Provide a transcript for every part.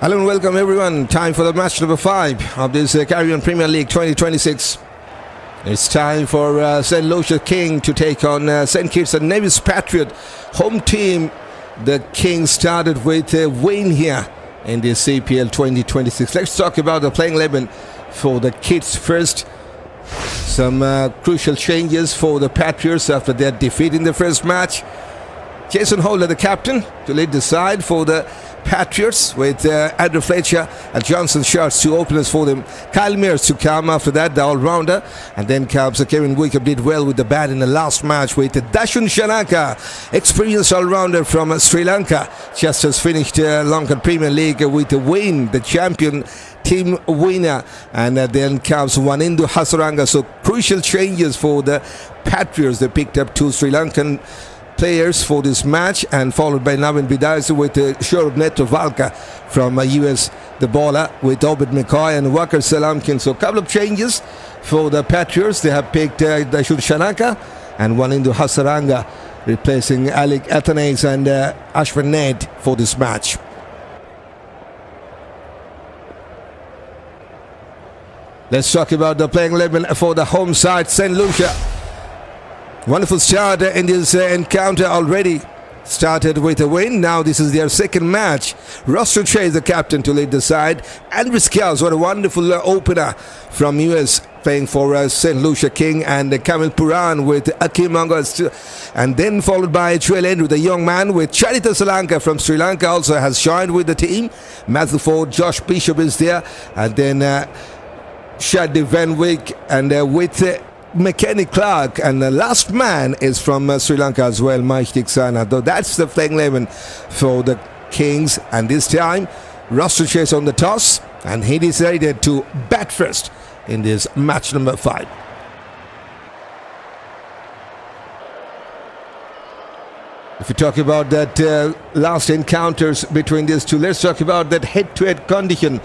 Hello and welcome everyone. Time for the match number 5 of this Caribbean Premier League 2026. It's time for Saint Lucia Kings to take on St Kitts Nevis Patriots. Home team, the Kings started with a win here in this CPL 2026. Let's talk about the playing 11 for the Kitts first. Some crucial changes for the Patriots after their defeat in the first match. Jason Holder, the captain, to lead the side for the Patriots, with Andrew Fletcher and Johnson Sharks, two openers for them. Kyle Mears to come after that, the all-rounder. And then comes Kevin Wickham, did well with the bat in the last match with Dashan Shanaka, experienced all-rounder from Sri Lanka. Just has finished Lankan Premier League with a win, the champion team winner. And then comes Wanindu Hasaranga. So crucial changes for the Patriots. They picked up two Sri Lankan players for this match, and followed by Navin Bidais with Shurub Neto Valka from US, the bowler, with Obed McCoy and Wakar Salamkin. So a couple of changes for the Patriots. They have picked Dashur Shanaka and Wanindu Hasaranga, replacing Alec Athanase and Ashwin Nedd for this match. Let's talk about the playing 11 for the home side, St Lucia. Wonderful start in this encounter already. Started with a win. Now this is their second match. Roston is the captain to lead the side. Andries, what a wonderful opener from US, playing for Saint Lucia Kings, and Kamil Pooran with Ackeem, Auguste, and then followed by Joel Andrew, the young man, with Charith Asalanka from Sri Lanka also has joined with the team. Matthew Forde, Josh Bishop is there, and then Shadley Van Wyk, and with McKenny, Clarke, and the last man is from Sri Lanka as well, Maheesh Theekshana. Though that's the playing 11 for the Kings, and this time Roston chased on the toss, and he decided to bat first in this match number 5. If you talk about that last encounters between these two, let's talk about that head-to-head condition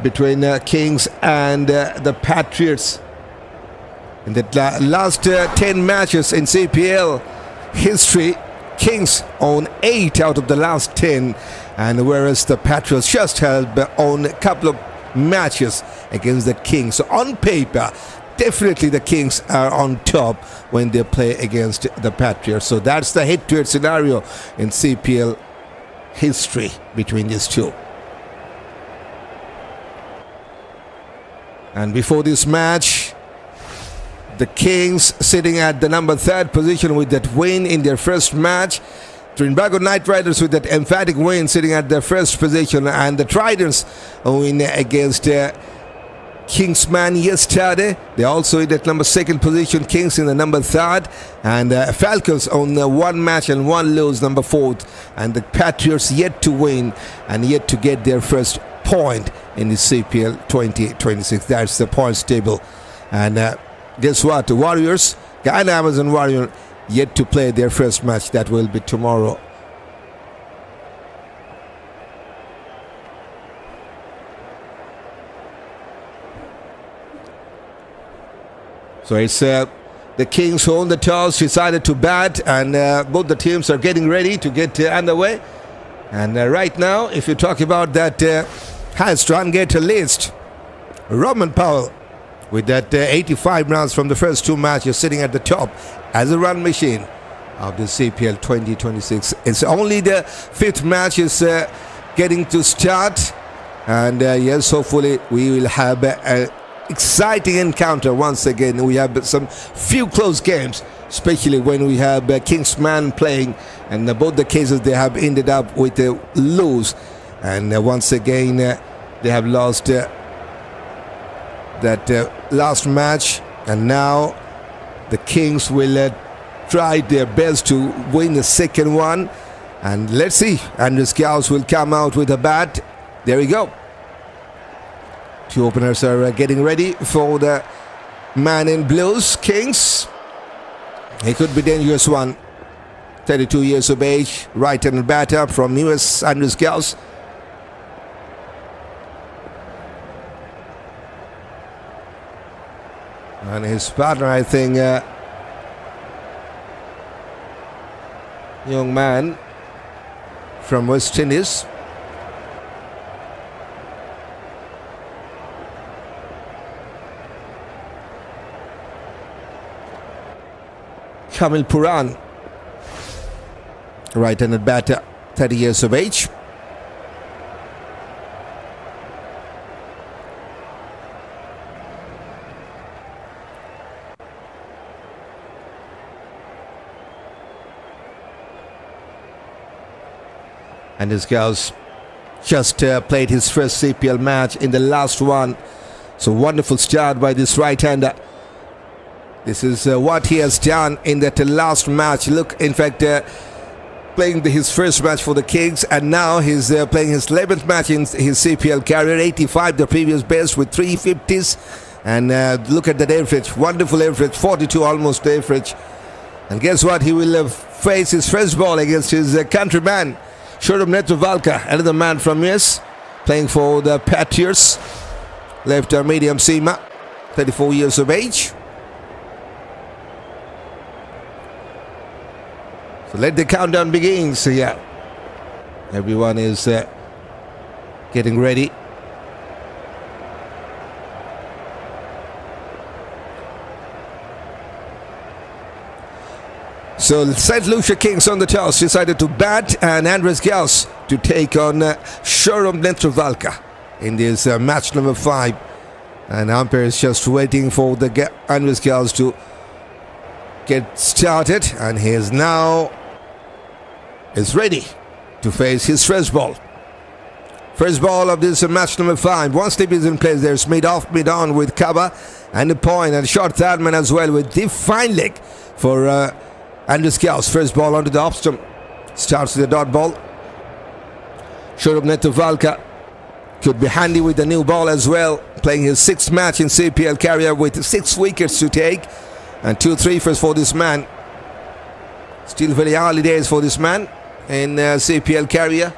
between Kings and the Patriots. In the last 10 matches in CPL history, Kings own 8 out of the last 10, and whereas the Patriots just have owned a couple of matches against the Kings. So on paper, definitely the Kings are on top when they play against the Patriots. So that's the head-to-head scenario in CPL history between these two. And before this match, the Kings sitting at the number 3rd position with that win in their first match. Trinbago Knight Riders with that emphatic win sitting at their first position, and the Tridents win against Kingsman yesterday. They're also in that number 2nd position, Kings in the number 3rd, and Falcons on 1 match and 1 lose, number 4th, and the Patriots yet to win and yet to get their first point in the CPL 2026. That's the points table. And guess what? The Warriors, Ghana Amazon Warrior, yet to play their first match. That will be tomorrow. So it's the Kings who own the toss, decided to bat, and both the teams are getting ready to get underway. And right now, if you talk about that highest run getter list, Roman Powell, with that 85 runs from the first 2 matches, sitting at the top as a run machine of the CPL 2026. It's only the 5th match is getting to start, and yes, hopefully we will have an exciting encounter once again. We have some few close games, especially when we have Kingsman playing, and both the cases they have ended up with a lose, and once again they have lost that last match, and now the Kings will try their best to win the second one. And let's see, Andries Gous will come out with a bat. There we go. 2 openers are getting ready for the man in blues, Kings. He could be dangerous one. 32 years of age, right-handed batter from US, Andries Gous. And his partner, I think, young man from West Indies. Kamil Pooran, right-handed batter, 30 years of age. And this Gous just played his first CPL match in the last one. So wonderful start by this right-hander. This is what he has done in that last match. Look, in fact, playing his first match for the Kings, and now he's playing his 11th match in his CPL career. 85, the previous best, with 350s. And look at that average, wonderful average, 42 almost average. And guess what? He will face his first ball against his countryman, Nedd, another man from US, playing for the Patriots. Left medium seamer, 34 years of age. So let the countdown begin. So yeah, everyone is getting ready. So Saint Lucia Kings on the toss decided to bat, and Andries Gous to take on Nedd in this match number 5. And umpire is just waiting for the Andries Gous to get started, and he is now ready to face his first ball. First ball of this match number 5. One slip is in place. There's mid-off, mid-on with cover and a point, and short third man as well with deep fine leg for Andries Gous. First ball onto the off stump. Starts with the dot ball. Nedd could be handy with the new ball as well. Playing his 6th match in CPL career with 6 wickets to take. And 2 3-fers for this man. Still very early days for this man in CPL career.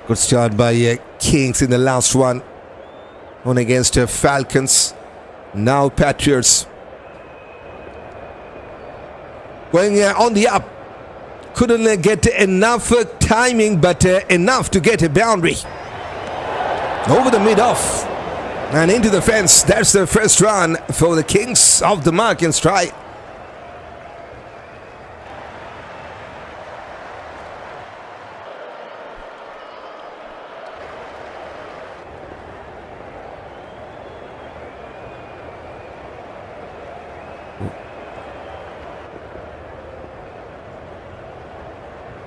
Good start by Kings in the last one. On against Falcons. Now Patriots. Going on the up. Couldn't get enough timing, but enough to get a boundary. Over the mid-off. And into the fence. That's the first run for the Kings. Off the mark and strike.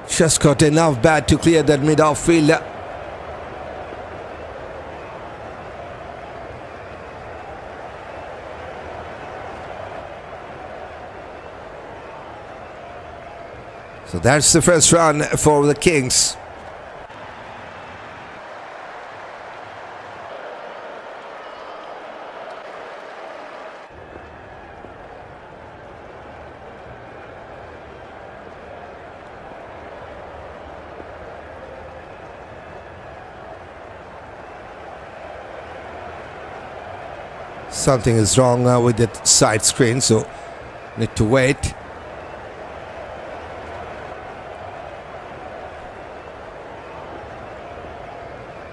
Just got enough bat to clear that mid-off fielder. So that's the first run for the Kings. Something is wrong with that side screen, so need to wait.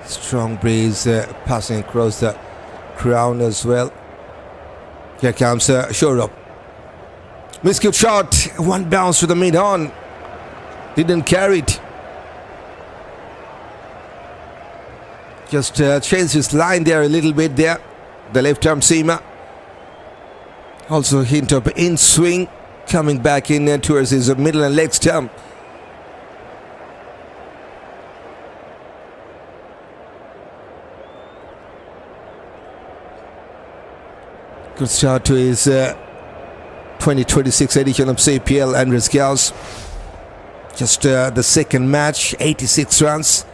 Strong breeze passing across the ground as well. Here comes Shorop. Miscute shot, one bounce to the mid-on. Didn't carry it. Just changed his line there a little bit there. The left arm seamer. Also a hint of in swing coming back in towards his middle and leg stump. Good start to his 2026 edition of CPL. Andries Gous. Just the second match, 86 runs.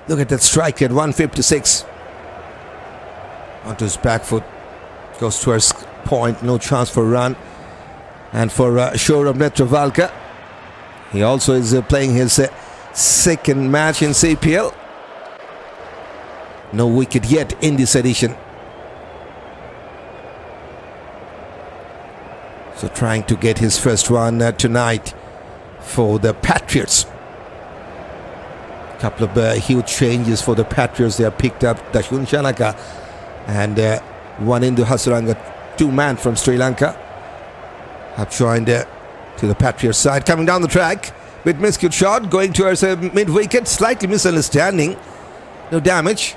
Look at that strike at 156. Onto his back foot, goes towards point, no chance for a run. And for Nedd, he also is playing his second match in CPL. No wicket yet in this edition. So trying to get his first one tonight for the Patriots. Couple of huge changes for the Patriots. They have picked up Shadley and one into Asalanka, 2-man from Sri Lanka have joined to the Patriots side. Coming down the track with miscue shot, going towards a mid-wicket, slightly misunderstanding, no damage,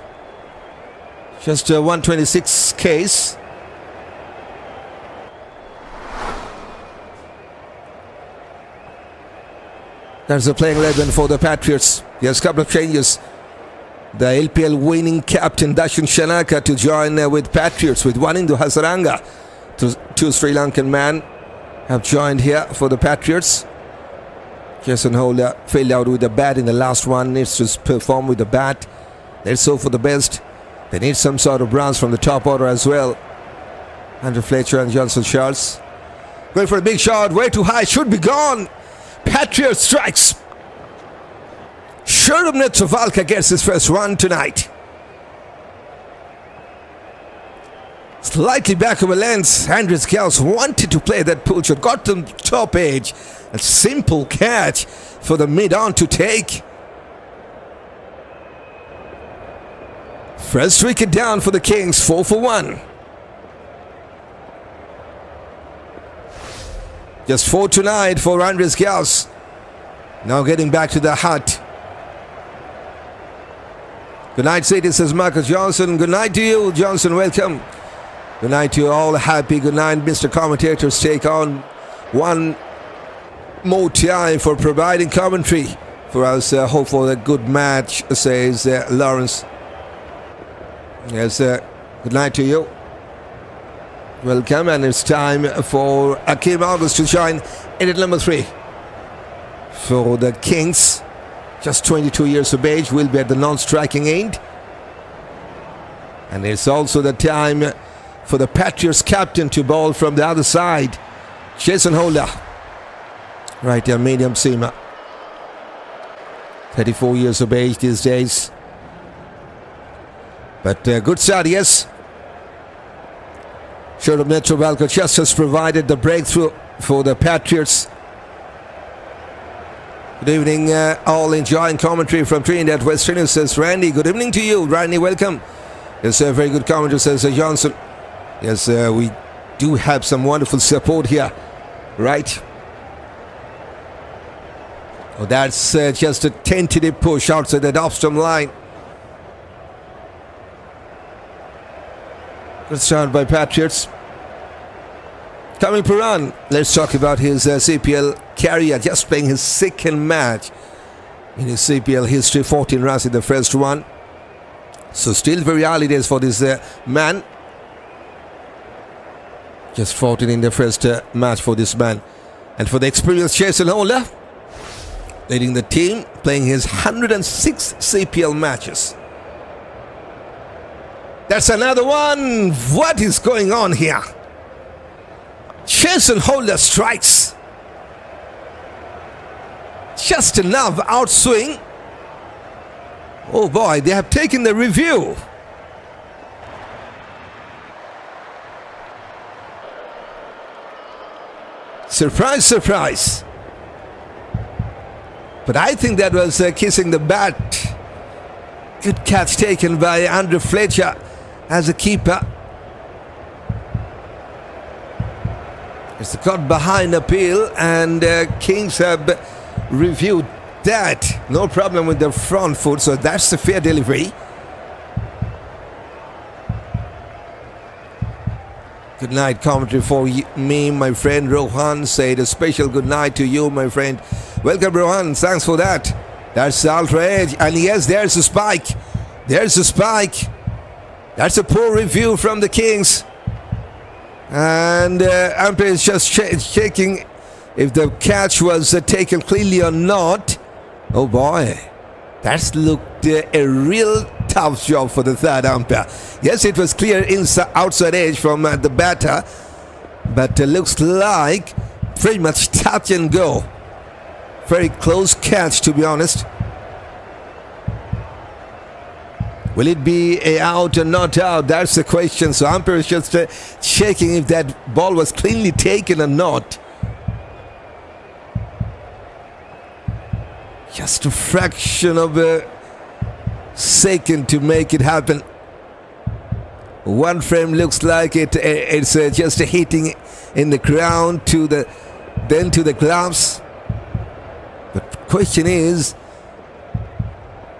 just 126 case. There's a playing 11 for the Patriots. Yes, a couple of changes. The LPL winning captain Shadley to join with Patriots with one into Asalanka. Two Sri Lankan men have joined here for the Patriots. Jason Holder failed out with the bat in the last one. Needs to perform with the bat. Let's hope for the best. They need some sort of runs from the top order as well. Andrew Fletcher and Johnson Charles. Going for a big shot. Way too high. Should be gone. Patriots strikes. Nedd gets his first run tonight. Slightly back of a lens. Andries Gous wanted to play that pull shot. Got the top edge. A simple catch for the mid-on to take. First wicket down for the Kings. 4 for 1. Just 4 tonight for Andries Gous. Now getting back to the hut. Good night, City, says Marcus Johnson. Good night to you, Johnson. Welcome. Good night to you all. Happy good night, Mr. Commentators. Take on one more time for providing commentary for us. Hope for a good match, says Lawrence. Yes, good night to you. Welcome, and it's time for Ackeem Auguste to join in at number 3 for the Kings. Just 22 years of age, will be at the non-striking end. And it's also the time for the Patriots captain to bowl from the other side. Jason Holder, right there, medium seamer. 34 years of age these days. But good start, yes. Nedd just has provided the breakthrough for the Patriots. Good evening, all enjoying commentary from Trinidad, West Trinidad, says Randy. Good evening to you, Randy, welcome. Yes, a very good commentary, says Johnson. Yes, we do have some wonderful support here, right? Oh, that's just a tentative push outside the off-stump line. Good start by Patriots. Kamil Pooran, let's talk about his CPL career. Just playing his second match in his CPL history. 14 runs in the first one. So still very early days for this man. Just 14 in the first match for this man. And for the experienced Jason Holder, leading the team, playing his 106 CPL matches. That's another one. What is going on here? Jason Holder strikes. Just enough outswing. Oh boy, they have taken the review. Surprise, surprise. But I think that was kissing the bat. Good catch taken by Andrew Fletcher as a keeper. It's got behind appeal, and Kings have reviewed that. No problem with the front foot, so that's the fair delivery. Good night commentary for me, my friend Johann. Said a special good night to you, my friend. Welcome, Johann. Thanks for that. That's the ultra edge, and yes, there's a spike. There's a spike. That's a poor review from the Kings. And umpire is just checking if the catch was taken cleanly or not. Oh boy, that's looked a real tough job for the third umpire. Yes, it was clear inside, outside edge from the batter, but looks like pretty much touch and go. Very close catch, to be honest. Will it be a out or not out? That's the question. So umpire is just checking if that ball was cleanly taken or not. Just a fraction of a second to make it happen. One frame looks like it's just a hitting in the ground then to the gloves. But the question is,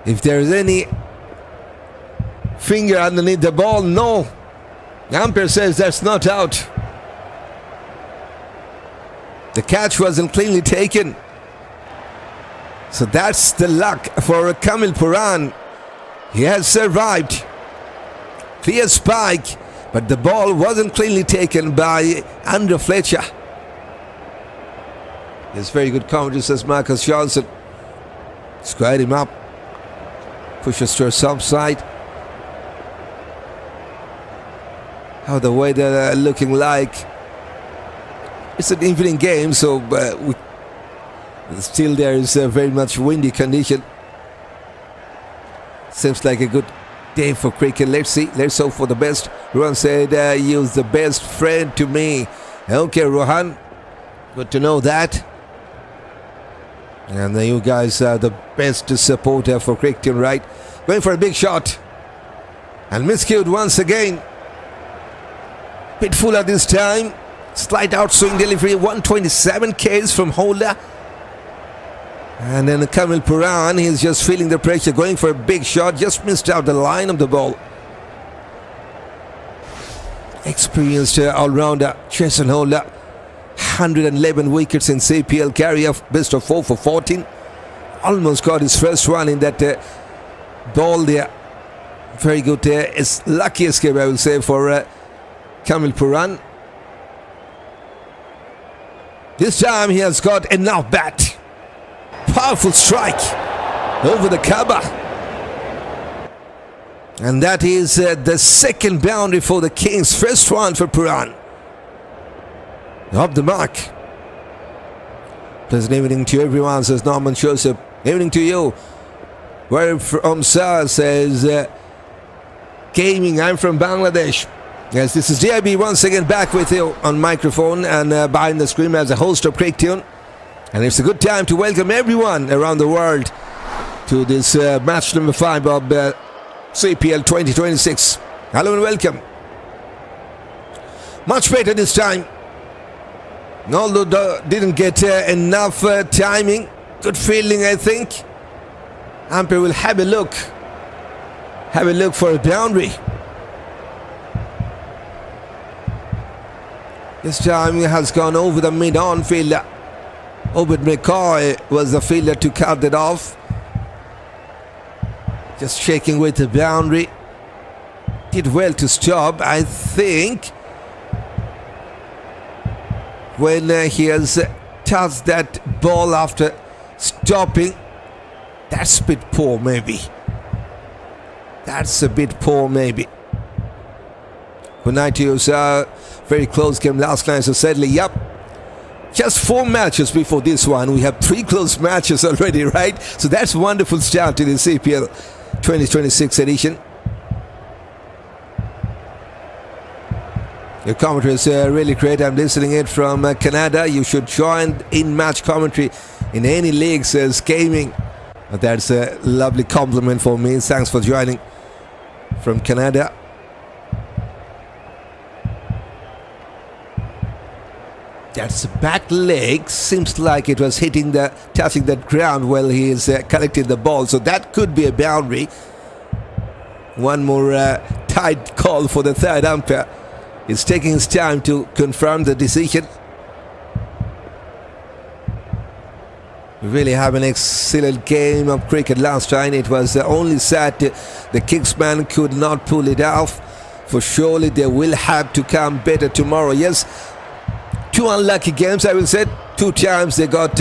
if there's any finger underneath the ball, no. The umpire says that's not out. The catch wasn't cleanly taken. So that's the luck for Kamil Pooran. He has survived. Clear spike, but the ball wasn't cleanly taken by Andrew Fletcher. There's very good commentary, says Marcus Johnson. Squared him up. Pushes to a sub side. How the way they're looking like. It's an evening game, so still there is a very much windy condition. Seems like a good day for cricket. Let's see. Let's hope for the best. Rohan said, "You're the best friend to me." Okay, Johann. Good to know that. And you guys are the best supporter for CricTune, right? Going for a big shot. And miscued once again. Bit fuller this time. Slight outswing delivery. 127 Ks from holder. And then Kamil Pooran, he's just feeling the pressure, going for a big shot. Just missed out the line of the ball. Experienced all-rounder, chase and holder. 111 wickets in CPL, carry of best of 4 for 14. Almost got his first one in that ball there. Very good. It's lucky escape, I will say, for Kamil Pooran. This time he has got enough bat. Powerful strike over the cover. And that is the second boundary for the Kings. First one for Pooran. Up the mark. Pleasant evening to everyone, says Norman Joseph. Evening to you. Where from, sir, says Gaming. I'm from Bangladesh. Yes, this is DRB once again back with you on microphone and behind the screen as a host of CricTune. And it's a good time to welcome everyone around the world to this match number 5 of CPL 2026. Hello and welcome. Much better this time. Although didn't get enough timing. Good feeling, I think. Umpire will have a look. Have a look for a boundary. This time he has gone over the mid-on fielder. Obed McCoy was the fielder to cut it off. Just shaking with the boundary. Did well to stop, I think. When he has touched that ball after stopping. That's a bit poor, maybe. That's a bit poor, maybe. Good night to you, sir. Very close game last night, so sadly, yep. Just 4 matches before this one. We have 3 close matches already, right? So that's a wonderful start to the CPL 2026 edition. Your commentary is really great. I'm listening it from Canada. You should join in-match commentary in any league, says Gaming. That's a lovely compliment for me. Thanks for joining from Canada. That's back leg. Seems like it was touching that ground while he is collecting the ball. So that could be a boundary. One more tight call for the third umpire. He's taking his time to confirm the decision. We really have an excellent game of cricket last time. It was only sad the Kingsman could not pull it off. For surely they will have to come better tomorrow. Yes. 2 unlucky games, I will say. 2 times they got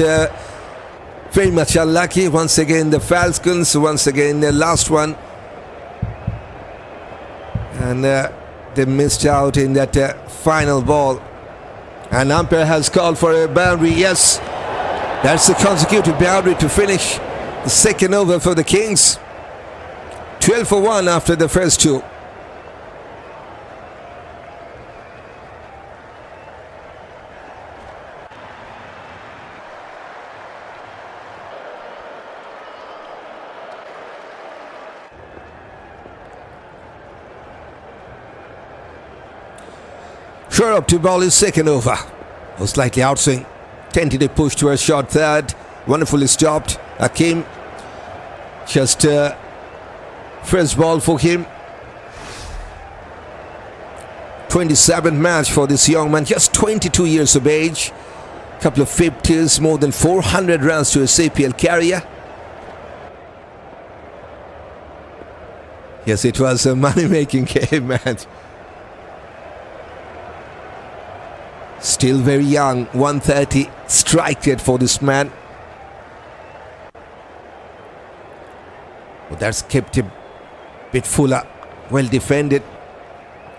very much unlucky. Once again the Falcons, once again the last one. And they missed out in that final ball. And umpire has called for a boundary. Yes, that's a consecutive boundary to finish the second over for the Kings. 12 for 1 after the first 2. Sure up to ball his second over. Was slightly outswing. Tentative push towards shot third. Wonderfully stopped. Ackeem. Just first ball for him. 27th match for this young man. Just 22 years of age. Couple of 50s. More than 400 runs to a CPL carrier. Yes, it was a money-making game, man. Still very young. 130 strike rate for this man. But that's kept him a bit fuller. Well defended.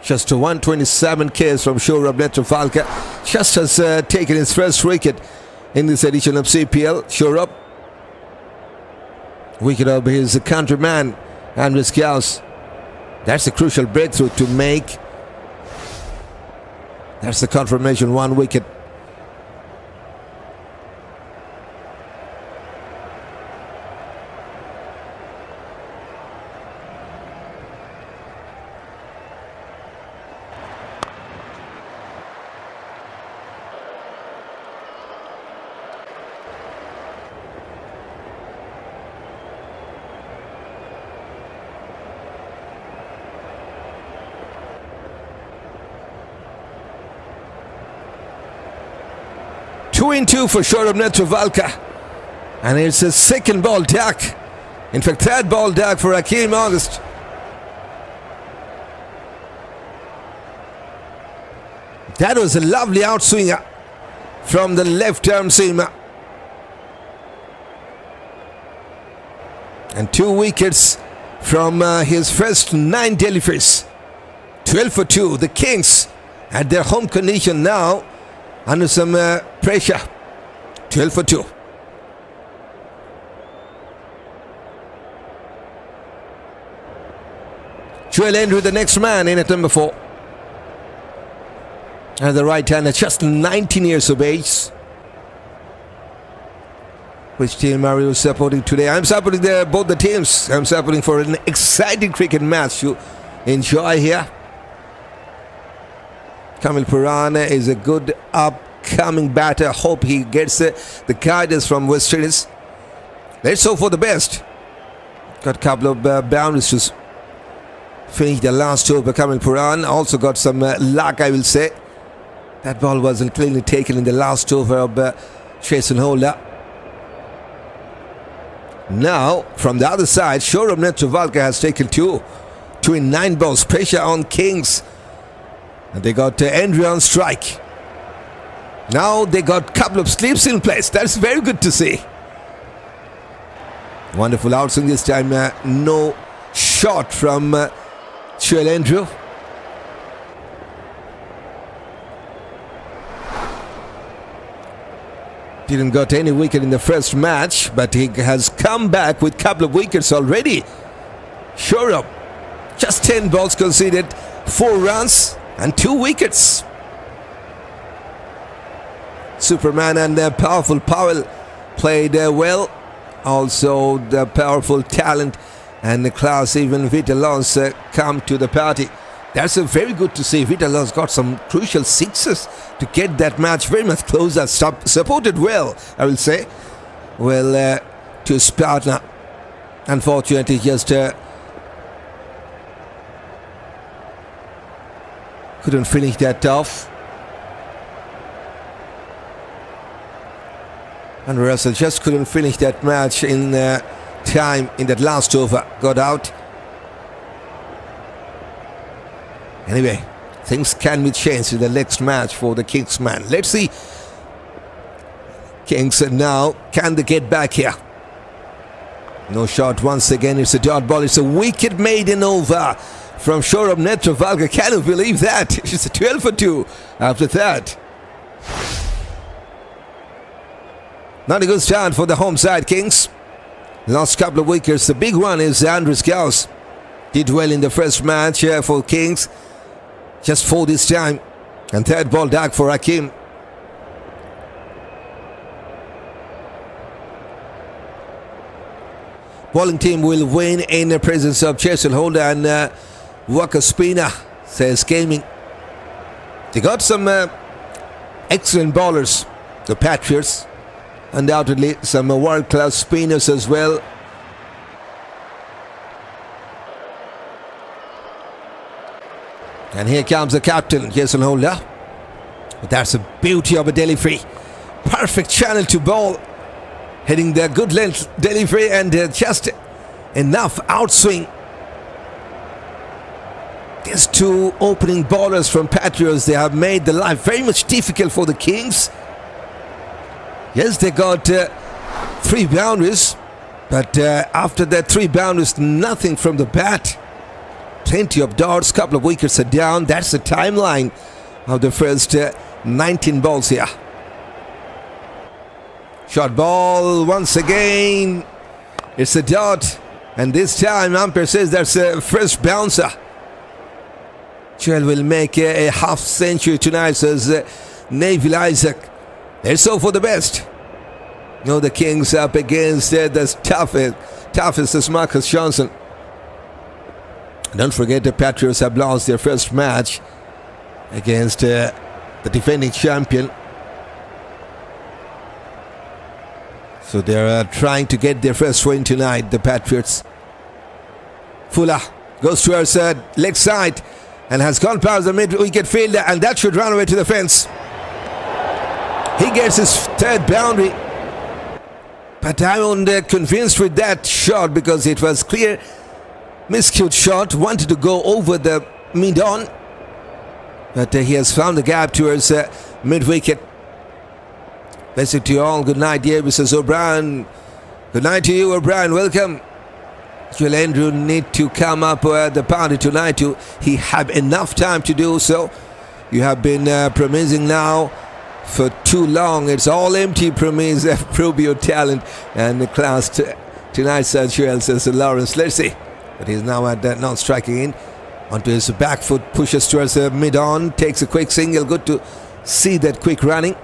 Just a 127 Ks from Shorab Netrofalka. Just has taken his first wicket in this edition of CPL. Shorab. Wicket of his countryman, Andries Gous. That's a crucial breakthrough to make. That's the confirmation, 1 wicket. Two in two for Shorab Netrofalka. And it's a second ball duck. In fact, third ball duck for Ackeem Auguste. That was a lovely outswinger from the left arm seamer. And 2 wickets from his first 9 deliveries. 12 for 2. The Kings at their home condition now under some pressure. 12 for 2. Joel Andrews, the next man in at number 4. And the right hander, just 19 years of age. Which team are you supporting today? I'm supporting both the teams. I'm supporting for an exciting cricket match to enjoy here. Kamil Pooran is a good upcoming batter. Hope he gets the guidance from West Indies. Let's hope for the best. Got a couple of boundaries to finish the last over. Kamil Pooran also got some luck, I will say. That ball wasn't cleanly taken in the last over of Chase and Holder. Now, from the other side, Shorab Netrofalka has taken 2 in 9 balls. Pressure on Kings. And they got Andries on strike. Now they got a couple of sleeps in place. That's very good to see. Wonderful outswing this time. No shot from Joel Andrews. Didn't got any wicket in the first match, but he has come back with a couple of wickets already. Shorab, just 10 balls conceded, 4 runs and 2 wickets. Superman and powerful Powell played well. Also the powerful talent and the class, even Vitalo's come to the party. That's very good to see. Vitalo's got some crucial sixes to get that match very much closer. Supported well, I will say. Well, to his partner. Unfortunately, just couldn't finish that off. And Russell just couldn't finish that match in time in that last over. Got out. Anyway, things can be changed in the next match for the Kings man. Let's see. Kings now, can they get back here? No shot once again. It's a dot ball. It's a wicket maiden over from Shorab Netrofalka. Can you believe that? It's a 12 for 2 after that. Not a good start for the home side Kings. Last couple of wickets. The big one is Andries Gous. Did well in the first match for Kings. Just 4 this time. And third ball dark for Ackeem. Bowling team will win in the presence of Chesel Holder and Waka Spina, says Gaming. They got some excellent bowlers, the Patriots. Undoubtedly, some world-class spinners as well. And here comes the captain, Jason Holder. But that's a beauty of a delivery. Perfect channel to bowl. Hitting the good length delivery and just enough outswing. These two opening bowlers from Patriots, they have made the life very much difficult for the Kings. Yes, they got 3 boundaries, but after that 3 boundaries, nothing from the bat. Plenty of darts, couple of wickets are down. That's the timeline of the first 19 balls here. Short ball once again. It's a dot, and this time umpire says that's a first bouncer. Joel will make a half century tonight, says Neville Isaac. Let's hope for the best. No, the Kings up against the toughest is Marcus Johnson. Don't forget the Patriots have lost their first match against the defending champion. So they're trying to get their first win tonight, the Patriots. Fuller goes to her leg side and has gone past the mid-wicket fielder, and that should run away to the fence. He gets his 3rd boundary. But I'm not convinced with that shot because it was clear miscued shot. Wanted to go over the mid-on. But he has found the gap towards mid-wicket. Blessing to you all. Good night, dear Mrs. O'Brien. Good night to you, O'Brien. Welcome. Joel Andrew need to come up at the party tonight. He have enough time to do so. You have been promising now for too long. It's all empty promise. Prove your talent and the class tonight, Sir Joel, says Lawrence. Let's see. But he's now at not striking in. Onto his back foot, pushes towards the mid-on, takes a quick single. Good to see that quick running.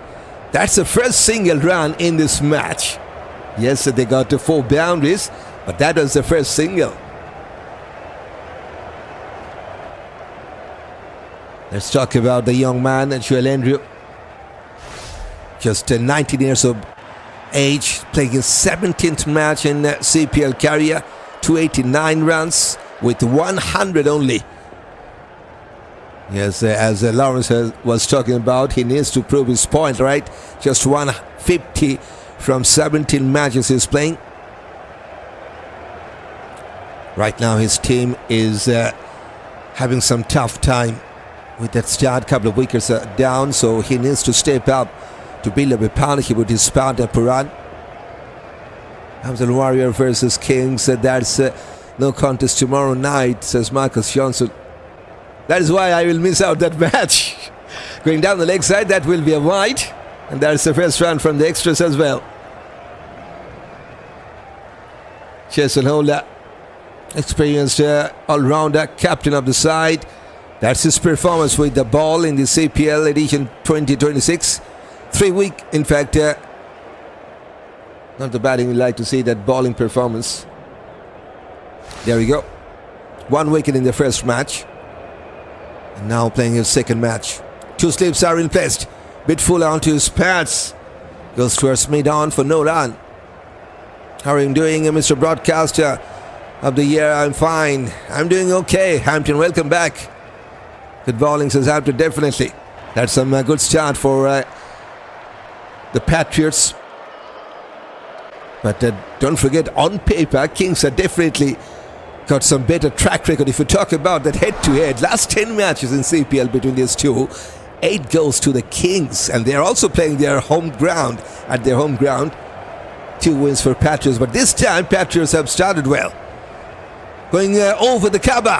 That's the first single run in this match. Yes, they got to 4 boundaries, but that was the first single. Let's talk about the young man, Joel Andrew. Just 19 years of age, playing his 17th match in CPL career. 289 runs with 100 only. Yes, as Lawrence was talking about, he needs to prove his point, right? Just 150 from 17 matches he's playing. Right now his team is having some tough time with that start. Couple of wickets down, so he needs to step up to build up a partnership with his partner Pooran. Amazon Warrior versus Kings. That's no contest tomorrow night, says Marcus Johnson. That is why I will miss out that match. Going down the leg side, that will be a wide. And that's the first run from the extras as well. Jason Holder, experienced all-rounder, captain of the side. That's his performance with the ball in the CPL edition 2026. 3 week, in fact. Not the batting, we like to see that bowling performance. There we go. 1 wicket in the first match. And now playing his second match. 2 slips are in place. Bit full onto his pads. Goes towards mid-on for no run. How are you doing, Mr. Broadcaster of the year? I'm fine. I'm doing okay. Hampton, welcome back. Good bowling, says Hampton, definitely. That's some good start for the Patriots. But don't forget, on paper, Kings are definitely got some better track record. If you talk about that head-to-head, last 10 matches in CPL between these two, 8 goes to the Kings. And they're also playing their home ground, at their home ground. 2 wins for Patriots. But this time, Patriots have started well. Going over the cover.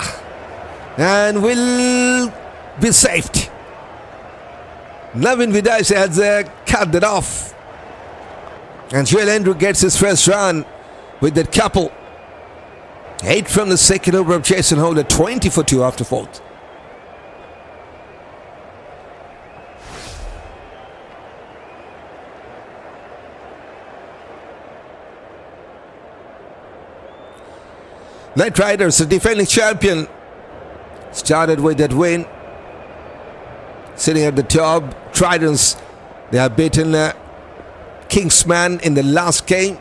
And will be saved. Navin Vidaise has cut that off. And Joel Andrew gets his first run with that couple. 8 from the second over of Jason Holder, 20 for 2 after 4th. Knight Riders, the defending champion, started with that win sitting at the top. Tridents, they have beaten Kingsman in the last game,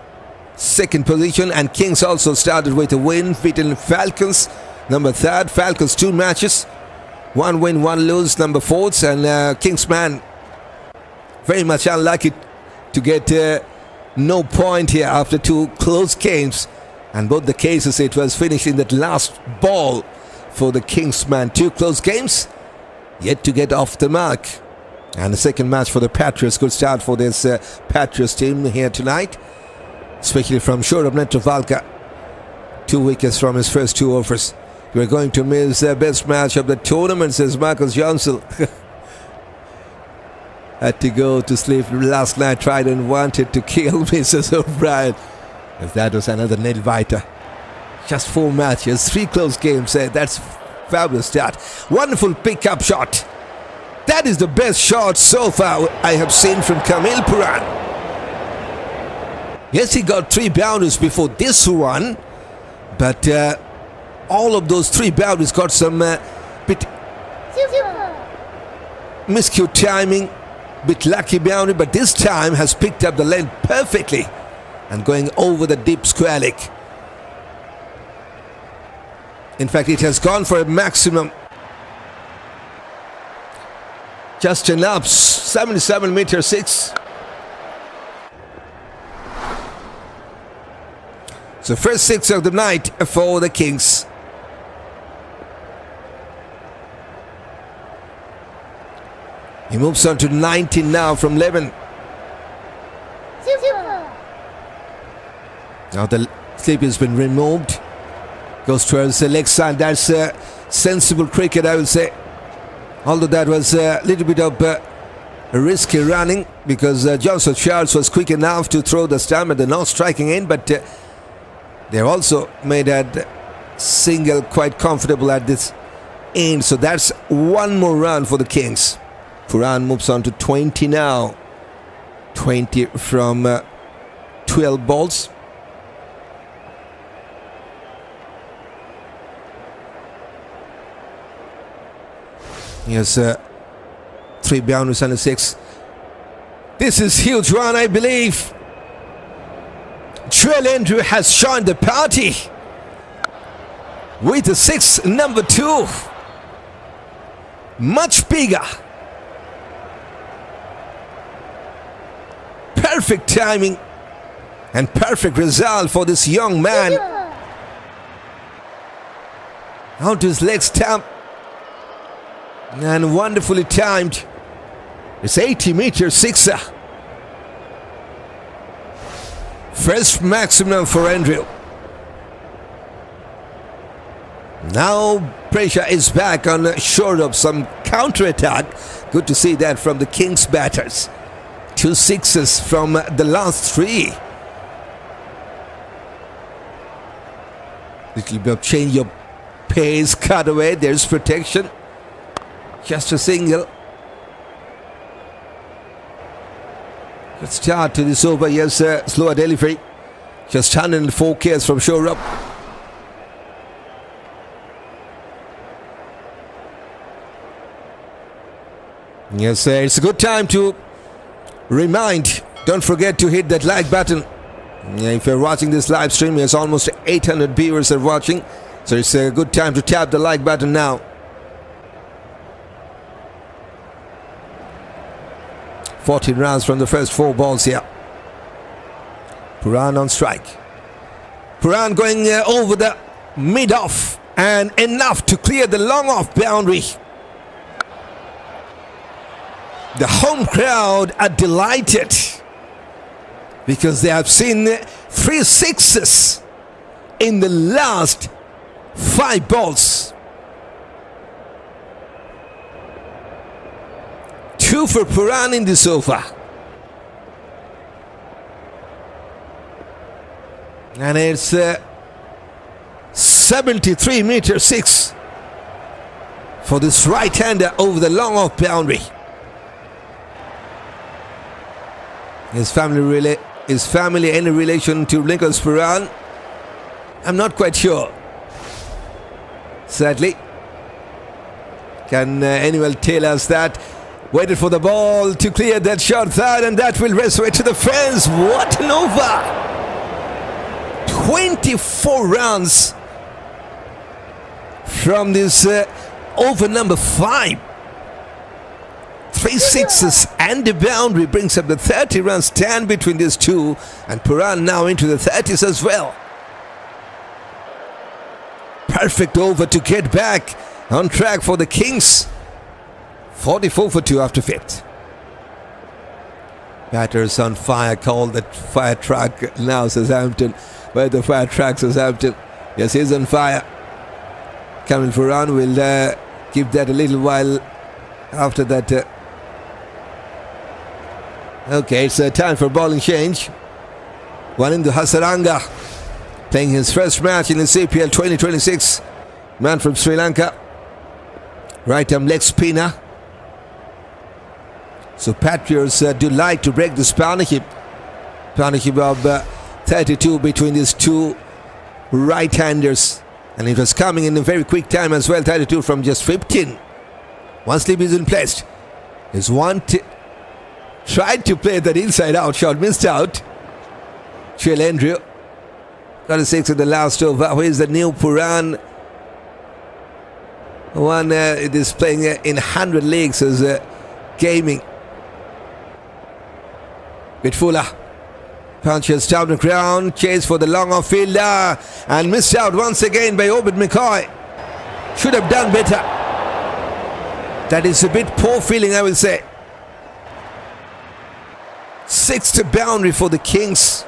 second position, and Kings also started with a win, beaten Falcons, number third. Falcons 2 matches, 1 win, 1 lose, number fourth, and Kingsman very much unlucky to get no point here after 2 close games, and both the cases it was finished in that last ball for the Kingsman. 2 close games, yet to get off the mark. And the second match for the Patriots, good start for this Patriots team here tonight, especially from Shore of Netrovalka. 2 wickets from his first 2 overs. We're going to miss the best match of the tournament, says Marcus Johnson. Had to go to sleep last night, tried and wanted to kill Mrs. O'Brien. As that was another nail biter. Just 4 matches, 3 close games. That's fabulous start. Wonderful pick-up shot. That is the best shot so far I have seen from Kamil Pooran. Yes, he got 3 boundaries before this one, but all of those 3 boundaries got some bit miscue timing, bit lucky boundary, but this time has picked up the length perfectly and going over the deep square leg. In fact, it has gone for a maximum. Just enough, 77 meter 6. So first 6 of the night for the Kings. He moves on to 19 now from 11. Now the slip has been removed. Goes towards the leg side. That's a sensible cricket, I would say. Although that was a little bit of risky running, because Johnson Charles was quick enough to throw the stump at the not striking in, but they also made that single quite comfortable at this end. So that's 1 more run for the Kings. Pooran moves on to 20 now. 20 from 12 balls. He has 3 boundaries and a 6. This is huge run, I believe. Joel Andrew has joined the party with the 6, number 2. Much bigger. Perfect timing and perfect result for this young man. Out to his leg stump. And wonderfully timed. It's 80 meter 6er. First maximum for Andrew. Now pressure is back on shore of some counter-attack. Good to see that from the Kings batters. 2 6s from the last 3. Little bit of change of pace, cut away, there's protection. Just a single. Good start to this over. Yes, slower delivery. Just 104 Ks from shore up. Yes, it's a good time to remind. Don't forget to hit that like button. If you're watching this live stream, there's almost 800 viewers are watching. So it's a good time to tap the like button now. 14 runs from the first 4 balls here. Pooran on strike. Pooran going over the mid-off and enough to clear the long-off boundary. The home crowd are delighted because they have seen 3 6s in the last 5 balls. 2 for Pooran in this over. And it's 73 meter 6 for this right-hander over the long-off boundary. His family any relation to Nicholas Pooran? I'm not quite sure. Sadly. Can anyone tell us that? Waited for the ball to clear that shot third, and that will race away to the fence. What an over! 24 runs from this over number 5. 3 sixes and the boundary brings up the 30 run stand between these two, and Pooran now into the 30s as well. Perfect over to get back on track for the Kings. 44 for 2 after 5th. Batters on fire, called the fire truck now, Southampton. Where the fire truck, Southampton? Yes, he's on fire. Kamil Pooran will give that a little while after that. Okay, it's time for bowling change. One into Asalanka, playing his first match in the CPL 2026. Man from Sri Lanka. Right arm leg spinner. So Patriots do like to break this partnership. Partnership of 32 between these two right-handers. And it was coming in a very quick time as well. 32 from just 15. One slip is in place. There's one tried to play that inside-out shot. Missed out. Andries got a 6 in the last over. Here's the new Pooran. One is playing in 100 leagues as gaming. Bit fuller. Punches down the ground. Chase for the long off fielder. And missed out once again by Obed McCoy. Should have done better. That is a bit poor feeling, I will say. 6th boundary for the Kings.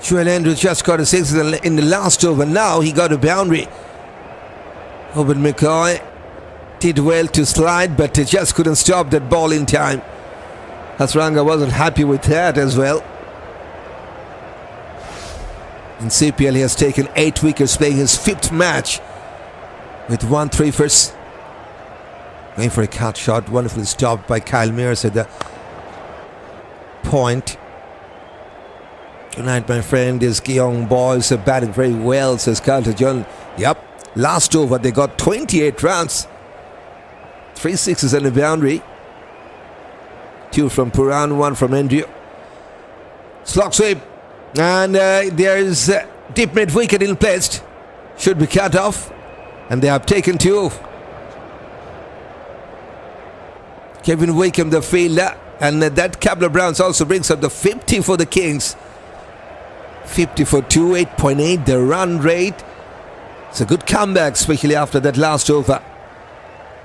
Andries just got a 6 in the last over. Now he got a boundary. Obed McCoy did well to slide, but he just couldn't stop that ball in time. Asalanka wasn't happy with that as well. In CPL, he has taken 8 wickets, playing his 5th match with 1 3-first. Going for a cut shot, wonderfully stopped by Kyle Mears at the point. Good night, my friend. These Keon boys are batting very well, says Carlton John. Yep, last over they got 28 runs. 3 sixes and a boundary. 2 from Pooran, 1 from Andries. Slog sweep. And there is deep mid wicket in place. Should be cut off. And they have taken 2. Kevin Wickham, the fielder. And that couple of runs also brings up the 50 for the Kings. 50 for 2, 8.8 the run rate. It's a good comeback, especially after that last over.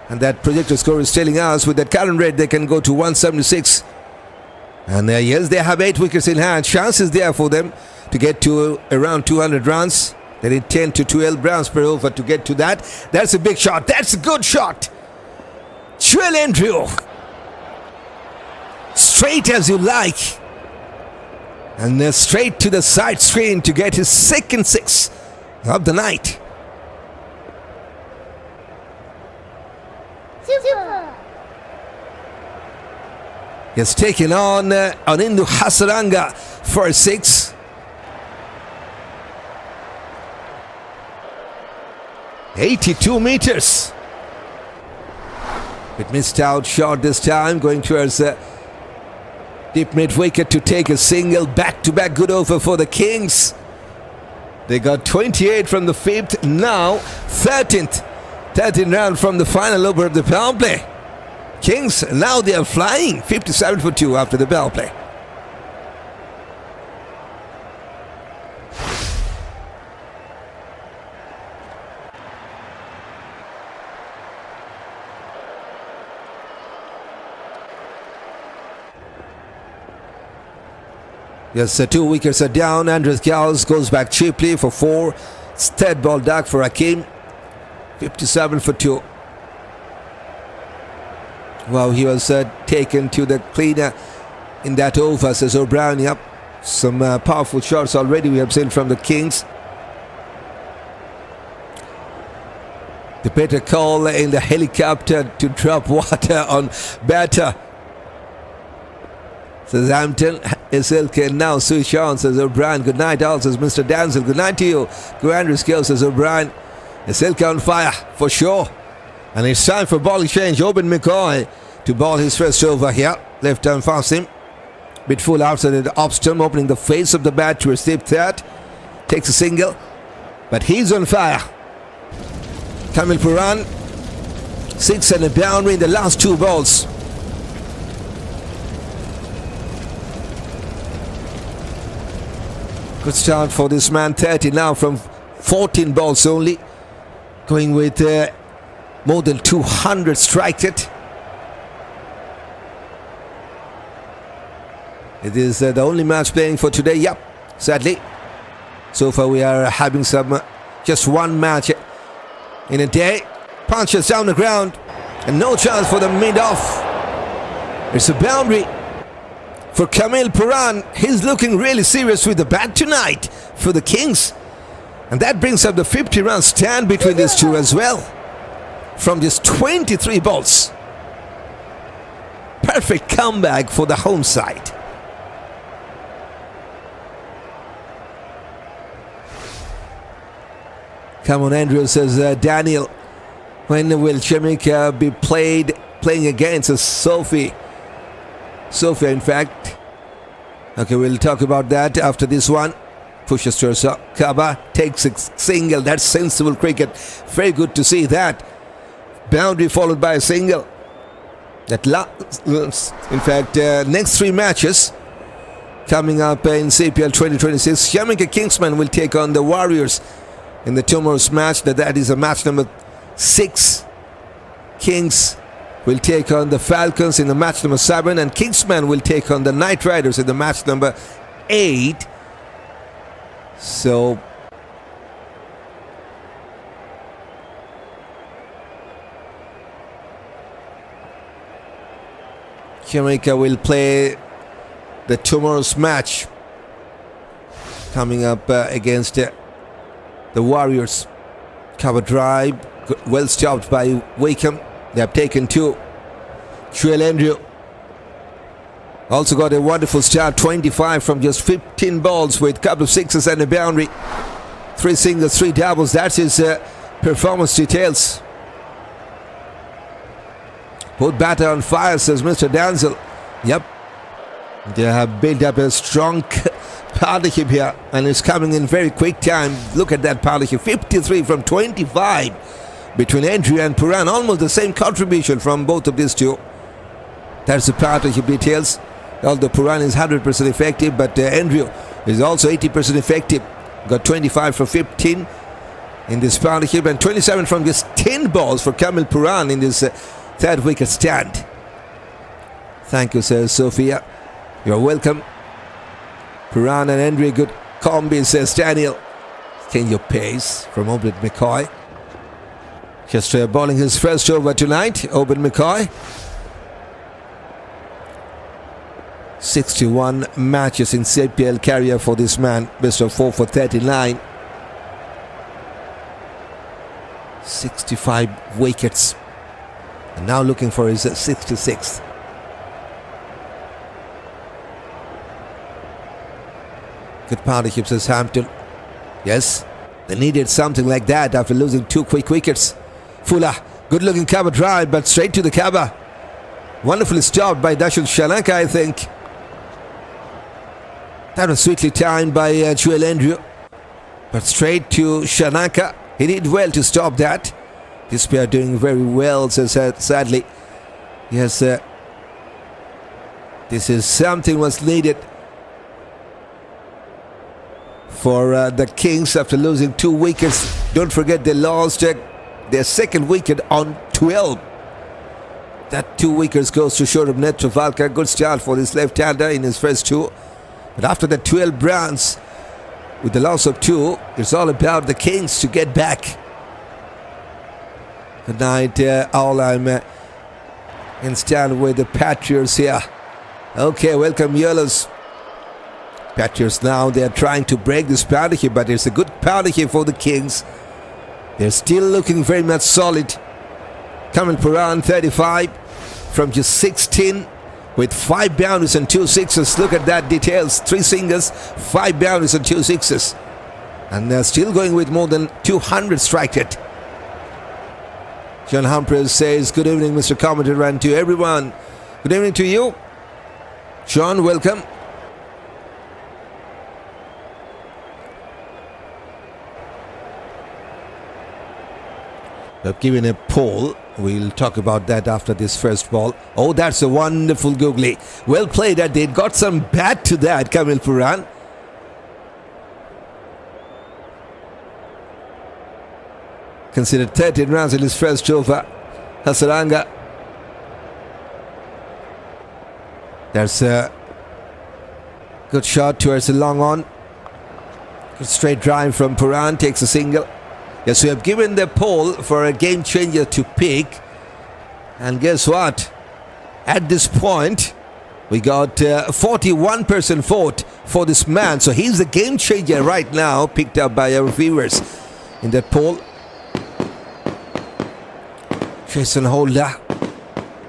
And that projected score is telling us with that current rate they can go to 176. And yes, they have 8 wickets in hand. Chances there for them to get to around 200 runs. They need 10 to 12 runs per over to get to that. That's a big shot. That's a good shot. Andries. Straight as you like. And straight to the side screen to get his 2nd 6 of the night. Super. He has taken on into Asalanka for a 6. "82 meters. It missed out shot this time, going towards deep mid wicket to take a single. Back-to-back good over for the Kings. They got 28 from the 5th. Now 13th. 13 round from the final over of the power play. Kings, now they are flying. 57 for 2 after the power play. Yes, 2 wickets are down. Andries Gous goes back cheaply for 4. Third ball dark for Ackeem. 57 for 2. Well, he was taken to the cleaner in that over, says O'Brien. Yep, some powerful shots already we have seen from the Kings. The better call in the helicopter to drop water on batter. Says Hampton, Isilke now switch on, says O'Brien. Good night all, says Mr. Danzel. Good night to you. Go Andries Gill, says O'Brien. Isilke on fire, for sure. And it's time for ball exchange. Open McCoy to ball his first over here. Left arm fast him. Bit full outside the off stump, opening the face of the bat to a steep third. Takes a single. But he's on fire. Kamil Pooran. 6 and a boundary in the last 2 balls. Good start for this man. 30 now from 14 balls only. Going with more than 200 strike it. It is the only match playing for today. Yep, sadly. So far we are having some just one match in a day. Punches down the ground and no chance for the mid-off. It's a boundary for Kamil Pooran. He's looking really serious with the bat tonight for the Kings. And that brings up the 50-run stand between these two as well. From just 23 balls. Perfect comeback for the home side. Come on, Andries, says Daniel. When will Jamaica be playing against Sophie? Sophia, in fact. Okay, we'll talk about that after this one. Pushes towards Kaba, takes a single. That's sensible cricket. Very good to see that. Boundary followed by a single. That in fact, next 3 matches coming up in CPL 2026. Jamaica Kingsmen will take on the Warriors in the tomorrow's match. That is a match number 6. Kings will take on the Falcons in the match number 7, and Kingsmen will take on the Knight Riders in the match number 8. So Jamaica will play the tomorrow's match coming up against the Warriors. Cover drive, well stopped by Joachim. They have taken 2. Joel Andrew also got a wonderful start, 25 from just 15 balls with a couple of sixes and a boundary. 3 singles, 3 doubles. That's his performance details. Both batter on fire, says Mr. Danzel. Yep. They have built up a strong partnership here, and it's coming in very quick time. Look at that partnership. 53 from 25 between Andrew and Pooran. Almost the same contribution from both of these two. That's the partnership details. Although Pooran is 100% effective, but Andrew is also 80% effective. Got 25 from 15 in this partnership, and 27 from just 10 balls for Kamil Pooran in this 3rd wicket stand. Thank you, says Sophia. You're welcome. Pooran and Andrew, good combi, says Daniel. Change your pace from Open McCoy. Just bowling his first over tonight, Open McCoy. 61 matches in CPL career for this man. Best of 4 for 39. 65 wickets. And now looking for his 66th. Good partnership, says Hampton. Yes, they needed something like that after losing 2 quick wickets. Fuller, good looking cover drive, but straight to the cover. Wonderfully stopped by Shallanka, I think. That was sweetly timed by Joel Andrew. But straight to Shallanka. He did well to stop that. This pair doing very well, says sadly. Yes, this is something was needed for the Kings after losing 2 wickets. Don't forget they lost their 2nd wicket on 12. That 2 wickets goes to short of Nedd Travalka. Good start for this left-hander in his first 2. But after the 12 runs, with the loss of 2, it's all about the Kings to get back. Good night, all. I'm in stand with the Patriots here. Okay, welcome, Yellows. Patriots now, they're trying to break this partnership, but it's a good partnership for the Kings. They're still looking very much solid. Kamil Pooran, 35 from just 16 with 5 boundaries and 2 sixes. Look at that details. 3 singles, 5 boundaries and 2 sixes. And they're still going with more than 200 strike rate. John Humphreys says, good evening, Mr. Commentator, and to everyone. Good evening to you. John, welcome. They've given a poll. We'll talk about that after this first ball. Oh, that's a wonderful googly. Well played, Adi. Got some bat to that, Kamil Pooran. Considered 13 runs in his first over. Asalanka. There's a good shot towards the long on. Good straight drive from Pooran. Takes a single. Yes, we have given the poll for a game changer to pick. And guess what? At this point, we got 41% vote for this man. So he's the game changer right now, picked up by our viewers in that poll. Jason Holder,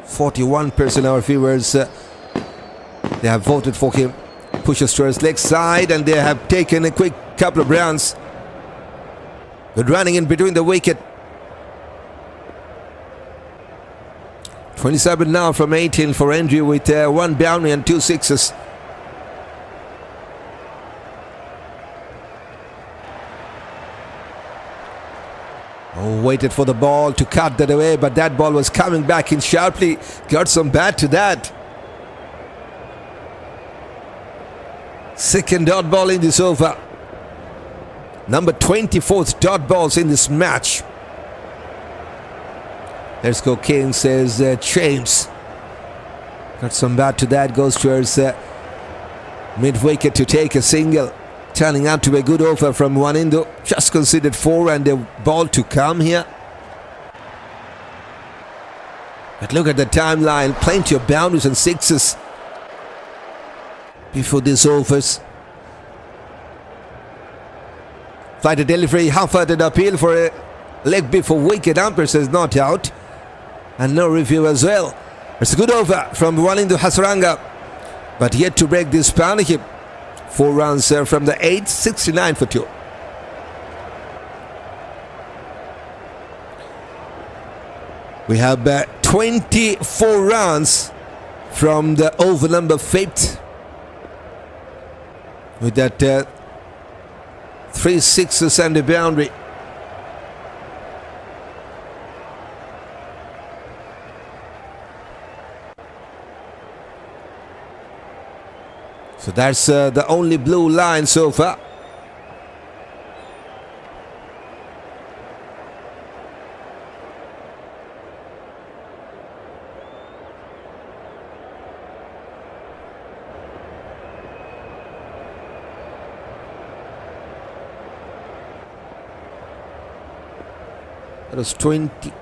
41% of our viewers, they have voted for him. Pushes towards leg side, and they have taken a quick couple of rounds. Good running in between the wicket. 27 now from 18 for Andries with one boundary and 2 sixes. Oh, waited for the ball to cut that away, but that ball was coming back in sharply. Got some bat to that. Second dot ball in this over. Number 24th dot balls in this match. Let's go King, says James. Got some bat to that. Goes towards mid-wicket to take a single. Turning out to be a good over from one Indo. Just considered 4 and a ball to come here. But look at the timeline. Plenty of boundaries and sixes before these overs. Fighter delivery, half-hearted appeal for a leg before wicket. Umpire says not out. And no review as well. It's a good over from one into Asalanka, but yet to break this partnership. 4 runs from the 8, 69 for 2. We have 24 runs from the over number 5th. With that 3 sixes and a boundary. So that's the only blue line so far. That was 28,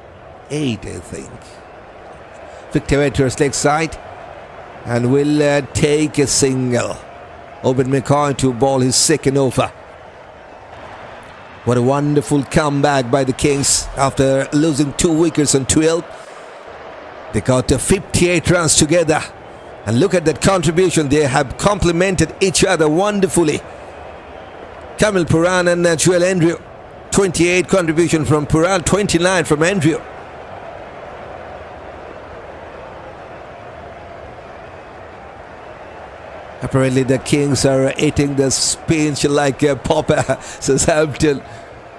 I think. Victor towards leg side. And will take a single. Open McKenny to ball his second over. What a wonderful comeback by the Kings after losing 2 wickets on 12. They got 58 runs together. And look at that contribution. They have complemented each other wonderfully. Kamil Pooran and Joel Andries. 28 contribution from Pooran, 29 from Andries. Apparently the Kings are eating the spinach like Popper, says Hampton.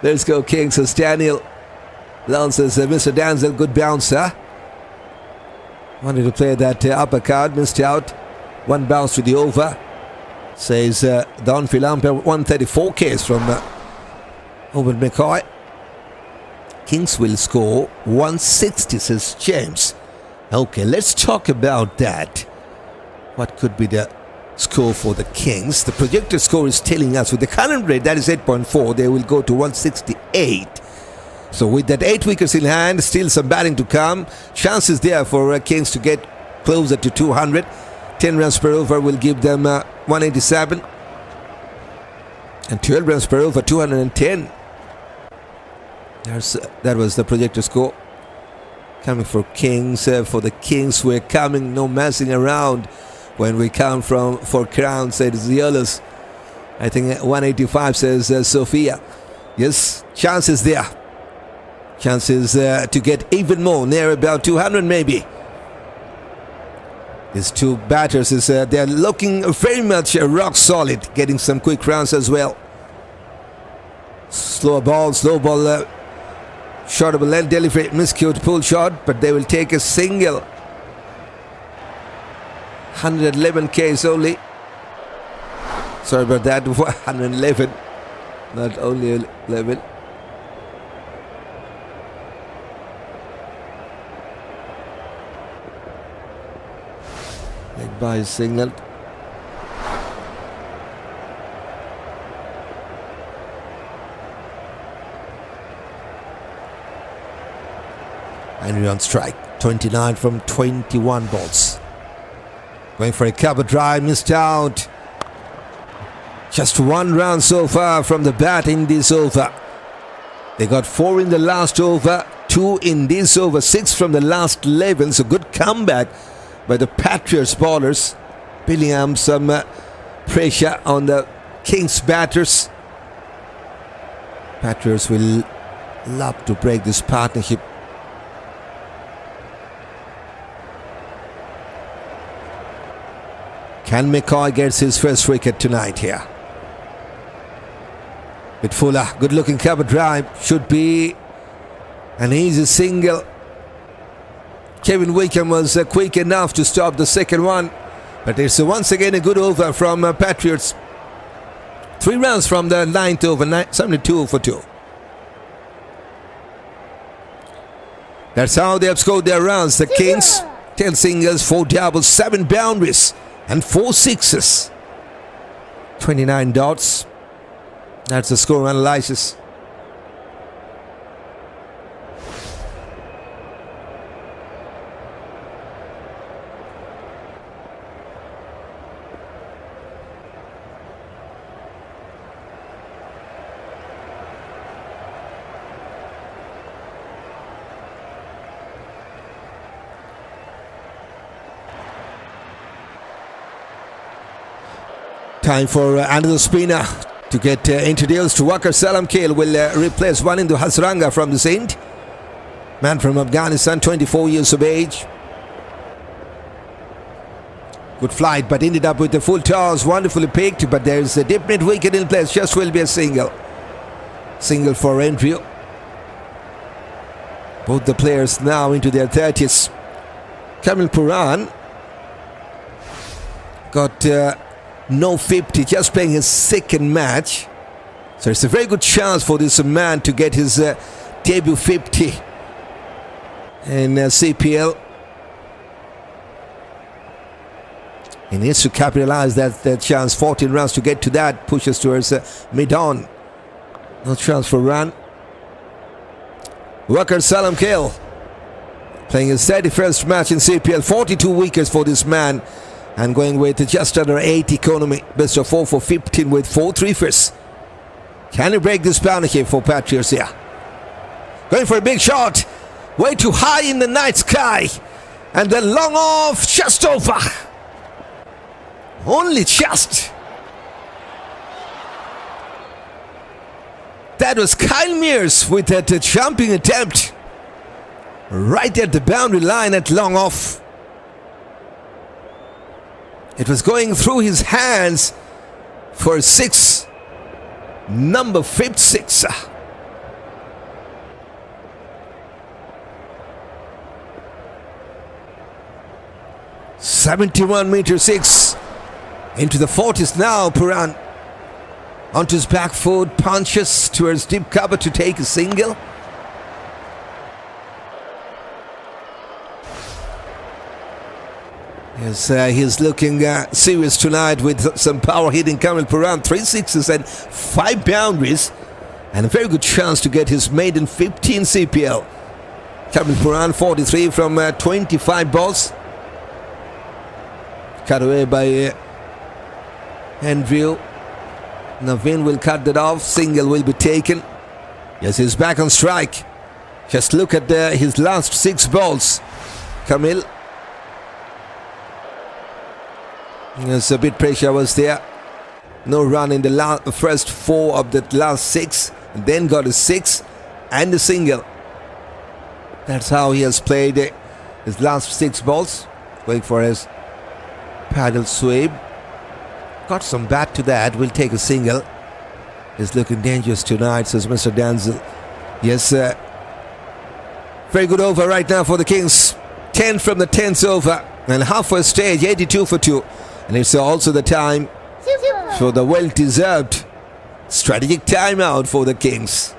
Let's go Kings, says Daniel. Lance says Mr. Danzel, good bouncer. Wanted to play that uppercut, missed out. 1 bounce to the over. Says the on-field umpire, 134 Ks from Open McKenny. Kings will score 160, says James. Okay, let's talk about that. What could be the score for the Kings? The projected score is telling us with the current rate, that is 8.4, they will go to 168. So with that 8 wickets in hand, still some batting to come. Chances there for Kings to get closer to 200. 10 runs per over will give them 187. And 12 runs per over, 210. That was the projected score. Coming for Kings. For the Kings, we're coming, no messing around. When we come from for Crown, says Yellows. I think 185, says Sophia. Yes, chances there. Chances to get even more, near about 200 maybe. These two batters, they're looking very much rock solid, getting some quick rounds as well. Slow ball, short of a length delivery, miscued pull shot, but they will take a single. 111 Ks only. Sorry about that, 111, not only 11. Leg by signal. Andries on strike, 29 from 21 balls. Going for a cover drive, missed out. Just one run so far from the bat in this over. They got 4 in the last over, 2 in this over, 6 from the last 11. So good comeback by the Patriots bowlers, building up some pressure on the Kings batters. Patriots will love to break this partnership. Can McCoy gets his first wicket tonight here? With Fuller, good looking cover drive, should be an easy single. Kevin Wickham was quick enough to stop the second one, but it's once again a good over from Patriots. 3 runs from the 9th over, 72 for 2. That's how they have scored their runs. The Kings, 10 singles, 4 doubles, 7 boundaries and 4 sixes. 29 dots. That's the score analysis. Time for another spinner to get introduced. Wakar Salamkale will replace Wanindu Hasranga from the Saint. Man from Afghanistan, 24 years of age. Good flight, but ended up with the full toss. Wonderfully picked, but there's a deep mid wicket in place. Just will be a single. Single for Andries. Both the players now into their 30s. Kamil Pooran got no 50, just playing his second match. So it's a very good chance for this man to get his debut 50 in CPL. He needs to capitalize that chance. 14 runs to get to that, pushes towards mid-on. No chance for run. Wakar Salamkale playing his 31st match in CPL. 42 wickets for this man, and going with just under 8 economy. Best of 4 for 15 with 4 3-fers. Can he break this partnership for Patriots here? Going for a big shot. Way too high in the night sky. And then long off, just over. Only just. That was Kyle Mears with that jumping attempt. Right at the boundary line at long off. It was going through his hands for 6. Number 56. 71 meter 6. Into the 40s now, Pooran. Onto his back foot, punches towards deep cover to take a single. Yes, he's looking serious tonight with some power hitting Kamil Pooran. 3 sixes and 5 boundaries, and a very good chance to get his maiden 15 CPL. Kamil Pooran, 43 from 25 balls. Cut away by Andries. Naveen will cut that off. Single will be taken. Yes, he's back on strike. Just look at his last 6 balls. Kamil. Yes, a bit pressure was there. No run in the first 4 of the last 6. And then got a 6 and a single. That's how he has played his last 6 balls. Going for his paddle sweep. Got some bat to that. Will take a single. He's looking dangerous tonight, says Mr. Danzel. Yes, very good over right now for the Kings. 10 from the 10th over. And halfway stage, 82 for 2. And it's also the time for the well-deserved strategic timeout for the Kings.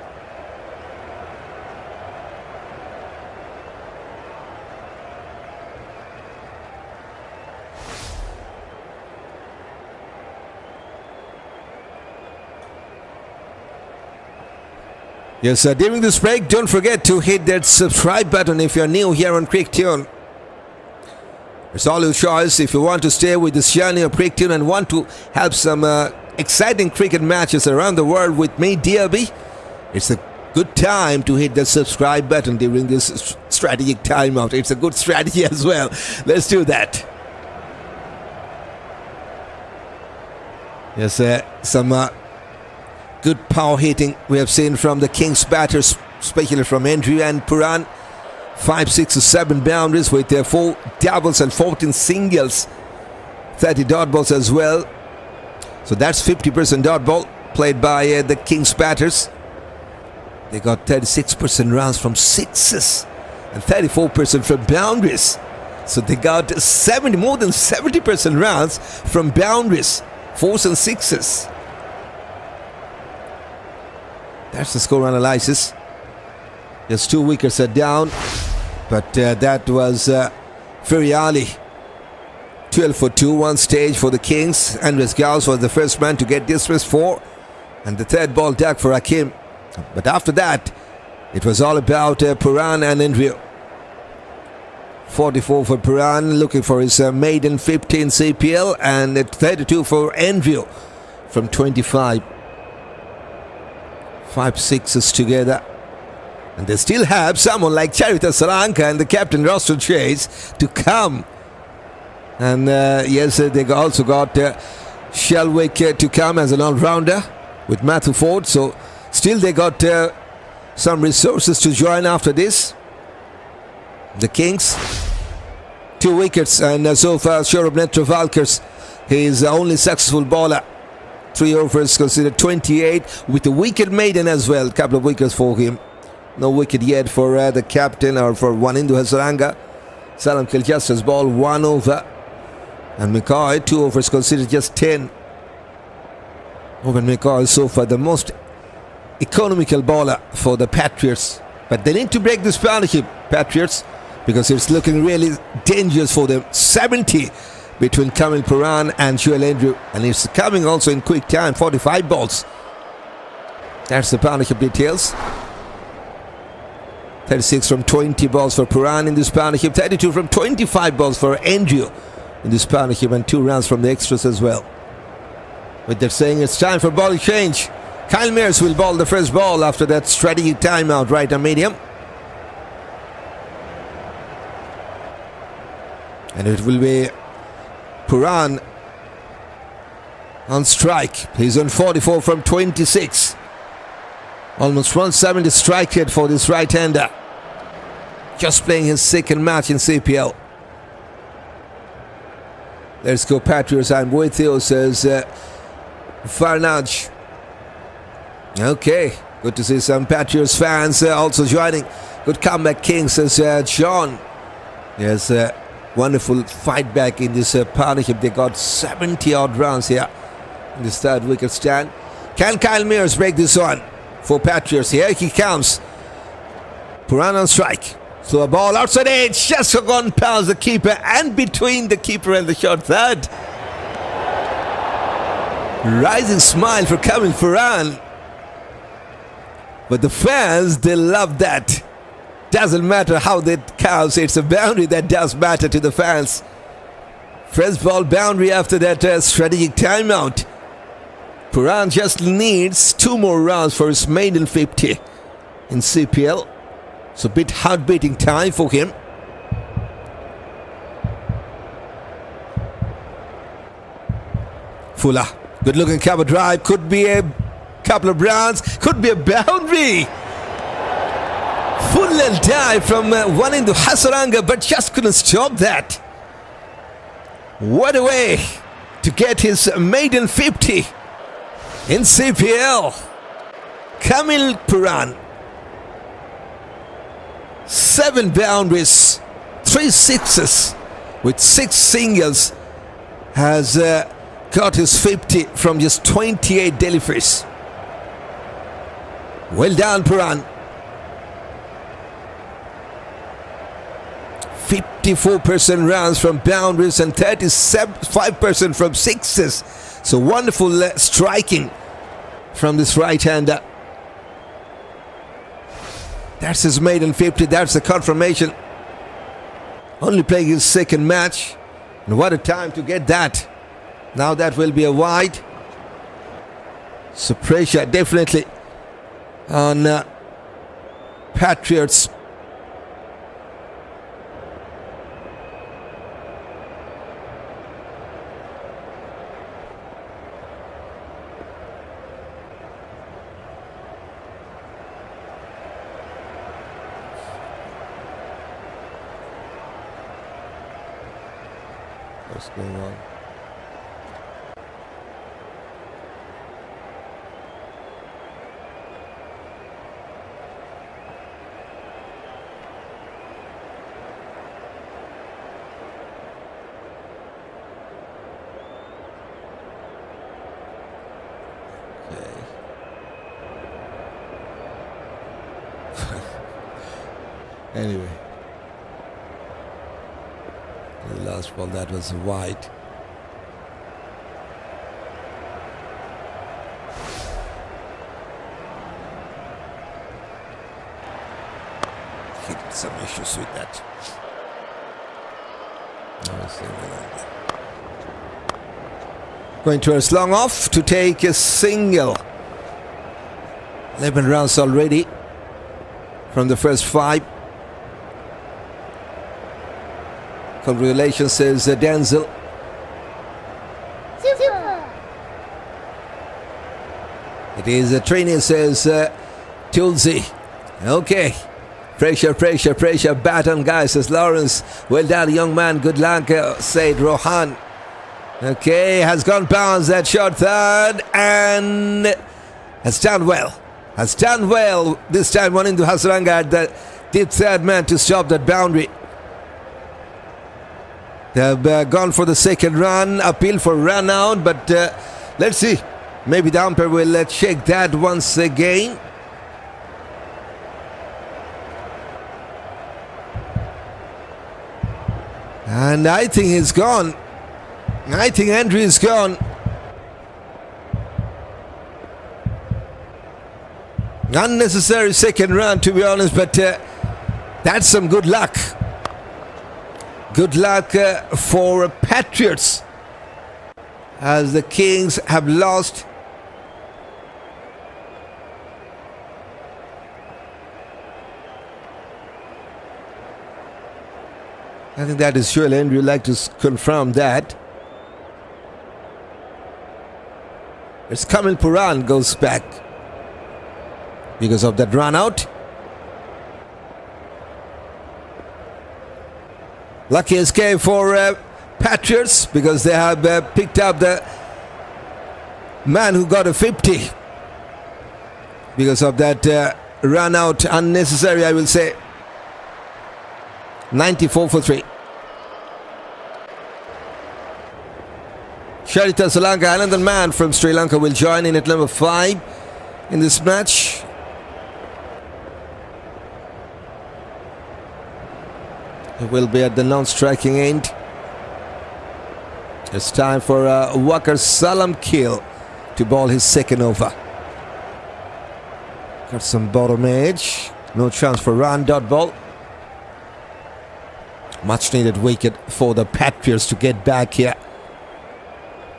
Yes, during this break, don't forget to hit that subscribe button if you're new here on CricTune. It's all your choice. If you want to stay with this journey of CricTune and want to have some exciting cricket matches around the world with me, DRB, it's a good time to hit the subscribe button during this strategic timeout. It's a good strategy as well. Let's do that. Yes, some good power hitting we have seen from the Kings batters, especially from Andries and Pooran. 5, 6, 7 boundaries with their 4 doubles and 14 singles. 30 dot balls as well. So that's 50% dot ball played by the Kings batters. They got 36% runs from sixes and 34% from boundaries. So they got more than 70% runs from boundaries, 4s and 6s. That's the score analysis. Just 2 wickets are down, but that was very early. 12 for 2, one stage for the Kings. Andries Gous was the first man to get dismissed 4, and the 3rd ball dug for Ackeem. But after that, it was all about Pooran and Andries. 44 for Pooran, looking for his maiden 15 CPL, and 32 for Andries from 25. 5 sixes together. And they still have someone like Charith, Asalanka and the captain Roston chase to come. And yes, they also got Schalkwyk to come as an all-rounder with Matthew Forde. So still they got some resources to join after this. The Kings, 2 wickets, and so far Shorab Netravalkers, he is the only successful bowler. 3 overs considered 28 with a wicket maiden as well. Couple of wickets for him. No wicket yet for the captain or for Wanindu Asalanka. Salam just has ball 1 over. And McCoy, 2 overs considered just 10. Owen McCoy is so far the most economical bowler for the Patriots. But they need to break this partnership, Patriots, because it's looking really dangerous for them. 70 between Kamil, Pooran and Andries. And it's coming also in quick time, 45 balls. That's the partnership details. 36 from 20 balls for Pooran in this partnership. 32 from 25 balls for Andries in this partnership. And 2 runs from the extras as well. With that saying, it's time for ball change. Kyle Mears will bowl the first ball after that strategic timeout right on medium. And it will be Pooran on strike. He's on 44 from 26. Almost 170 strike rate for this right-hander. Just playing his 2nd match in CPL. Let's go Patriots, I'm with you, says Farnaj. Okay, good to see some Patriots fans also joining. Good comeback, King, says John. Yes, wonderful fight back in this partnership. They got 70 odd runs here in this 3rd wicket stand. Can Kyle Mears break this one for Patriots? Here he comes. Pooran on strike. So a ball outside edge, just gone past the keeper and between the keeper and the short third. Rising smile for Kamil Pooran. But the fans, they love that. Doesn't matter how that counts, it's a boundary that does matter to the fans. First ball boundary after that strategic timeout. Pooran just needs 2 more runs for his maiden 50 in CPL. It's a bit heart-beating time for him. Fuller, good looking cover drive, could be a couple of runs, could be a boundary. Fuller Parallel dive from one into Asalanka, but just couldn't stop that. What a way to get his maiden 50 in CPL. Kamil Pooran. 7 boundaries, 3 sixes with 6 singles, has got his 50 from just 28 deliveries. Well done, Pooran. 54% runs from boundaries and 35% from sixes. So wonderful striking from this right-hander. That's his maiden 50. That's the confirmation. Only playing his second match. And what a time to get that. Now that will be a wide. So pressure definitely on Patriots. What's going on? Anyway, the last ball, that was wide. Hit some issues with that. Going towards long off to take a single. 11 runs already from the first 5. Congratulations, says Denzel. Super. It is a trainee, says Tulsi. Okay. Pressure, pressure, pressure. Baton, guys, says Lawrence. Well done, young man. Good luck, said Johann. Okay, has gone bounce that shot third and has done well. Has done well. This time one into Asalanka at the deep third man to stop that boundary. They have gone for the second run, appeal for run out, but let's see. Maybe the umpire will check that once again. And I think he's gone. I think Andries is gone. Unnecessary second run, to be honest, but that's some good luck. Good luck for Patriots as the Kings have lost. I think that is surely, and we'd like to confirm that. It's Kamil Pooran goes back because of that run out. Lucky escape for Patriots because they have picked up the man who got a 50 because of that run out, unnecessary, I will say. 94 for 3. Charith Asalanka, another man from Sri Lanka, will join in at number 5 in this match. He will be at the non-striking end. It's time for Walker Salam Kill to ball his second over. Got some bottom edge. No chance for run, dot ball. Much needed wicket for the Patriots to get back here.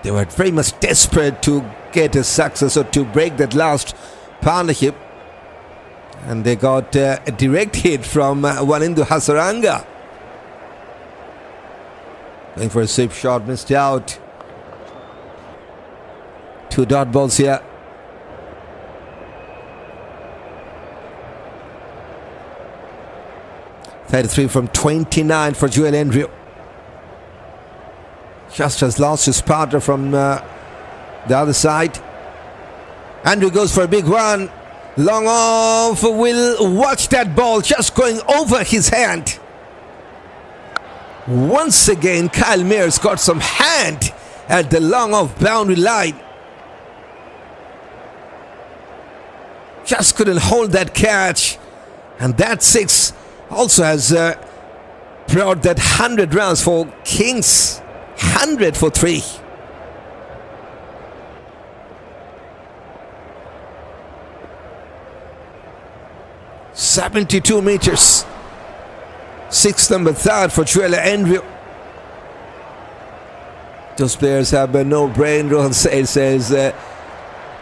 They were very much desperate to get a success or to break that last partnership. And they got a direct hit from one into Asalanka. Going for a sweep shot, missed out. 2 dot balls here. 33 from 29 for Joel Andrew. Just has lost his partner from the other side. Andrew goes for a big one. Long off. Will watch that ball just going over his hand. Once again, Kyle Mears got some hand at the long off boundary line. Just couldn't hold that catch. And that 6 also has brought that 100 runs for Kings. 100 for 3. .72 meters. 6 number 3rd for Joel Andrew. Those players have no brain. Rohan says,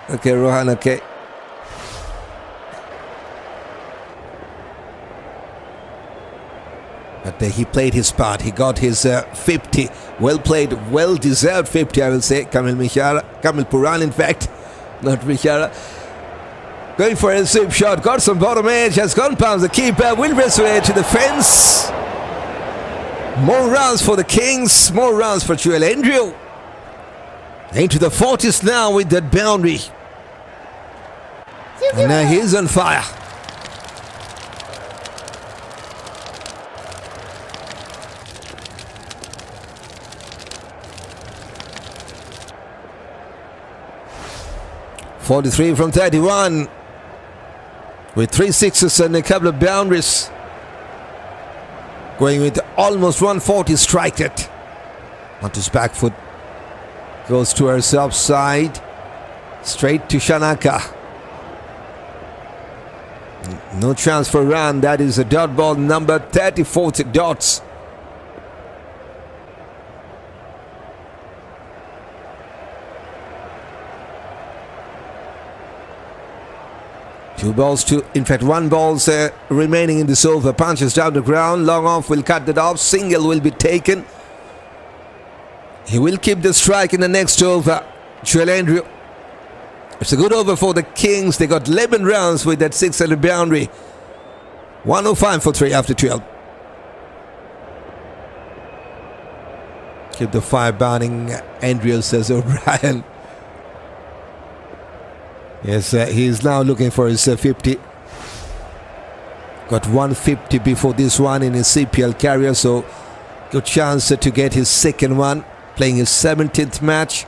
okay, Rohan, okay. But he played his part. He got his 50. Well played, well deserved 50, I will say. Kamil Pooran, in fact, not Michara. Going for a sweep shot, got some bottom edge, has gone past the keeper, will race away to the fence. More runs for the Kings, more runs for Joel Andrew. Into the 40s now with that boundary. And now he's on fire. .43 from 31. With 3 sixes and a couple of boundaries. Going with almost 140 strike it. On his back foot. Goes to her side. Straight to Shanaka. No chance for run. That is a dot ball number 34 dots. Two balls to, in fact, one ball's remaining in this over. Punches down the ground. Long off will cut that off. Single will be taken. He will keep the strike in the next over. Joel Andrew. It's a good over for the Kings. They got 11 rounds with that 600 boundary. 105 for 3 after 12. Keep the fire burning. Andrews, says O'Brien. Yes, he's now looking for his 50. Got 150 before this one in his CPL career, so good chance to get his second one. Playing his 17th match.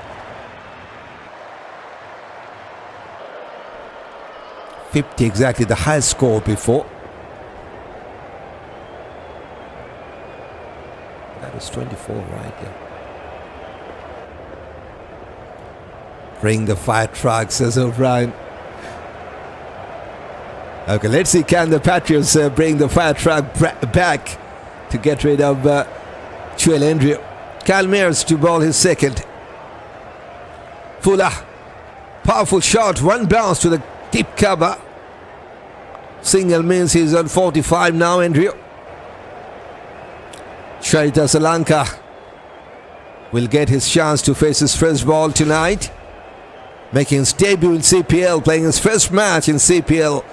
50 exactly, the highest score before. That was 24, right? Yeah. Bring the fire truck, says O'Brien. Okay, let's see, can the Patriots bring the fire truck back to get rid of Joel Andrew. Kyle Mears to ball his second. Fuller, powerful shot, one bounce to the deep cover. Single means he's on 45 now, Andrew. Charith Asalanka will get his chance to face his first ball tonight. Making his debut in CPL, playing his first match in CPL.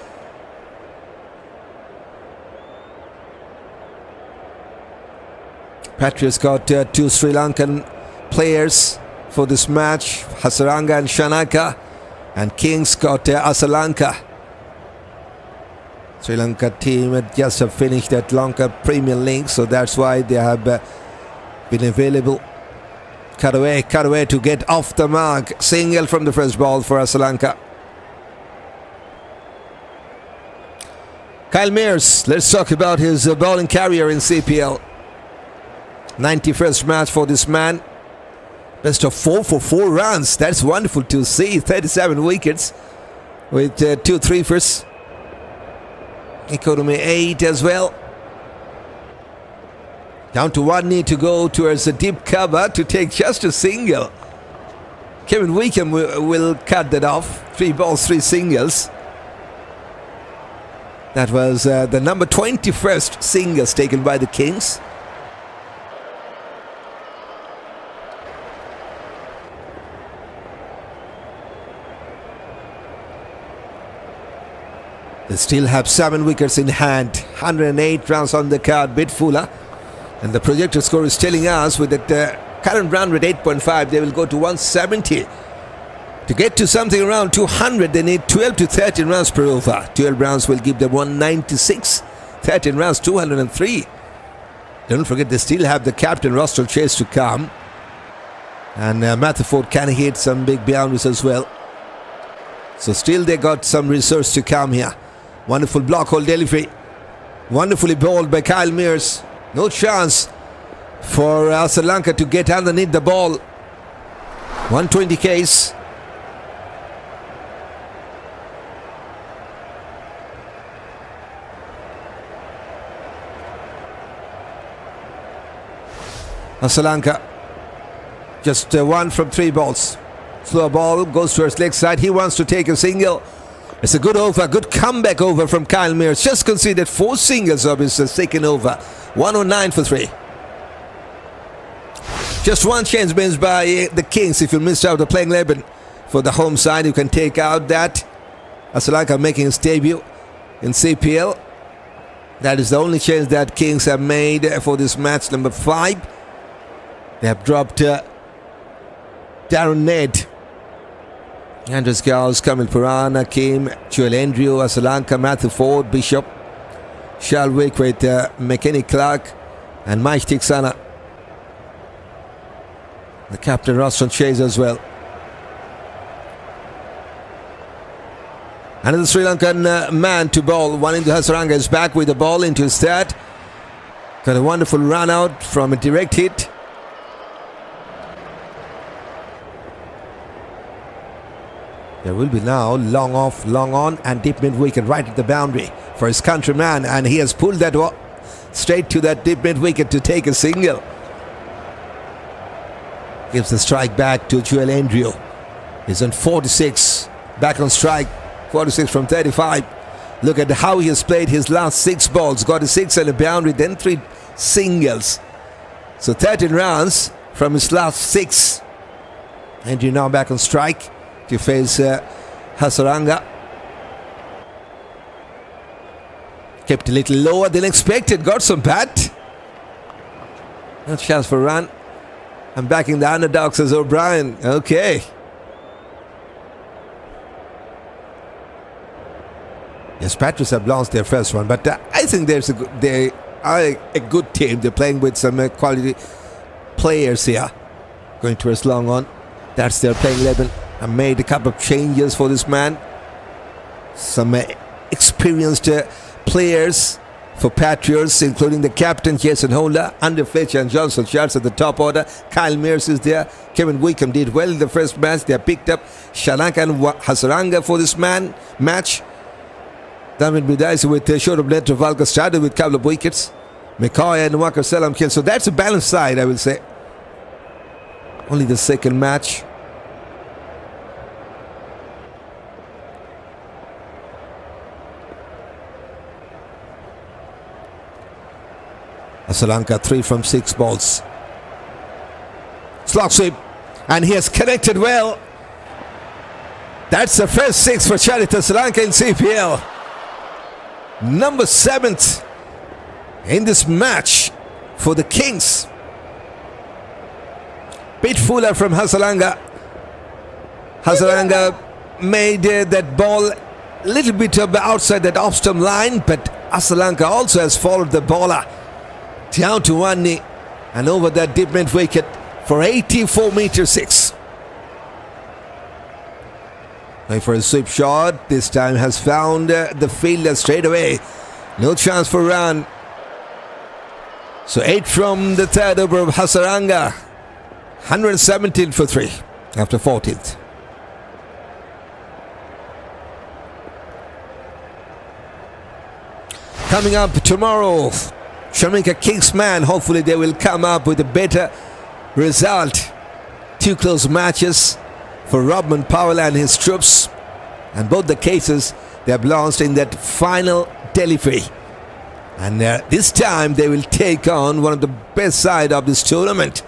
Patriots got 2 Sri Lankan players for this match, Hasaranga and Shanaka, and Kings got Asalanka. Sri Lanka team had just have finished that Lanka Premier League, so that's why they have been available. Cut away to get off the mark. Single from the first ball for Asalanka. Kyle Mears, let's talk about his bowling career in CPL. 91st match for this man. Best of 4 for 4 runs. That's wonderful to see. 37 wickets with 2 3-fers. Economy 8 as well. Down to 1 need to go towards the deep cover to take just a single. Kevin Wickham will cut that off. 3 balls, 3 singles. That was the number 21st singles taken by the Kings. They still have 7 wickets in hand. 108 runs on the card, bit fuller. And the projected score is telling us with that current run rate 8.5, they will go to 170. To get to something around 200, they need 12 to 13 runs per over. 12 runs will give them 196. 13 runs, 203. Don't forget, they still have the captain Roston chase to come. And Forde can hit some big boundaries as well. So still they got some resource to come here. Wonderful block hole delivery. Wonderfully bowled by Kyle Mears. No chance for Asalanka to get underneath the ball. 120 case. Asalanka just 1 from 3 balls. Slow ball goes towards leg side. He wants to take a single. It's a good over, good comeback over from Kyle Mears. Just conceded 4 singles of his second over. 109 for 3. Just one chance missed by the Kings. If you missed out the playing 11 for the home side, you can take out that. Asalanka making his debut in CPL. That is the only chance that Kings have made for this match number 5. They have dropped Darron, Nedd, Andries, Gous, Kamil, Pooran, Ackeem, Andries, Asalanka, Forde, Bishop, Schalkwyk with McKenny, Clarke, and Maheesh. The captain Roston chase as well. Another Sri Lankan man to bowl. One into Asalanka is back with the ball into his third. Got a wonderful run out from a direct hit. There will be now long off, long on, and deep mid wicket right at the boundary for his countryman, and he has pulled that straight to that deep mid wicket to take a single. Gives the strike back to Andries. He's on 46, back on strike, 46 from 35. Look at how he has played his last 6 balls. Got a 6 and a boundary, then 3 singles. So 13 runs from his last 6. Andries now back on strike to face Asalanka. Kept a little lower than expected. Got some bat. No chance for a run. I'm backing the underdogs as O'Brien. Okay. Yes, Patriots have lost their first one, but I think they are a good team. They're playing with some quality players here. Going towards long on. That's their playing 11. I made a couple of changes for this man. Some experienced players for Patriots, including the captain Jason Holder, under Fletcher and Johnson Charles at the top order. Kyle Mears is there. Kevin Wickham did well in the first match. They picked up Sri and Asalanka for this match. Damion Bidaisi with a short of net of Auguste started with a couple of wickets. McCoy and Walker Selam kill. So that's a balanced side, I will say. Only the second match. Asalanka 3 from 6 balls. Slog sweep, and he has connected well. That's the first 6 for Charith Asalanka in CPL. Number 7th in this match for the Kings. Bit fuller from Asalanka. Asalanka made that ball a little bit outside that off-stump line, but Asalanka also has followed the bowler down to one knee and over that deep mid wicket for 84 meters 6. Going for a sweep shot. This time has found the fielder straight away. No chance for a run. So 8 from the third over of Asalanka. 117 for 3 after 14th. Coming up tomorrow, Jamaica Kings man, hopefully they will come up with a better result. 2 close matches for Robman Powell and his troops, and both the cases they have lost in that final delivery. And this time they will take on one of the best side of this tournament,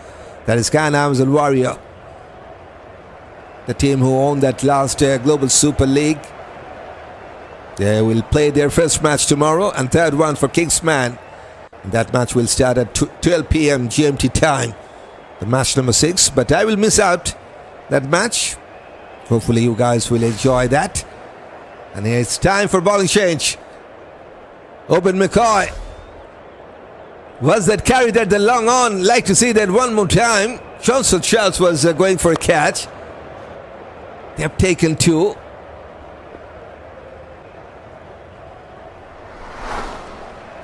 that is Ghana Amazon Warrior, the team who won that last Global Super League. They will play their first match tomorrow and third one for Kingsman. That match will start at 12 p.m. GMT time. The match number 6. But I will miss out that match. Hopefully you guys will enjoy that. And it's time for bowling change. Open McCoy. Was that carried at the long on? Like to see that one more time. Johnson Charles was going for a catch. They have taken 2.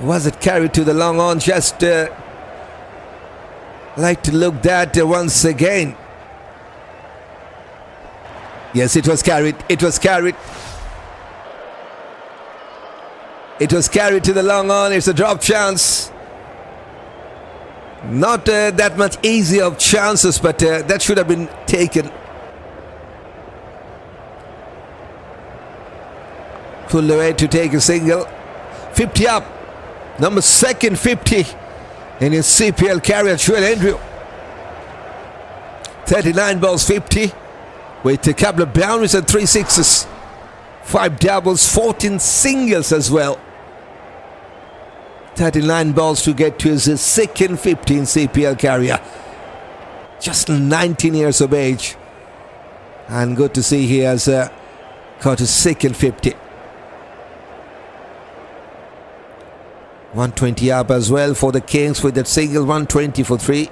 Was it carried to the long on? Just like to look that once again. Yes, it was carried. It was carried. It was carried to the long on. It's a drop chance. Not that much easy of chances, but that should have been taken. Pulled away to take a single. 50 up. Number 2nd 50 in his CPL career, Andrew. 39 balls 50 with a couple of boundaries and 3 sixes. 5 doubles, 14 singles as well. 39 balls to get to his 2nd 50 in CPL career. Just 19 years of age. And good to see he has got his 2nd 50. 120 up as well for the Kings with that single. 120 for 3.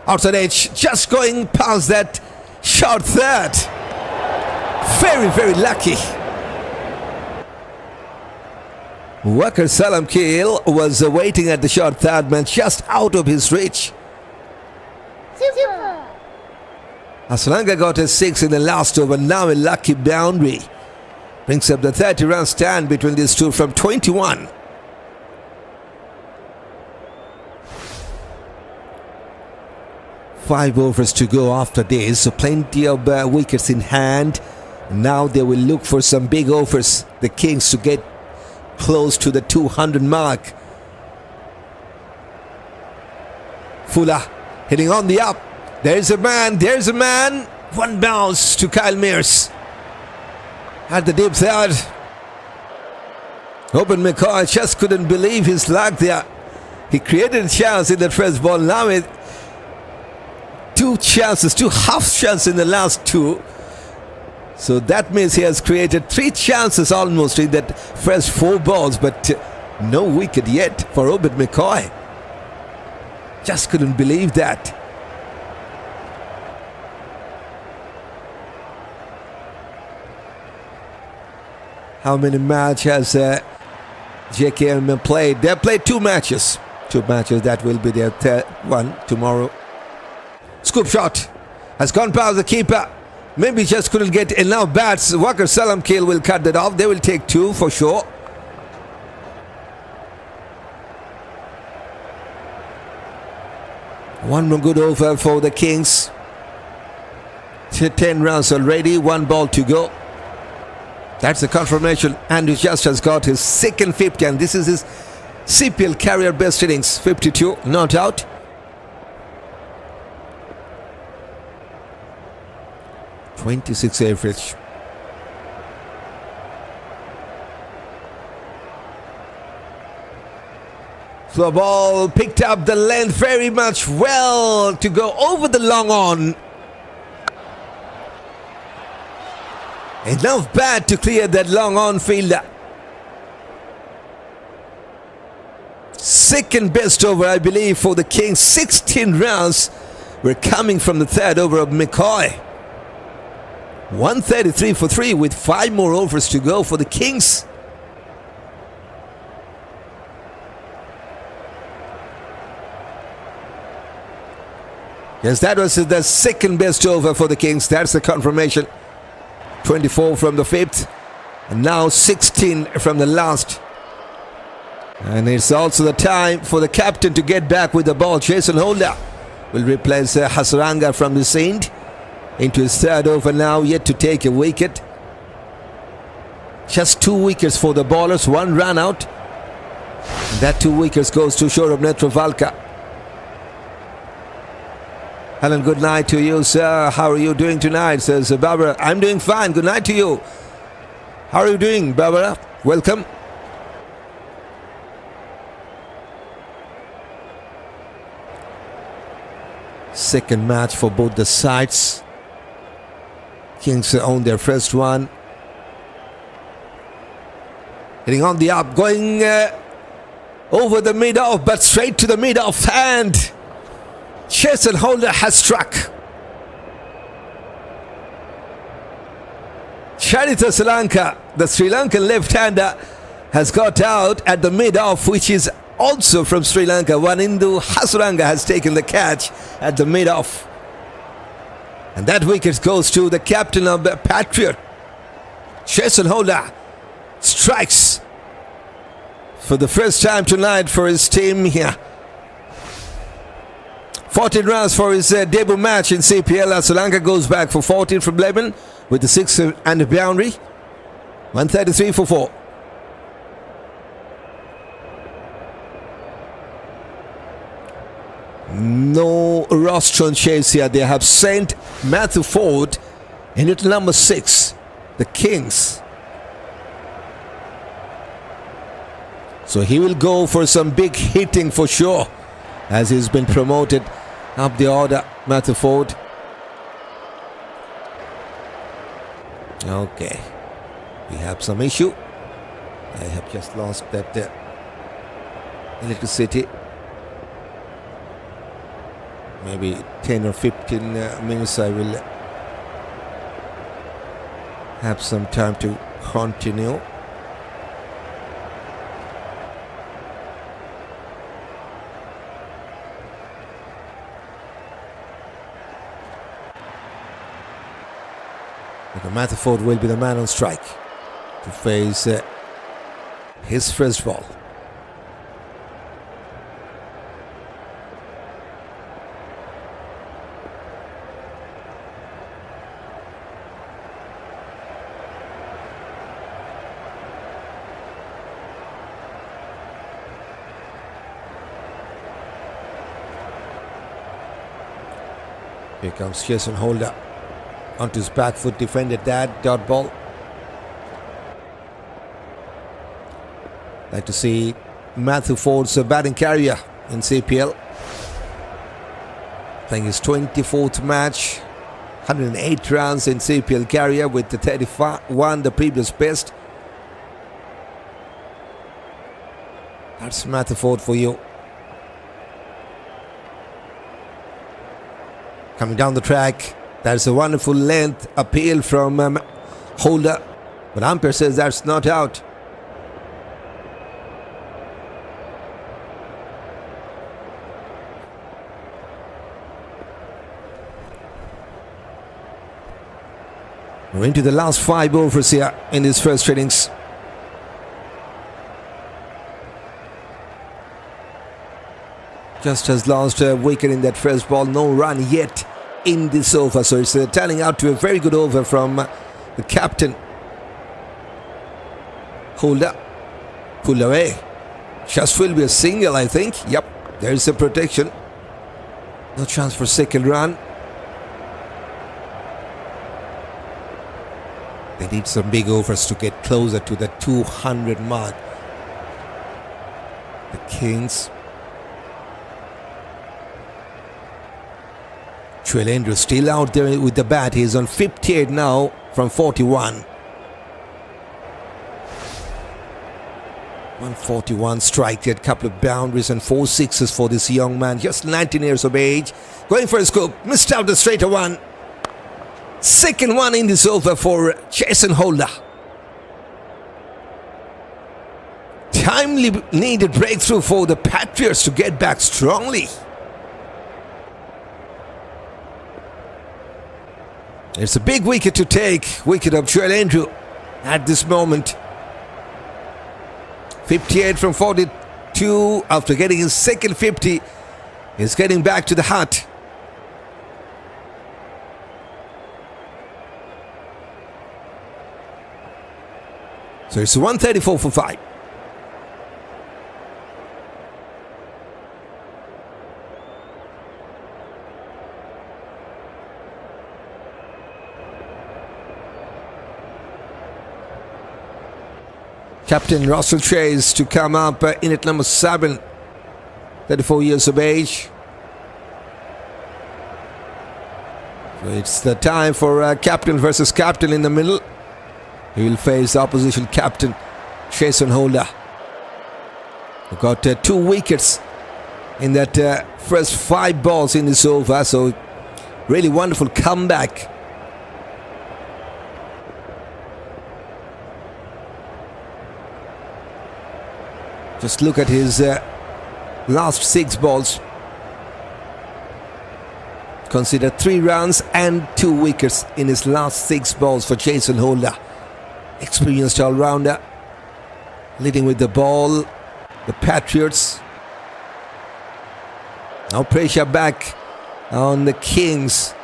Outside edge, just going past that short third. Very, very lucky. Walker Salamkil was waiting at the short third man, just out of his reach. Super. Asalanka got a 6 in the last over. Now a lucky boundary. Brings up the 30-run stand between these two from 21. Five overs to go after this, so plenty of wickets in hand. Now they will look for some big overs, the Kings, to get close to the 200 mark. Fuller hitting on the up. There's a man, there's a man. One bounce to Kyle Mears at the deep third. Open McCoy just couldn't believe his luck there. He created a chance in the first ball. Now it 2 chances, 2 half chances in the last 2. So that means he has created 3 chances almost in that first 4 balls, but no wicket yet for Obed McCoy. Just couldn't believe that. How many matches has JKM played? They have played 2 matches. 2 matches, that will be their third one tomorrow. Scoop shot has gone past the keeper. Maybe just couldn't get enough bats. Walker Salamkil will cut that off. They will take 2 for sure. One more good over for the Kings. 10 runs already. 1 ball to go. That's the confirmation. Andries just has got his 2nd 50, and this is his CPL career best innings. 52, not out. .26 average. Slow ball picked up the length very much well to go over the long on. Enough bat to clear that long on fielder. 2nd best over, I believe, for the Kings. 16 runs were coming from the 3rd over of McCoy. 133 for 3 with 5 more overs to go for the Kings. Yes, that was the 2nd best over for the Kings. That's the confirmation. 24 from the 5th, and now 16 from the last. And it's also the time for the captain to get back with the ball. Jason Holder will replace Asalanka from the end into his 3rd over now, yet to take a wicket. Just 2 wickets for the bowlers, 1 run out. And that 2 wickets goes to Shorab Netrovalka. Hello, good night to you, sir. How are you doing tonight? Says Barbara. I'm doing fine. Good night to you. How are you doing, Barbara? Welcome. Second match for both the sides. Kings own their first one. Hitting on the up, going over the mid-off, but straight to the mid-off, and chase and holder has struck. Charith Asalanka, the Sri Lankan left-hander, has got out at the mid-off, which is also from Sri Lanka. Wanindu Hasaranga has taken the catch at the mid-off. And that wicket goes to the captain of the Patriot. Chase and holder strikes for the first time tonight for his team here. 14 runs for his debut match in CPL. Asalanka goes back for 14 from Lebanon with the 6 and a boundary. 133 for 4. No Roston chase here. They have sent Matthew Forde in at number 6, the Kings. So he will go for some big hitting for sure, as he's been promoted up the order, Matthew Forde. Okay, we have some issue. I have just lost that electricity. Maybe 10 or 15 minutes I will have some time to continue. But Matthew Forde will be the man on strike to face his first ball. Here comes Jason Holder onto his back foot, defended that dot ball. Like to see Matthew Forde's batting career in CPL. Playing his 24th match, 108 runs in CPL career with the 31, the previous best. That's Matthew Forde for you. Coming down the track, there's a wonderful length appeal from Holder, but umpire says that's not out. We're into the last 5 overs here in his first innings. Just has lost a wicket in that first ball. No run yet in this over. So it's turning out to a very good over from the captain. Holder. Pulled away. Just will be a single, I think. Yep, there's a protection. No chance for second run. They need some big overs to get closer to the 200 mark. The Kings. Andries still out there with the bat. He's on 58 now from 41. 141 strike, a couple of boundaries and 4 sixes for this young man, just 19 years of age. Going for a scoop, missed out the straighter one. Second one in this over for Jason Holder. Timely needed breakthrough for the Patriots to get back strongly. It's a big wicket to take. Wicket of Andries at this moment. 58 from 42 after getting his second 50. He's getting back to the hut. So it's 134 for 5. Captain Roston Chase to come up in at number 7, 34 years of age. So it's the time for captain versus captain in the middle. He will face the opposition captain, Jason Holder, who got 2 wickets in that first 5 balls in this over. So really wonderful comeback. Just look at his last 6 balls. Consider 3 runs and 2 wickets in his last 6 balls for Jason Holder. Experienced all-rounder, leading with the ball. The Patriots. Now pressure back on the Kings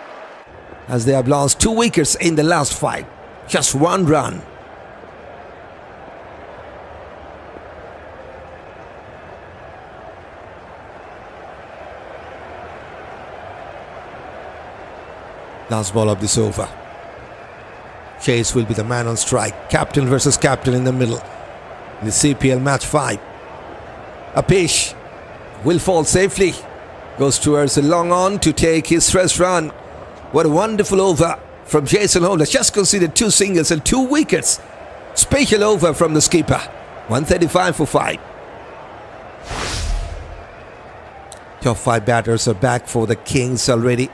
as they have lost 2 wickets in the last 5. Just 1 run. Last ball of this over. Chase will be the man on strike. Captain versus captain in the middle. In the CPL match 5. A pitch will fall safely. Goes towards the long on to take his first run. What a wonderful over from Jason Holder. Just considered 2 singles and 2 wickets. Special over from the skipper. 135 for 5. Top 5 batters are back for the Kings already.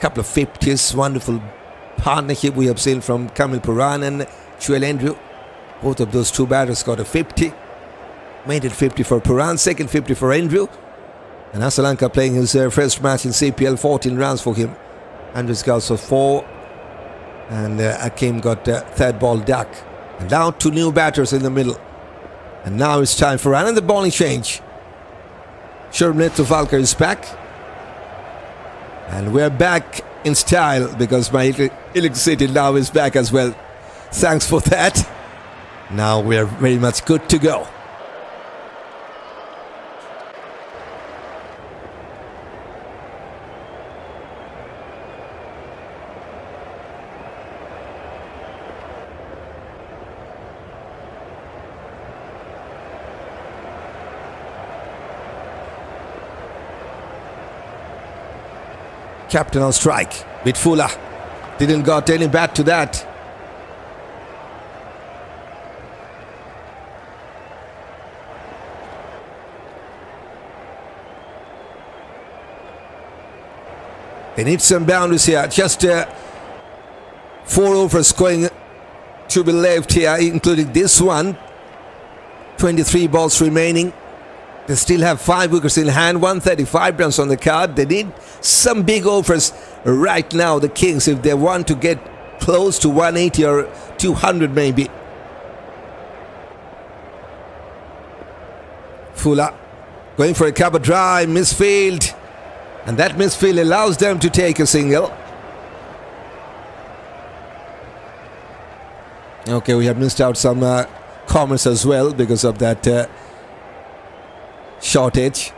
Couple of 50s. Wonderful partnership we have seen from Kamil Pooran and Joel Andrew. Both of those 2 batters got a 50. Made it 50 for Pooran, second 50 for Andrew. And Asalanka playing his first match in CPL, 14 runs for him. Andries Gous for 4. And Ackeem got 3rd ball duck. And now 2 new batters in the middle. And now it's time for another bowling change. Charith Valker is back. And we're back in style because my electricity now is back as well. Thanks for that. Now we're very much good to go. Captain on strike with Fuller. Didn't got any bat to that. They need some boundaries here. Just 4 overs going to be left here, including this one. 23 balls remaining. They still have 5 wickets in hand, 135 runs on the card. They need some big overs right now, the Kings, if they want to get close to 180 or 200 maybe. Fuller going for a cover drive, misfield. And that misfield allows them to take a single. Okay, we have missed out some comments as well because of that shortage.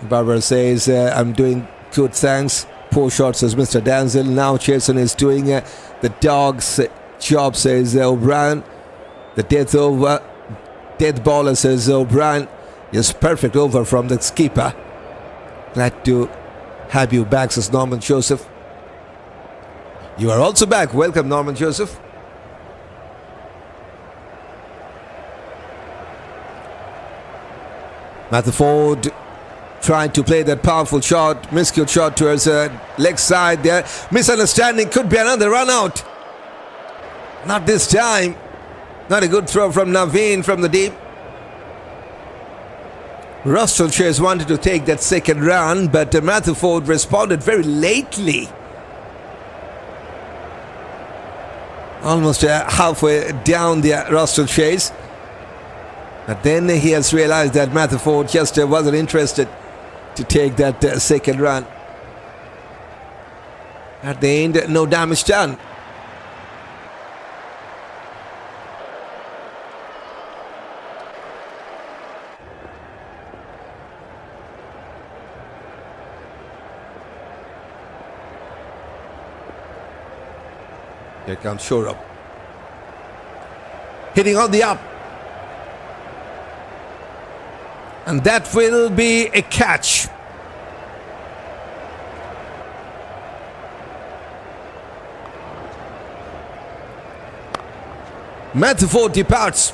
Barbara says, I'm doing good, thanks. Poor shot, says Mr. Danzel. Now Jason is doing the dog's job, says O'Brien. The death baller, says O'Brien. Yes, perfect over from the skipper. Glad to have you back, says Norman Joseph. You are also back. Welcome, Norman Joseph. Matthew Forde trying to play that powerful shot, miscue shot towards leg side there. Misunderstanding, could be another run out. Not this time. Not a good throw from Naveen from the deep. Roston Chase wanted to take that second run, but Matthew Forde responded very lately. Almost halfway down the Roston Chase. But then he has realized that Matthew Forde just wasn't interested to take that second run. At the end, no damage done. Here comes Shorab. Hitting on the up. And that will be a catch. Forde departs.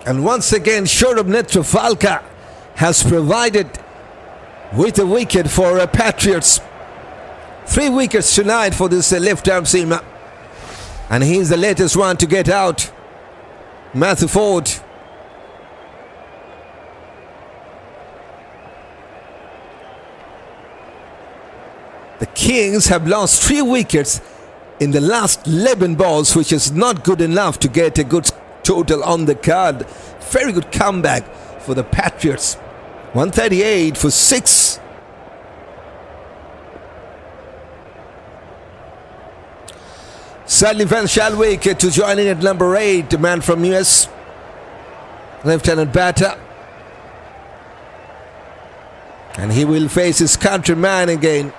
And once again, Shadley has provided with a wicket for Patriots. 3 wickets tonight for this left-arm seamer. And he's the latest one to get out. Forde. The Kings have lost 3 wickets in the last 11 balls, which is not good enough to get a good total on the card. Very good comeback for the Patriots. 138 for 6. Sadly fell Schalkwyk to join in at number 8, the man from US. Lieutenant batter. And he will face his countryman again.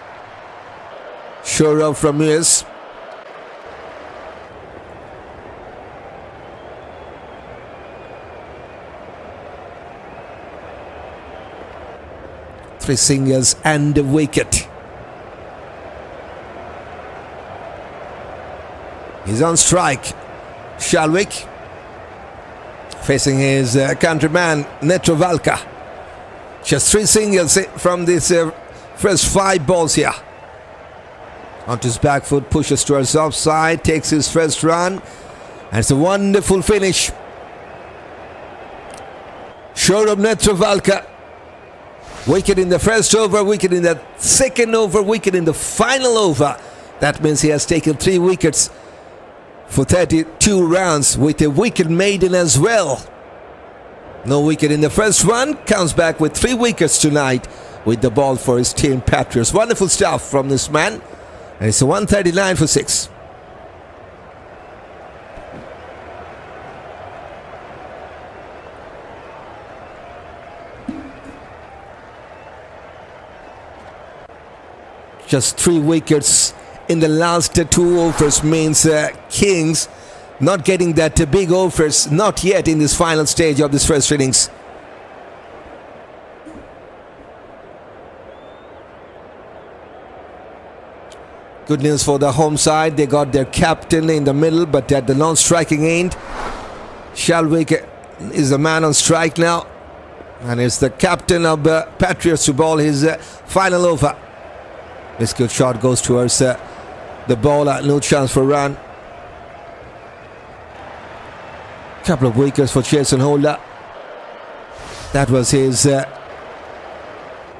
Shorov from US. Three singles and a wicket. He's on strike. Schalkwyk facing his countryman Nedd. Just 3 singles from this first 5 balls here. Onto his back foot, pushes towards offside, takes his first run, and it's a wonderful finish. Shorov Nedd. Wicket in the first over, wicket in the second over, wicket in the final over. That means he has taken 3 wickets for 32 runs with a wicket maiden as well. No wicket in the first one, comes back with 3 wickets tonight with the ball for his team Patriots. Wonderful stuff from this man. And it's a 139 for 6. Just 3 wickets in the last 2 overs means Kings not getting that big overs, not yet in this final stage of this first innings. Good news for the home side. They got their captain in the middle, but at the non-striking end, Schalkwyk is the man on strike now. And it's the captain of the Patriots to bowl his final over. This good shot goes towards the bowler. No chance for run. Couple of wickets for Jason Holder. That was his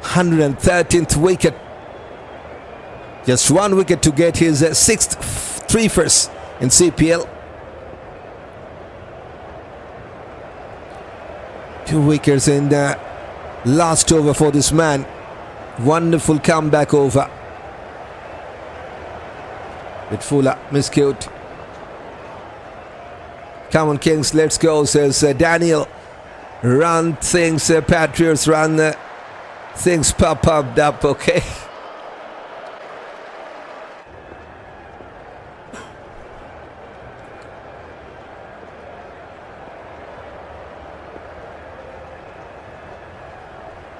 113th wicket. Just 1 wicket to get his 6th 3-first in CPL. 2 wickets in the last over for this man. Wonderful comeback over. With Fuller miscued. Come on Kings, let's go, says Daniel. Run things, Patriots, run things pop up, okay.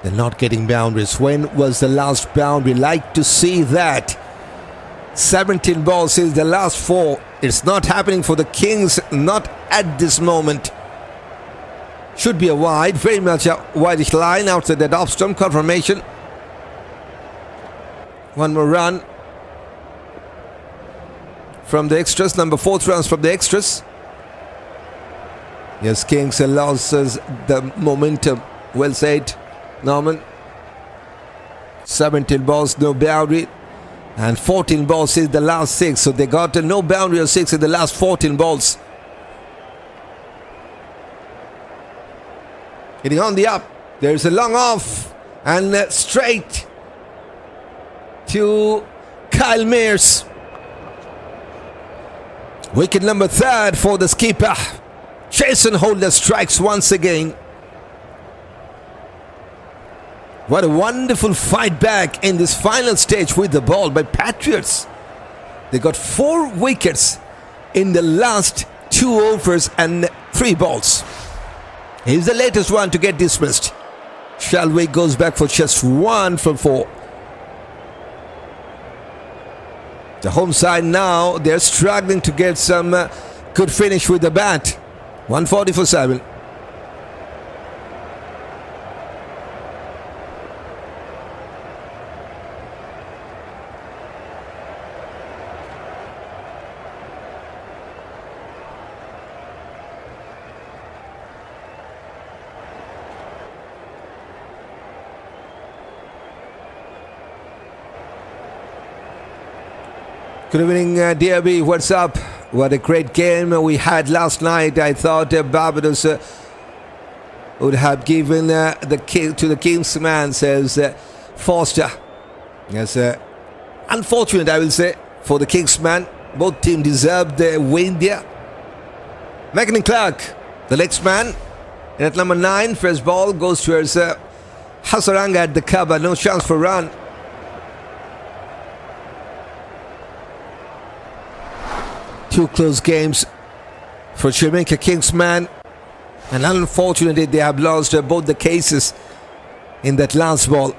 They're not getting boundaries. When was the last boundary? Like to see that. 17 balls is the last 4. It's not happening for the Kings, not at this moment. Should be a wide, very much a wide line outside that off stump confirmation. 1 more run from the extras, number 4 runs from the extras. Yes, Kings loses the momentum. Well said, Norman. 17 balls, no boundary. And 14 balls is the last 6. So they got no boundary of 6 in the last 14 balls. Hitting on the up. There's a long off. And straight to Kyle Mears. Wicket number 3 for the skipper. Jason Holder strikes once again. What a wonderful fight back in this final stage with the ball by Patriots. They got 4 wickets in the last 2 overs and 3 balls. He's the latest one to get dismissed. Schalkwyk goes back for just 1 from 4. The home side now, they're struggling to get some good finish with the bat. 140 for 7. Good evening, DRB. What's up? What a great game we had last night. I thought Barbados would have given the king to the Kings man, says Forster. Yes, unfortunate, I will say, for the Kings man. Both teams deserved the win there. McKenny Clarke, the next man. And at number 9, first ball goes towards Asalanka at the cover. No chance for run. Two close games for Jamaica Kings man, and unfortunately they have lost both the cases in that last ball,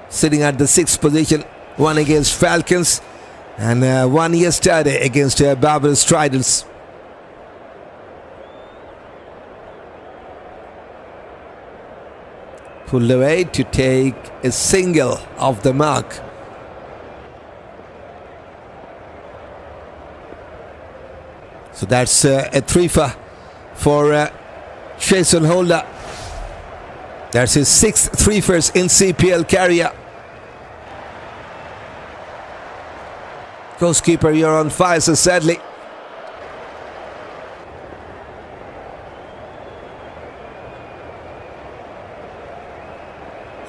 sitting at the 6th position, one against Falcons and one yesterday against Barbados Tridents. Pulled away to take a single off the mark. So that's a 3-fer for Jason Holder. That's his 6th 3-fers in CPL career. Goalkeeper, you're on fire, so sadly.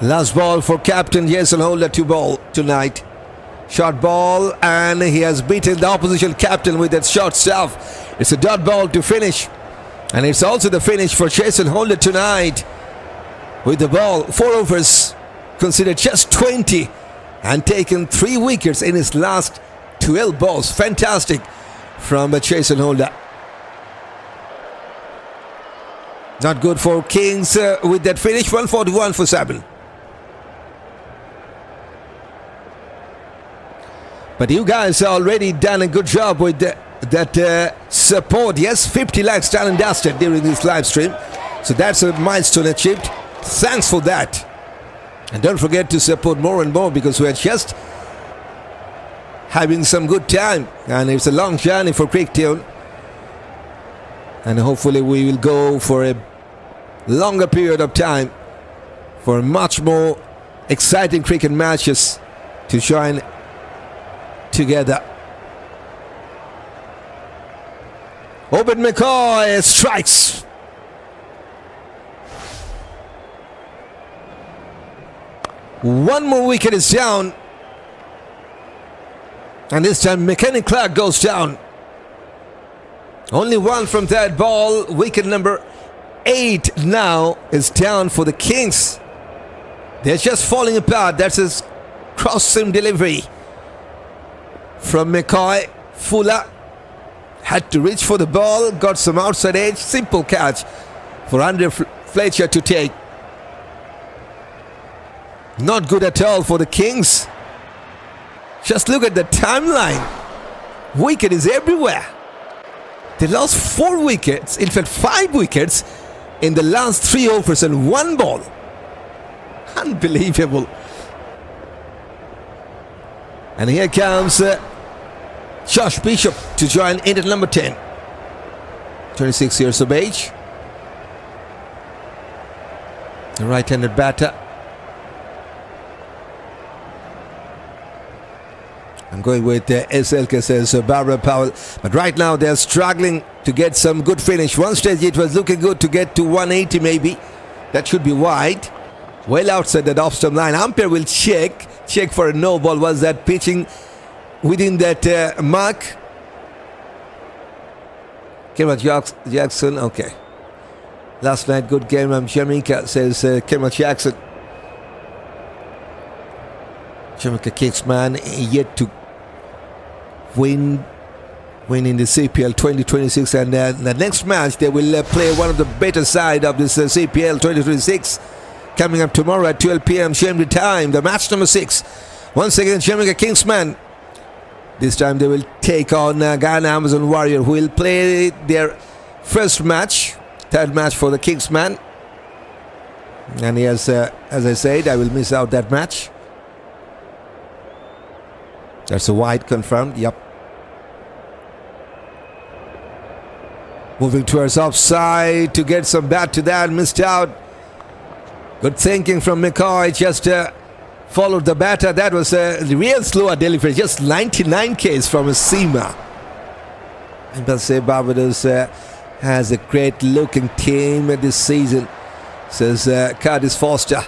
Last ball for captain Jason Holder to bowl tonight. Short ball, and he has beaten the opposition captain with that short stuff. It's a dot ball to finish, and it's also the finish for Jason Holder tonight with the ball. 4 overs, considered just 20, and taken 3 wickets in his last 12 balls. Fantastic from Jason Holder. Not good for Kings with that finish. 141 for 7. But you guys have already done a good job with that support. Yes, 50 likes done and dusted during this live stream. So that's a milestone achieved. Thanks for that. And don't forget to support more and more, because we're just having some good time. And it's a long journey for CricTune. And hopefully we will go for a longer period of time for much more exciting cricket matches to join together. Obed McCoy strikes. One more wicket is down, and this time McKenny Clarke goes down. Only one from that ball. Wicket number 8 now is down for the Kings. They're just falling apart. That's his cross-seam delivery from McCoy. Fuller had to reach for the ball, got some outside edge. Simple catch for Andre Fletcher to take. Not good at all for the Kings. Just look at the timeline. Wicket is everywhere. They lost 4 wickets, in fact 5 wickets in the last 3 overs and 1 ball. Unbelievable. And here comes Josh Bishop to join in at number 10. 26 years of age. The right-handed batter. I'm going with SLK, says Barbara Powell. But right now they're struggling to get some good finish. One stage it was looking good to get to 180 maybe. That should be wide. Well outside that off-stump line. Umpire will check for a no ball. Was that pitching within that mark? Kemal Jackson, okay. Last night, good game from Jamaica, says Kemal Jackson. Jamaica Kings man yet to win winning the CPL 2026, and the next match they will play one of the better side of this CPL 2026 coming up tomorrow at 12 p.m. Shameful time. The match number 6, once again Jamaica Kingsmen. This time they will take on Ghana Amazon Warrior, who will play their first match, third match for the Kingsmen. And yes, as I said, I will miss out that match. That's a wide confirmed, yep. Moving towards offside to get some bat to that, missed out. Good thinking from McCoy, just followed the batter. That was a real slow delivery, just 99 Ks from a seamer. I must say Barbados has a great looking team this season, says Curtis Foster.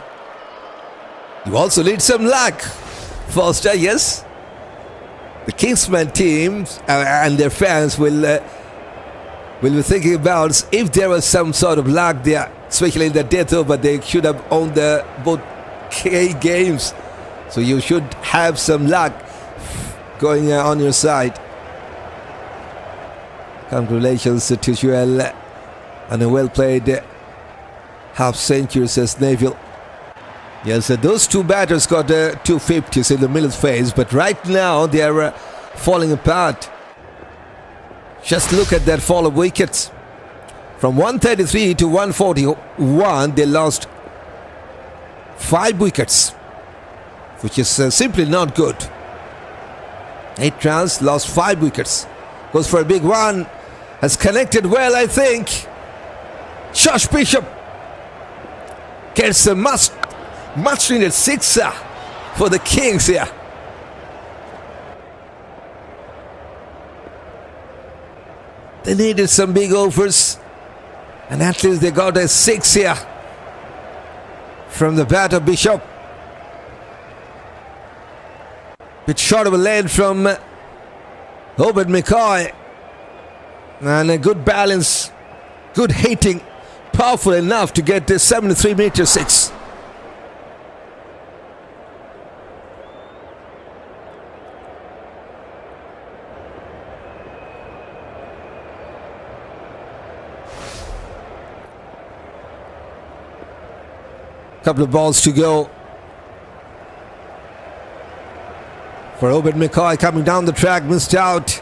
You also need some luck, Foster, yes. The Kingsman teams and their fans will be thinking about if there was some sort of luck there, especially in the death over. They should have owned both K games, so you should have some luck going on your side. Congratulations to Joel and a well played half century, says Neville. Yes, those two batters got 250s in the middle phase, but right now they are falling apart. Just look at that fall of wickets. From 133 to 141, they lost 5 wickets, which is simply not good. 8 runs, lost 5 wickets. Goes for a big one. Has connected well, I think. Josh Bishop gets a much needed sixer for the Kings here. They needed some big overs, and at least they got a 6 here from the batter Bishop. Bit short of a lane from Obed McCoy, and a good balance, good hitting, powerful enough to get the 73 meter 6. Couple of balls to go for Obed McCoy, coming down the track, missed out.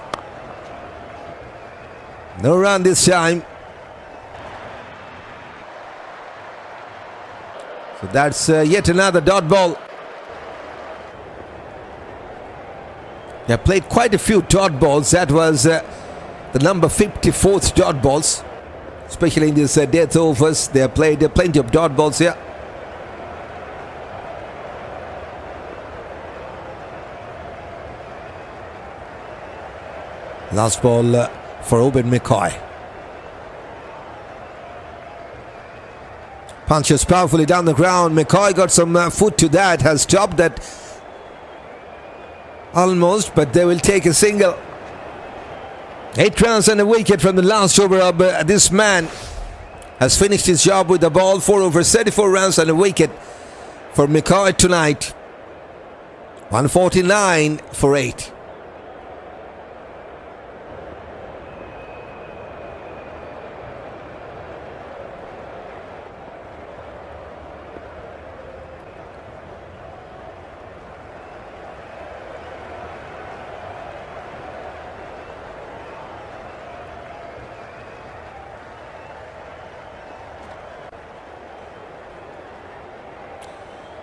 No run this time. So that's yet another dot ball. They played quite a few dot balls. That was the number 54th dot balls, especially in these death overs. They played plenty of dot balls here. Last ball for Obed McCoy. Punches powerfully down the ground. McCoy got some foot to that, has stopped that almost, but they will take a single. 8 runs and a wicket from the last over of this man. Has finished his job with the ball. 4 overs, 34 runs and a wicket for McCoy tonight. 149 for 8.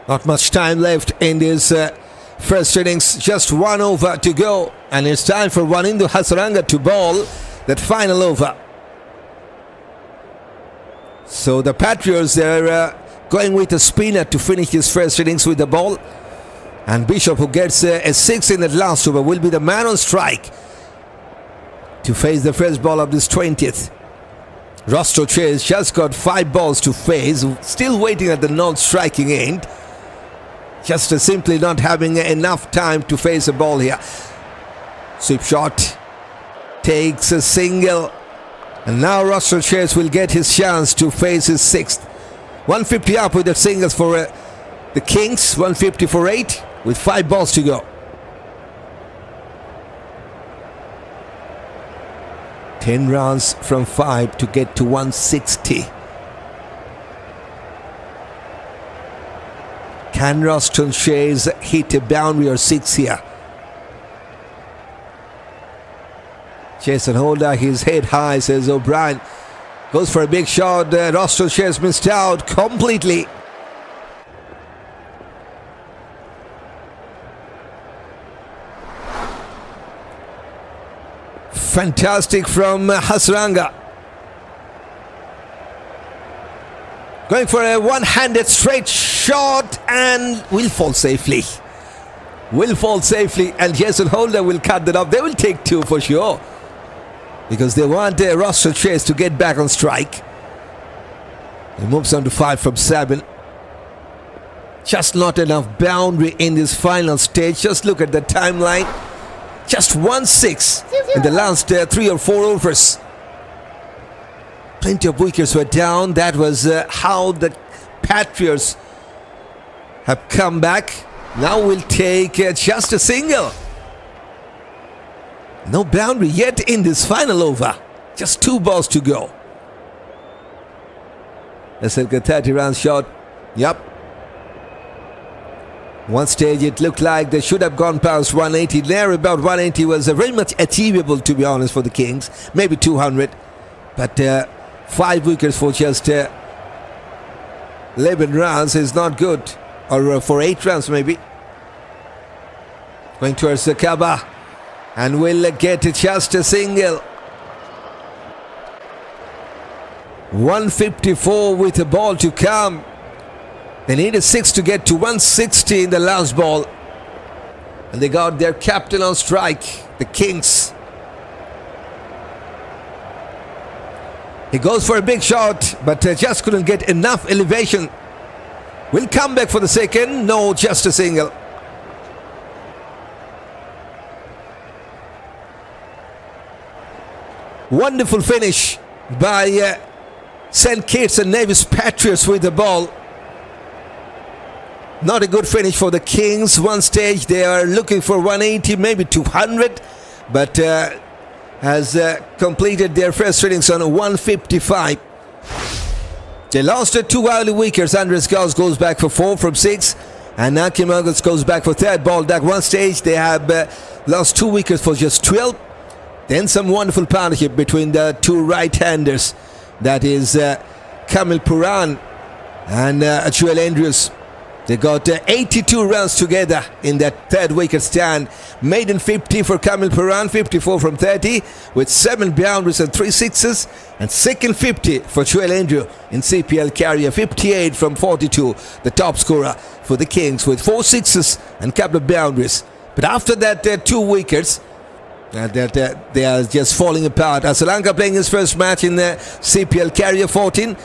Not much time left in this first innings. Just 1 over to go. And it's time for Wanindu Hasaranga to bowl that final over. So the Patriots, they're going with a spinner to finish his first innings with the ball. And Bishop, who gets a 6 in that last over, will be the man on strike to face the first ball of this 20th. Roston Chase just got 5 balls to face. Still waiting at the non-striking end. Just simply not having enough time to face a ball here. Sweep shot. Takes a single. And now Roston Chase will get his chance to face his 6th. 150 up with the singles for the Kings. 150 for 8 with 5 balls to go. 10 runs from 5 to get to 160. Can Roston Shays hit a boundary or 6 here? Jason Holder, his head high, says O'Brien. Goes for a big shot. Roston Shays missed out completely. Fantastic from Asalanka. Going for a one-handed straight shot and will fall safely. Will fall safely, and Jason Holder will cut that off. They will take 2 for sure, because they want Roston Shays to get back on strike. He moves on to 5 from 7. Just not enough boundary in this final stage. Just look at the timeline. Just 1-6 in the last 3 or 4 overs. Plenty of wickets were down. That was how the Patriots have come back. Now we'll take just a single. No boundary yet in this final over. Just 2 balls to go. That's a 30-run shot. Yep. One stage it looked like they should have gone past 180. There about 180 was very much achievable, to be honest, for the Kings. Maybe 200. But 5 wickets for just 11 runs is not good. Or for 8 runs maybe. Going towards the Kaba. And will get just a single. 154 with a ball to come. They needed 6 to get to 160 in the last ball. And they got their captain on strike, the Kings. He goes for a big shot, but just couldn't get enough elevation. Will come back for the second. No, just a single. Wonderful finish by St Kitts Nevis Patriots with the ball. Not a good finish for the Kings. One stage they are looking for 180, maybe 200, but has completed their first innings on 155. They lost 2 early wickets. Andries Gous goes back for 4 from 6, and Ackeem Auguste goes back for 3rd ball. That one stage they have lost 2 wickets for just 12. Then some wonderful partnership between the 2 right-handers. That is Kamil Pooran and Andries. They got 82 runs together in that 3rd wicket stand. Maiden 50 for Kamil Pooran, 54 from 30, with 7 boundaries and 3 sixes. And second 50 for Andries in CPL carrier, 58 from 42, the top scorer for the Kings with 4 sixes and a couple of boundaries. But after that 2 wickets, they are just falling apart. Asalanka playing his first match in the CPL carrier, 14.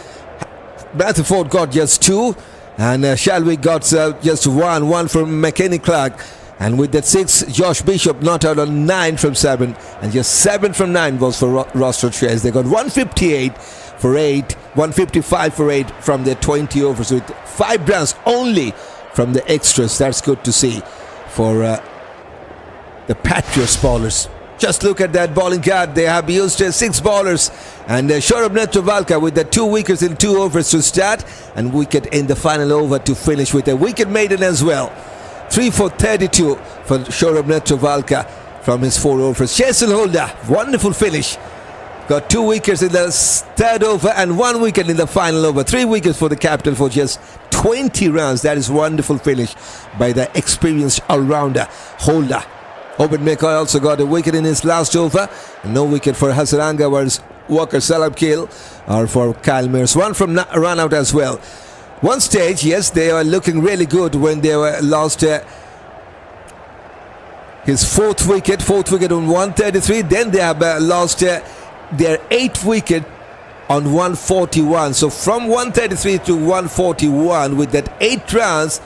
Forde got just 2. And Schalkwyk got just 1 from McKenny Clarke. And with that 6, Josh Bishop not out on 9 from 7. And just 7 from 9 goes for Roston Shays. They got 158 for 8, 155 for 8 from their 20 overs, with 5 runs only from the extras. That's good to see for the Patriots bowlers. Just look at that bowling card. They have used 6 bowlers, and Nedd with the 2 wickets in 2 overs to start, and wicket in the final over to finish with a wicket maiden as well. 3 for 32 for Nedd from his 4 overs. Jason Holder, wonderful finish. Got 2 wickets in the 3rd over and 1 wicket in the final over. 3 wickets for the captain for just 20 runs. That is wonderful finish by the experienced all-rounder Holder. Obed McCoy also got a wicket in his last over. And no wicket for Asalanka, whereas Walker Salam kill or for Kyle Mears. 1 from run out as well. One stage, yes, they were looking really good when they were lost his 4th wicket on 133. Then they have lost their 8th wicket on 141. So from 133 to 141, with that 8 runs,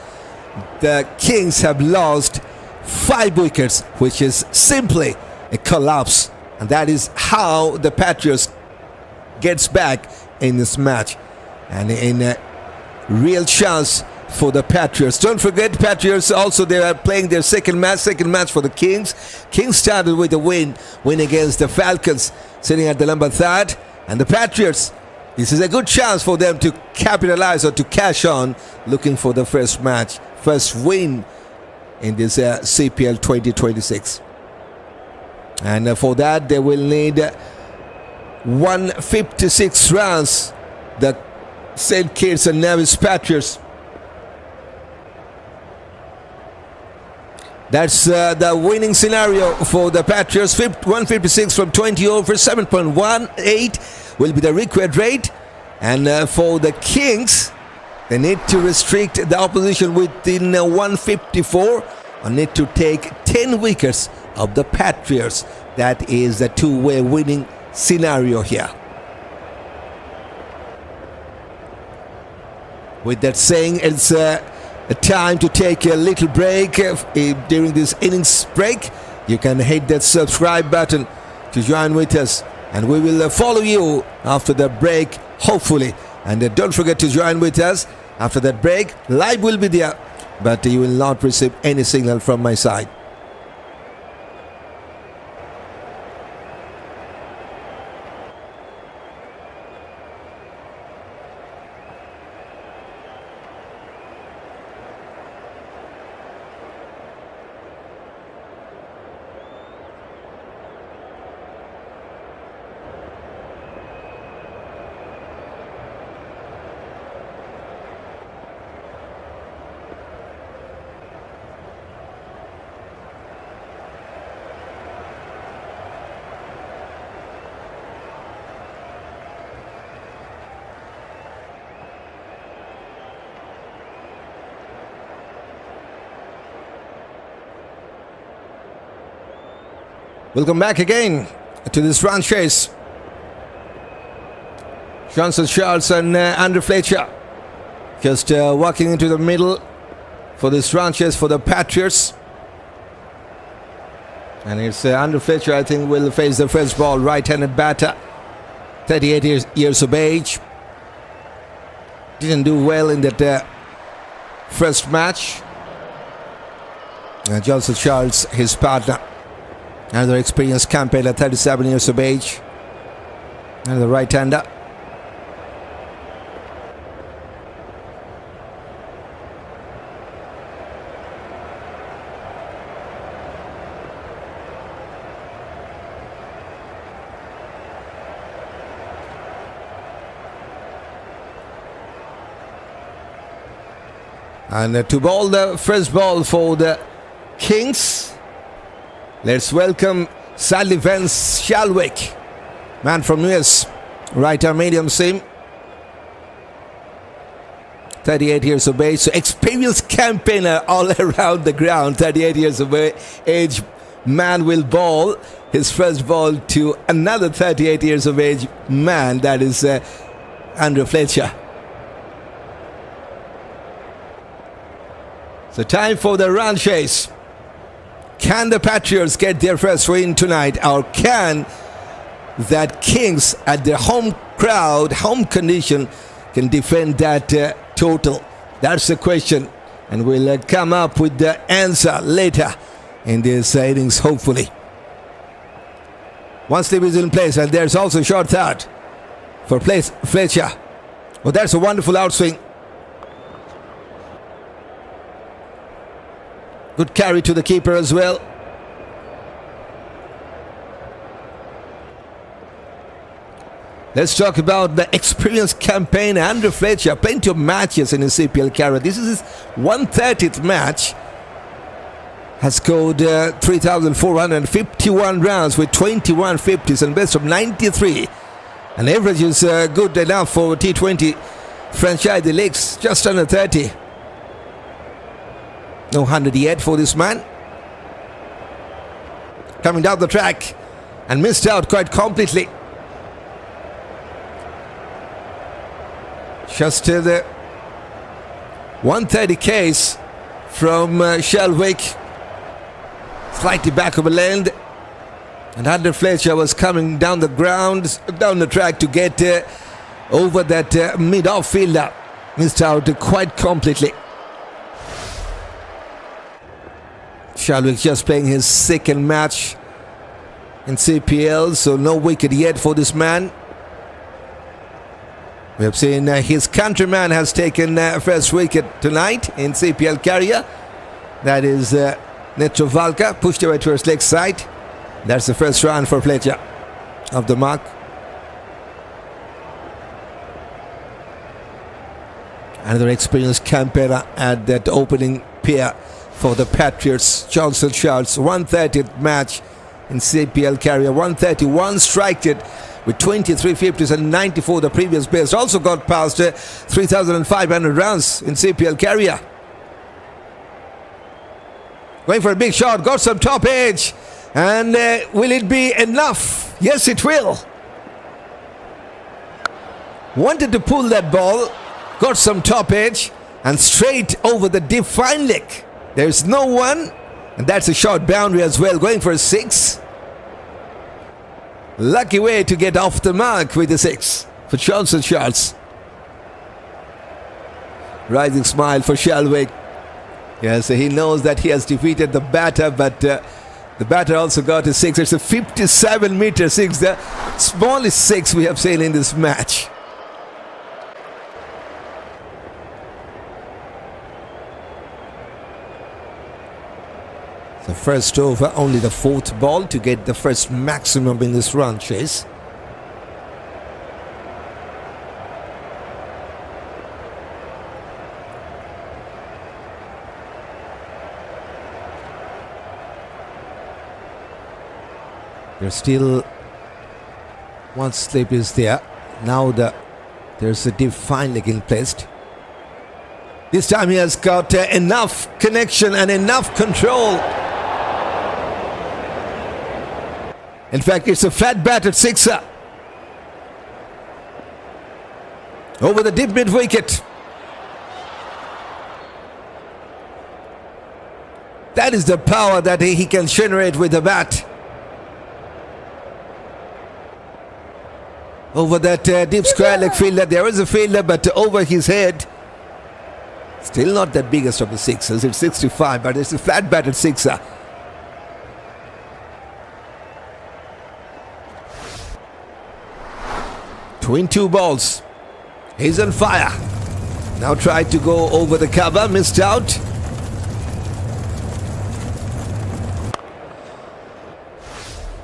the Kings have lost 5 wickets, which is simply a collapse. And that is how the Patriots gets back in this match, and in a real chance for the Patriots. Don't forget, Patriots also, they are playing their second match for the Kings. Kings started with a win against the Falcons, sitting at the number 3rd. And the Patriots, this is a good chance for them to capitalize or to cash on, looking for the first win in this CPL 2026. And for that, they will need 156 runs, the St Kitts Nevis Patriots. That's the winning scenario for the Patriots. 156 from 20 over, 7.18 will be the required rate. And for the Kings, they need to restrict the opposition within 154 or need to take 10 wickets of the Patriots. That is the two-way winning scenario here. With that saying, it's a time to take a little break. During this innings break, you can hit that subscribe button to join with us, and we will follow you after the break, hopefully. And don't forget to join with us after that break. Live will be there, but you will not receive any signal from my side. Welcome back again to this run chase. Johnson Charles and Andrew Fletcher just walking into the middle for this run chase for the Patriots. And it's Andrew Fletcher, I think, will face the first ball. Right-handed batter, 38 years of age. Didn't do well in that first match. Johnson Charles, his partner. Another experienced campaigner, 37 years of age. Another right-hander. And to bowl the first ball for the Kings, let's welcome Sadly Vance Schalkwyk, man from US, right-arm medium seam, 38 years of age, so experienced campaigner all around the ground. 38 years of age man will bowl his first ball to another 38 years of age man, that is Andrew Fletcher. So time for the run chase. Can the Patriots get their first win tonight, or can that Kings at their home crowd, home condition, can defend that total? That's the question, and we'll come up with the answer later in this innings, hopefully. One slip is in place, and there's also a short third for Fletcher. Well, that's a wonderful outswing. Good carry to the keeper as well. Let's talk about the experienced campaigner Andrew Fletcher. Plenty of matches in his CPL career. This is his 130th match. Has scored 3,451 runs with 21 50s and best of 93. And average is good enough for T20 franchise leagues, just under 30. No 100 yet for this man. Coming down the track and missed out quite completely. Just the 130 case from Schalkwyk. Slightly back of a land. And Andrew Fletcher was coming down the ground, down the track to get over that mid-off fielder. Missed out quite completely. Schalkwyk just playing his second match in CPL, so no wicket yet for this man. We have seen his countryman has taken first wicket tonight in CPL career. That is Nedd pushed away to his leg side. That's the first run for Fletcher of the mark. Another experienced campaigner at that opening pair for the Patriots. Johnson Charles, 130th match in CPL career, 131 strike it with 23 50s and 94 the previous best. Also got past 3,500 runs in CPL career. Going for a big shot, got some top edge, and will it be enough? Yes, it will. Wanted to pull that ball, got some top edge, and straight over the deep fine leg. There's no one, and that's a short boundary as well, going for a 6. Lucky way to get off the mark with the 6 for Johnson Charles. Rising smile for Schalkwyk. Yes, he knows that he has defeated the batter, but the batter also got a 6. It's a 57-meter 6, the smallest 6 we have seen in this match. The first over, only the 4th ball to get the first maximum in this run chase. There's still one slip is there. Now there's a deep fine leg in place. This time he has got enough connection and enough control. In fact, it's a flat batted 6er. Over the deep mid wicket. That is the power that he can generate with the bat. Over that deep square leg fielder. There is a fielder, but over his head. Still not the biggest of the 6ers. It's 65, but it's a flat batted 6er. Twin 2 balls. He's on fire. Now tried to go over the cover, missed out.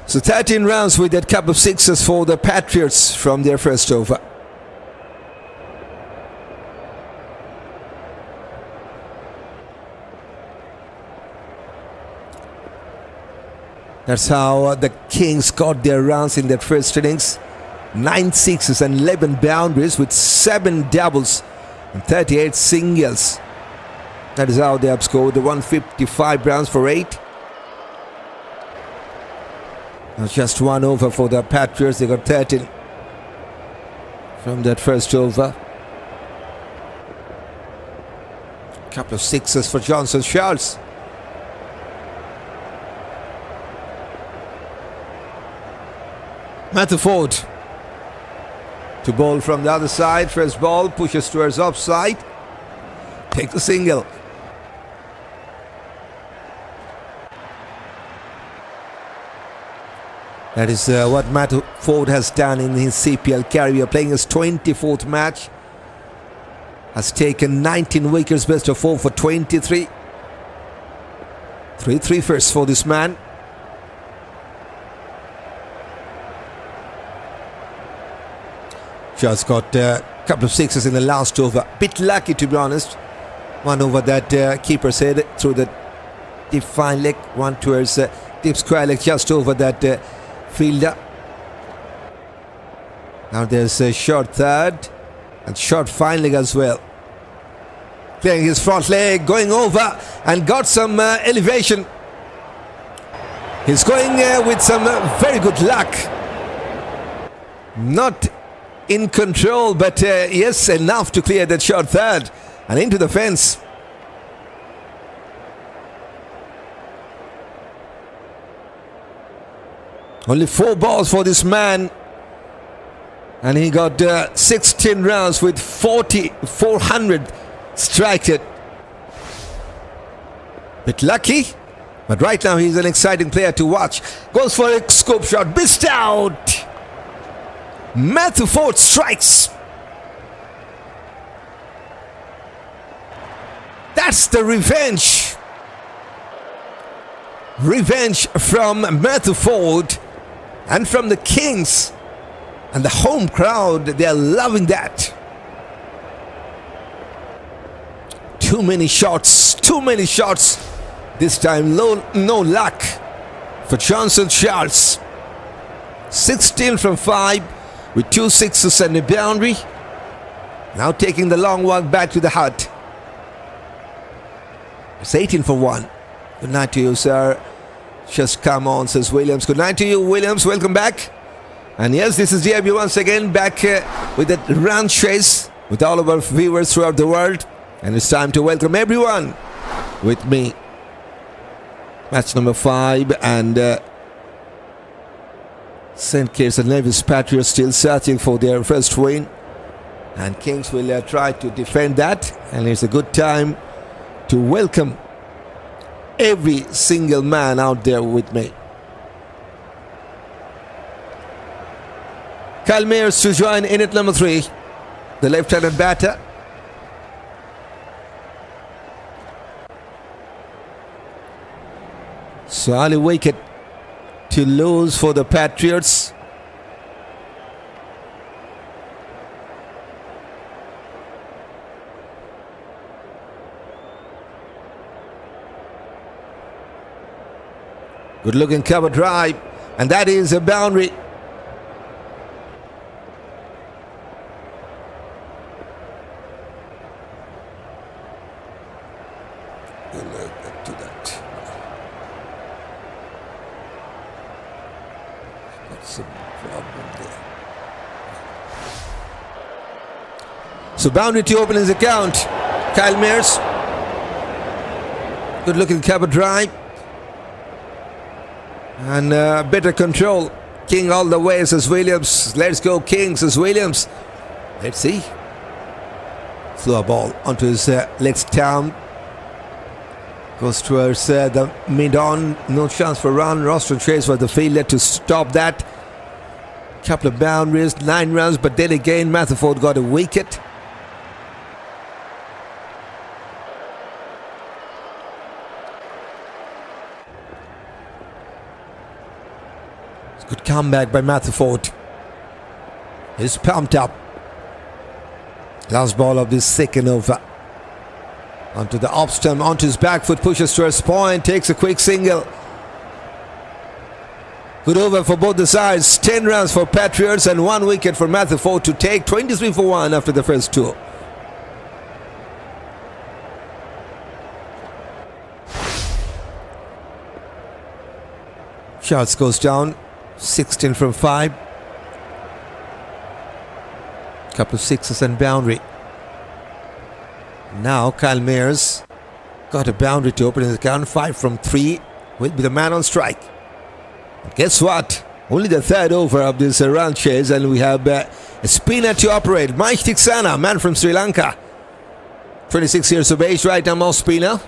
So 13 rounds with that couple of 6s for the Patriots from their first over. That's how the Kings got their runs in that first innings. 9 6s and 11 boundaries with 7 doubles and 38 singles. That is how they have scored the 155 runs for 8. Now just 1 over for the Patriots. They got 13 from that first over. Couple of 6s for Johnson Charles. Matthew Forde to bowl from the other side. First ball pushes towards offside. Take the single. That is what Matthew Forde has done in his CPL career, playing his 24th match. Has taken 19 wickets, best of 4 for 23. 3 first for this man. Just got a couple of 6s in the last over. Bit lucky, to be honest. 1 over that keeper's head through the deep fine leg. 1 towards deep square leg, just over that fielder. Now there's a short third and short fine leg as well. Playing his front leg, going over and got some elevation. He's going with some very good luck. Not in control, but yes, enough to clear that short third and into the fence. Only 4 balls for this man, and he got 16 runs with 400 strike it. Bit lucky, But right now he's an exciting player to watch. Goes for a scope shot, missed out. Matthew Forde strikes. That's the revenge. Revenge from Matthew Forde and from the Kings. And the home crowd, they're loving that. Too many shots. This time no luck for Johnson Charles. 16 from 5 with 2 sixes and a boundary. Now taking the long walk back to the hut. It's 18 for 1. Good night to you, sir. Just come on, says Williams. Good night to you, Williams. Welcome back. And yes, this is DRB once again back with that run chase with all of our viewers throughout the world. And it's time to welcome everyone with me. Match number 5 and St Kitts Nevis Patriots still searching for their first win. And Kings will try to defend that. And it's a good time to welcome every single man out there with me. Kamil to join in at number 3, the left-handed batter. So early wicket to lose for the Patriots. Good looking cover drive, and that is a boundary. So boundary to open his account. Kyle Mears. Good looking cover drive. And better control. King all the way, says Williams. Let's go King, says Williams. Let's see. Flew a ball onto his leg stump. Goes towards the mid-on. No chance for run. Roston chase for the fielder to stop that. Couple of boundaries, 9 runs, but then again Matthew Forde got a wicket. Good comeback by Matthew Forde. He's pumped up. Last ball of this second over. Onto the off stump, onto his back foot, pushes towards point, takes a quick single. Good over for both the sides. 10 runs for Patriots and 1 wicket for Matthew Forde to take. 23 for 1 after the first 2. Shots goes down. 16 from 5. Couple of sixes and boundary. Now Kyle Mears got a boundary to open his account. 5 from 3. Will be the man on strike. Guess what? Only the third over of this run chase, and we have a spinner to operate. Maheesh Theekshana, man from Sri Lanka. 26 years of age, right now, most spinner.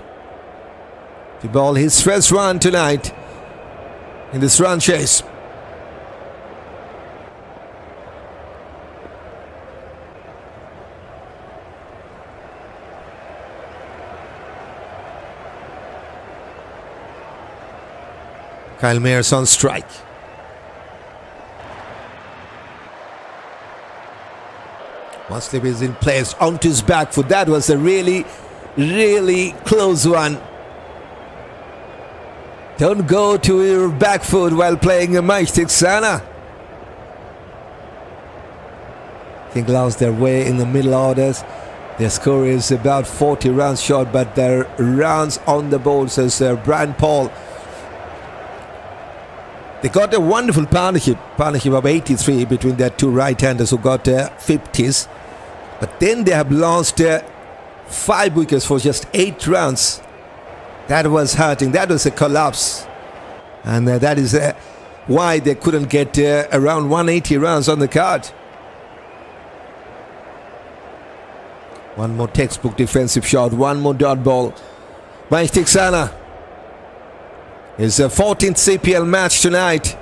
To ball his first run tonight in this run chase. Kyle Mears on strike. One slip is in place onto his back foot. That was a really, really close one. Don't go to your back foot while playing a Maheesh Theekshana. I think lost their way in the middle orders. Their score is about 40 runs short, but their runs on the board, says Brian Paul. They got a wonderful partnership of 83 between their 2 right-handers who got 50s. But then they have lost 5 wickets for just 8 runs. That was hurting. That was a collapse. And that is why they couldn't get around 180 runs on the card. One more textbook defensive shot. One more dot ball. Maheesh Theekshana. His 14th CPL match tonight.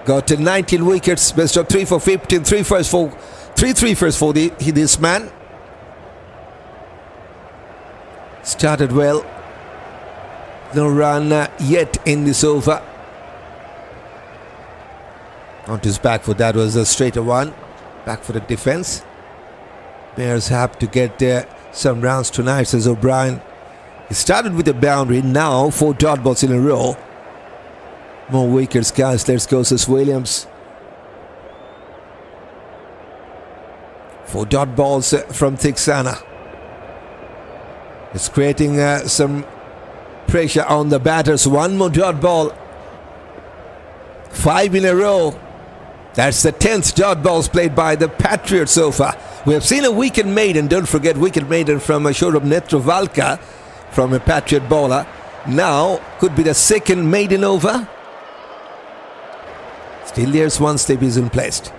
Got 19 wickets, best of 3 for 15, 3 first for 3 first for this man. Started well. No run yet in this over. On his back foot, that was a straighter one. Back for the defense. Bears have to get some rounds tonight, says O'Brien. He started with a boundary, now 4 dot balls in a row. More wickets, guys. Let's go, says Williams. 4 dot balls from Theekshana. It's creating some pressure on the batters. 1 more dot ball. 5 in a row. That's the 10th dot balls played by the Patriots so far. We have seen a wicket maiden. Don't forget wicket maiden from a Shorab Netrovalka from a Patriot bowler. Now could be the 2nd maiden over. Still there's 1 slip isn't placed.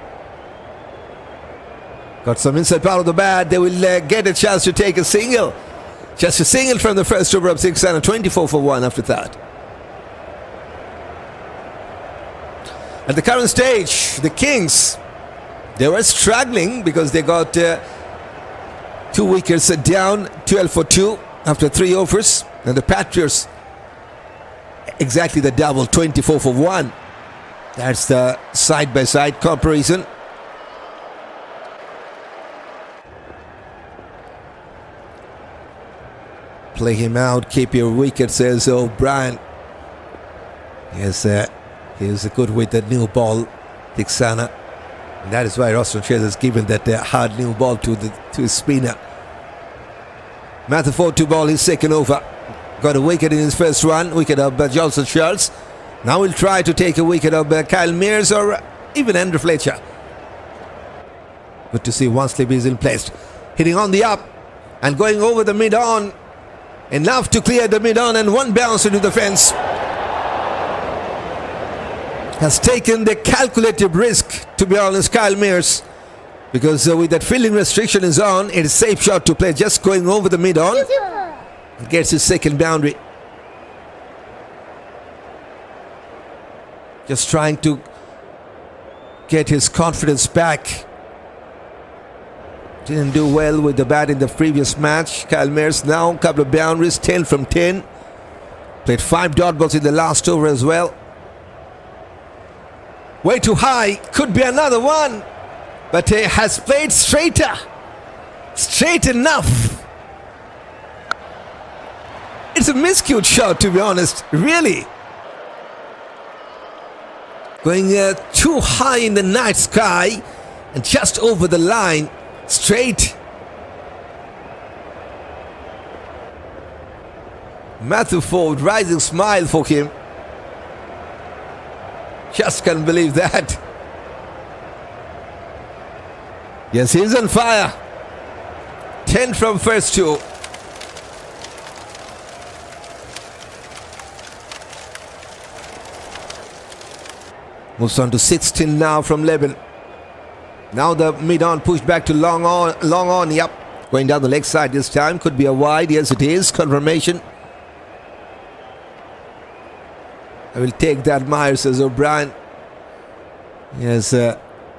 Got some inside part of the bat. They will get a chance to take a single. Just a single from the first over of Theekshana. 24 for 1 after that. At the current stage, the Kings, they were struggling because they got 2 wickets down, 12 for 2 after 3 overs. And the Patriots, exactly the double, 24 for 1. That's the side-by-side comparison. Play him out, keep your wicket, says O'Brien. Yes, he's good with the new ball, Theekshana. And that is why Roston has given that hard new ball to his spinner. Matthew Forde to ball his 2nd over. Got a wicket in his first run, wicket of Johnson Charles. Now he'll try to take a wicket of Kyle Mears or even Andrew Fletcher. Good to see 1 slip is in place. Hitting on the up and going over the mid-on. Enough to clear the mid-on and 1 bounce into the fence. Has taken the calculated risk, to be honest, Kyle Mears. Because with that fielding restriction is on, it's a safe shot to play, just going over the mid-on. Gets his 2nd boundary. Just trying to get his confidence back. Didn't do well with the bat in the previous match. Kyle Mears now, a couple of boundaries, 10 from 10. Played 5 dot balls in the last over as well. Way too high, could be another one. But he has played straighter. Straight enough. It's a miscued shot, to be honest, really. Going too high in the night sky and just over the line. Straight. Matthew Forde, rising smile for him. Just can't believe that. Yes, he's on fire. 10 from first 2. Moves on to 16 now from 11. Now the mid-on pushed back to long on, yep. Going down the leg side this time. Could be a wide, yes it is. Confirmation. I will take that, Myers, says O'Brien. Yes,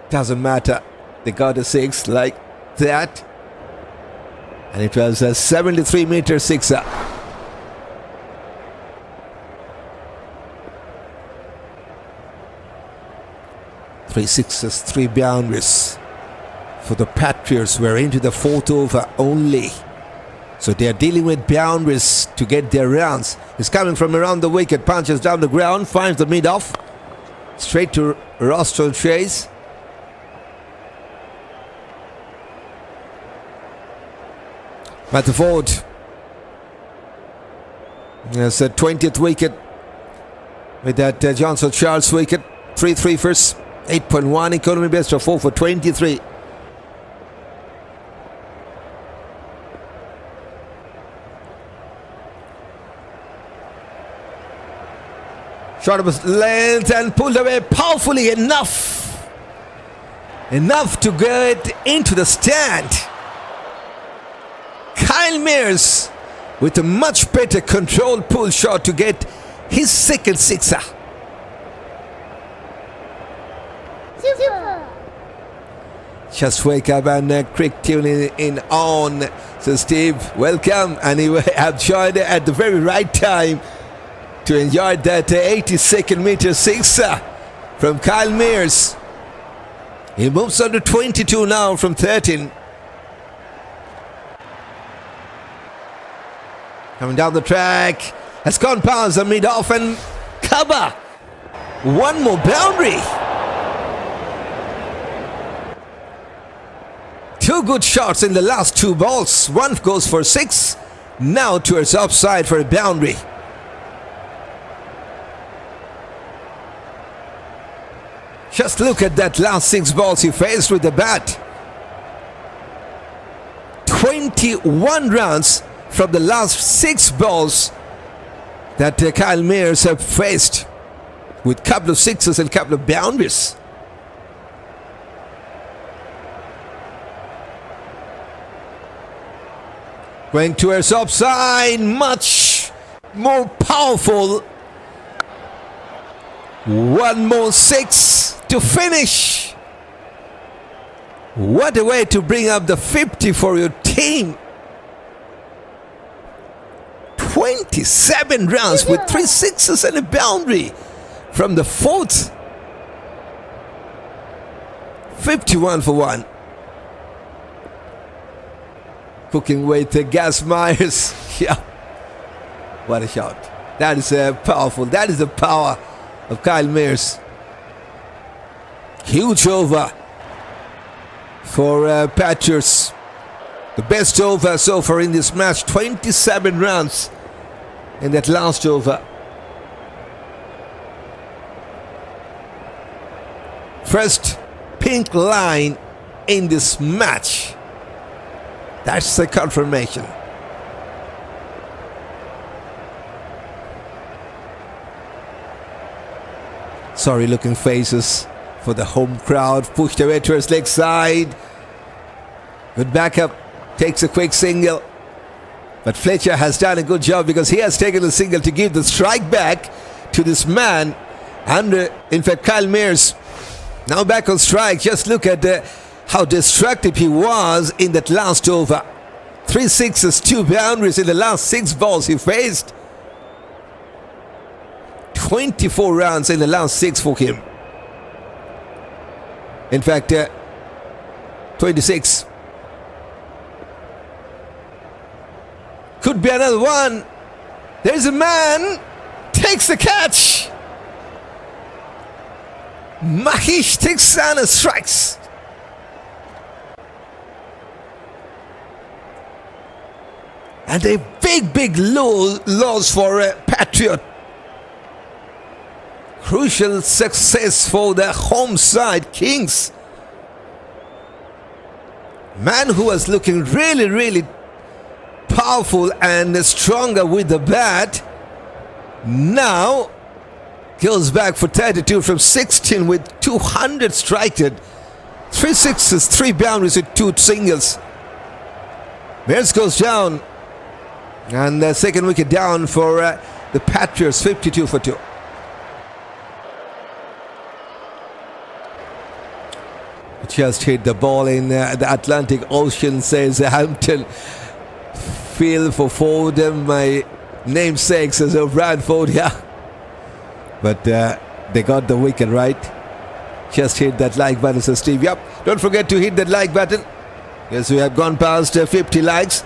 doesn't matter. They got a 6 like that. And it was a 73-meter 6er. 3 sixes, 3 boundaries for the Patriots. We're into the 4th over only. So they're dealing with boundaries to get their runs. He's coming from around the wicket, punches down the ground, finds the mid-off. Straight to Roston chase. Matthew Forde. Yes, a 20th wicket with that Johnson Charles wicket. 3 3-ers, 8.1 economy best of 4 for 23. Shot of his length and pulled away powerfully enough to get into the stand. Kyle Mears with a much better controlled pull shot to get his second sixer. Super. Just wake up and CricTune in on. So Steve, welcome. And you have joined at the very right time to enjoy that 82nd meter sixer from Kyle Mears. He moves on to 22 now from 13. Coming down the track, has gone past the mid-off and cover. One more boundary. Two good shots in the last two balls. One goes for 6, now towards offside for a boundary. Just look at that last 6 balls he faced with the bat. 21 runs from the last 6 balls that Kyle Mears have faced, with a couple of sixes and a couple of boundaries. Going towards offside, much more powerful. One more 6 to finish. What a way to bring up the 50 for your team. 27 runs with 3 sixes and a boundary from the 4th. 51 for 1. Cooking with Gas Myers. Yeah. What a shot. That is powerful. That is the power of Kyle Mears. Huge over for Patriots. The best over so far in this match. 27 runs in that last over. First pink line in this match. That's the confirmation. Sorry looking faces for the home crowd. Pushed away towards leg side. Good backup. Takes a quick single. But Fletcher has done a good job because he has taken the single to give the strike back to this man. And in fact, Kyle Mears now back on strike. Just look at how destructive he was in that last over. 3 sixes, 2 boundaries in the last 6 balls he faced. 24 runs in the last 6 for him. In fact, 26. Could be another one. There's a man. Takes the catch. Maheesh Theekshana strikes. And a big loss for Patriot. Crucial success for the home side Kings. Man who was looking really powerful and stronger with the bat now goes back for 32 from 16 with 200 striked. 3 sixes, 3 boundaries with 2 singles. Mears goes down. And the second wicket down for the Patriots, 52 for 2. Just hit the ball in the Atlantic Ocean, says Hampton. Feel for Forde, my namesake, says O'Brien Forde, yeah. But they got the wicket right. Just hit that like button, says Steve. Yep, don't forget to hit that like button. Yes, we have gone past 50 likes.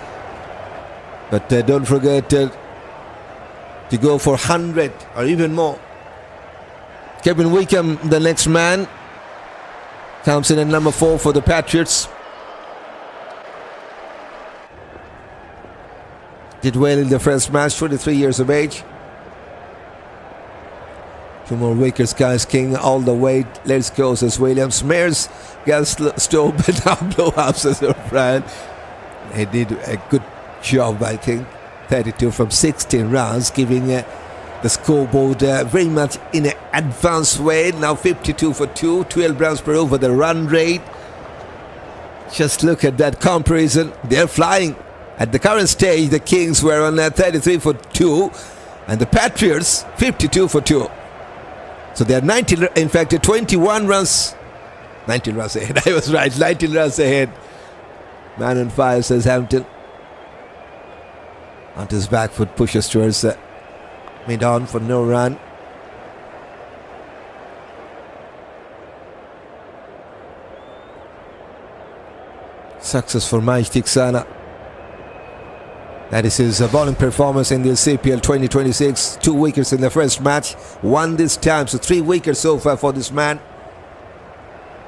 But don't forget to go for 100 or even more. Kevin Wickham, the next man, comes in at number 4 for the Patriots. Did well in the first match, 23 years of age. 2 more wickets, guys. King all the way. Let's go, says Williams. Mears, Gaston, but now blow-up, says O'Brien. He did a good job by King. 32 from 16 runs, giving the scoreboard very much in an advanced way. Now 52 for 2, 12 runs per over the run rate. Just look at that comparison. They're flying. At the current stage, the Kings were on 33 for 2. And the Patriots 52 for 2. So they are 19, in fact 21 runs, 19 runs ahead. I was right, 19 runs ahead. Man on fire, says Hampton. On his back foot, pushes towards mid-on for no run. Success for Maheesh Theekshana. That is his bowling performance in the CPL 2026. 2 wickets in the first match, 1 this time, so 3 wickets so far for this man.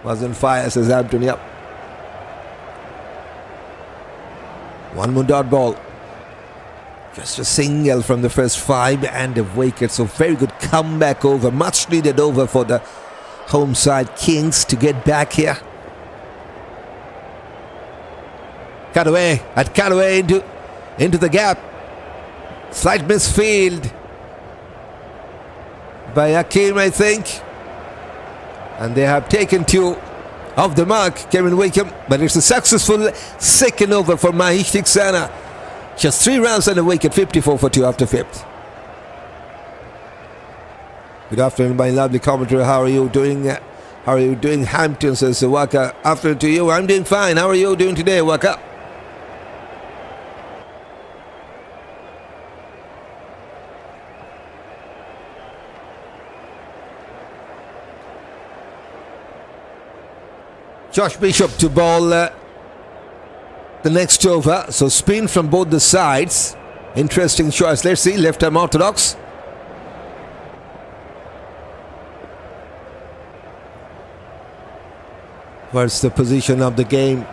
Was on fire, says Hampton. Yep. 1 more dot ball. Just a single from the first 5 and a wicket. So very good comeback over, much needed over for the home side Kings to get back here. Cut away into the gap. Slight misfield by Ackeem, I think. And they have taken 2 off the mark, Kevin Wickham. But it's a successful second over for Maheesh Theekshana. Just 3 runs and a wicket, 54 for 2 after 5th. Good afternoon, my lovely commentary. How are you doing? How are you doing? Hampton, says Waka. Afternoon to you. I'm doing fine. How are you doing today, Waka? Josh Bishop to bowl the next over. So spin from both the sides. Interesting choice. Let's see. Left arm orthodox. Where's the position of the game?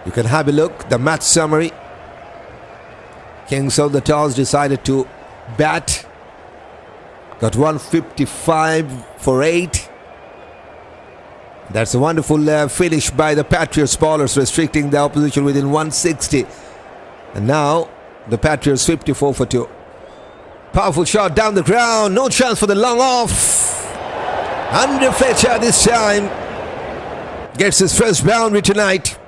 You can have a look. The match summary. Kings on the toss decided to bat. Got 155 for 8. That's a wonderful finish by the Patriots bowlers, restricting the opposition within 160. And now the Patriots 54 for 2. Powerful shot down the ground. No chance for the long off. Under Fletcher this time. Gets his first boundary tonight.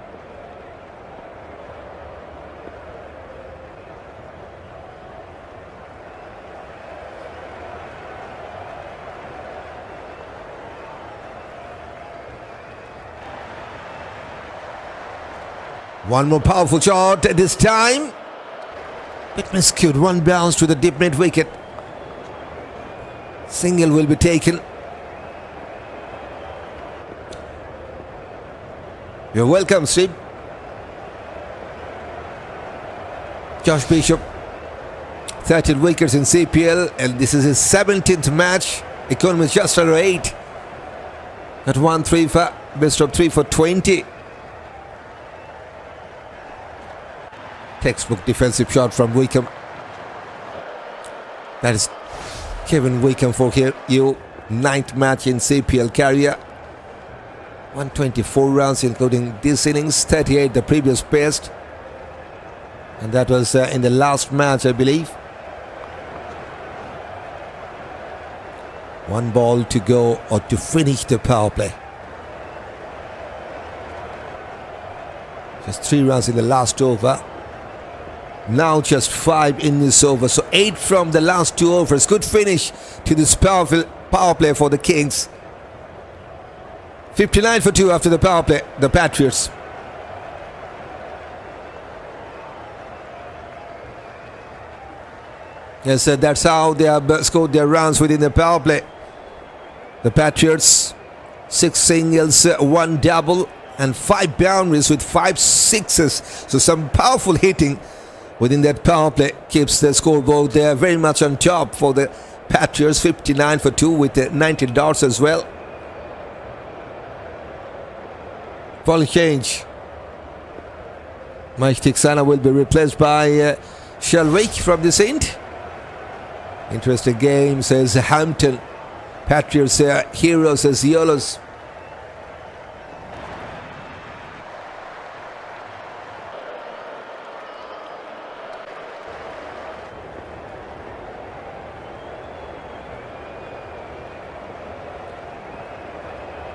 One more powerful shot at this time. Bit miscued. 1 bounce to the deep mid wicket. Single will be taken. You're welcome, Steve. Josh Bishop, 13 wickets in CPL, and this is his 17th match. Economy is just under 8. Got 1-3 for best of 3 for 20. Textbook defensive shot from Wickham. That is Kevin Wickham for you. 9th match in CPL career. 124 runs including this innings, 38 the previous best. And that was in the last match, I believe. 1 ball to go or to finish the power play. Just 3 runs in the last over. Now just 5 in this over. So 8 from the last 2 overs. Good finish to this powerful power play for the Kings. 59 for 2 after the power play, the Patriots. Yes, that's how they have scored their runs within the power play. The Patriots, 6 singles, 1 double, and 5 boundaries with 5 sixes. So some powerful hitting within that power play keeps the scoreboard there very much on top for the Patriots. 59 for 2 with 90 darts as well. Ball change. Maheesh Theekshana will be replaced by Schalkwyk from this end. Interesting game, says Hampton. Patriots heroes as Yolos.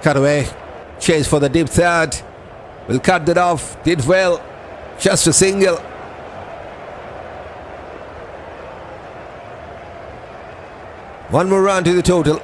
Cut away. Chase for the deep third. Will cut that off. Did well. Just a single. One more run to the total.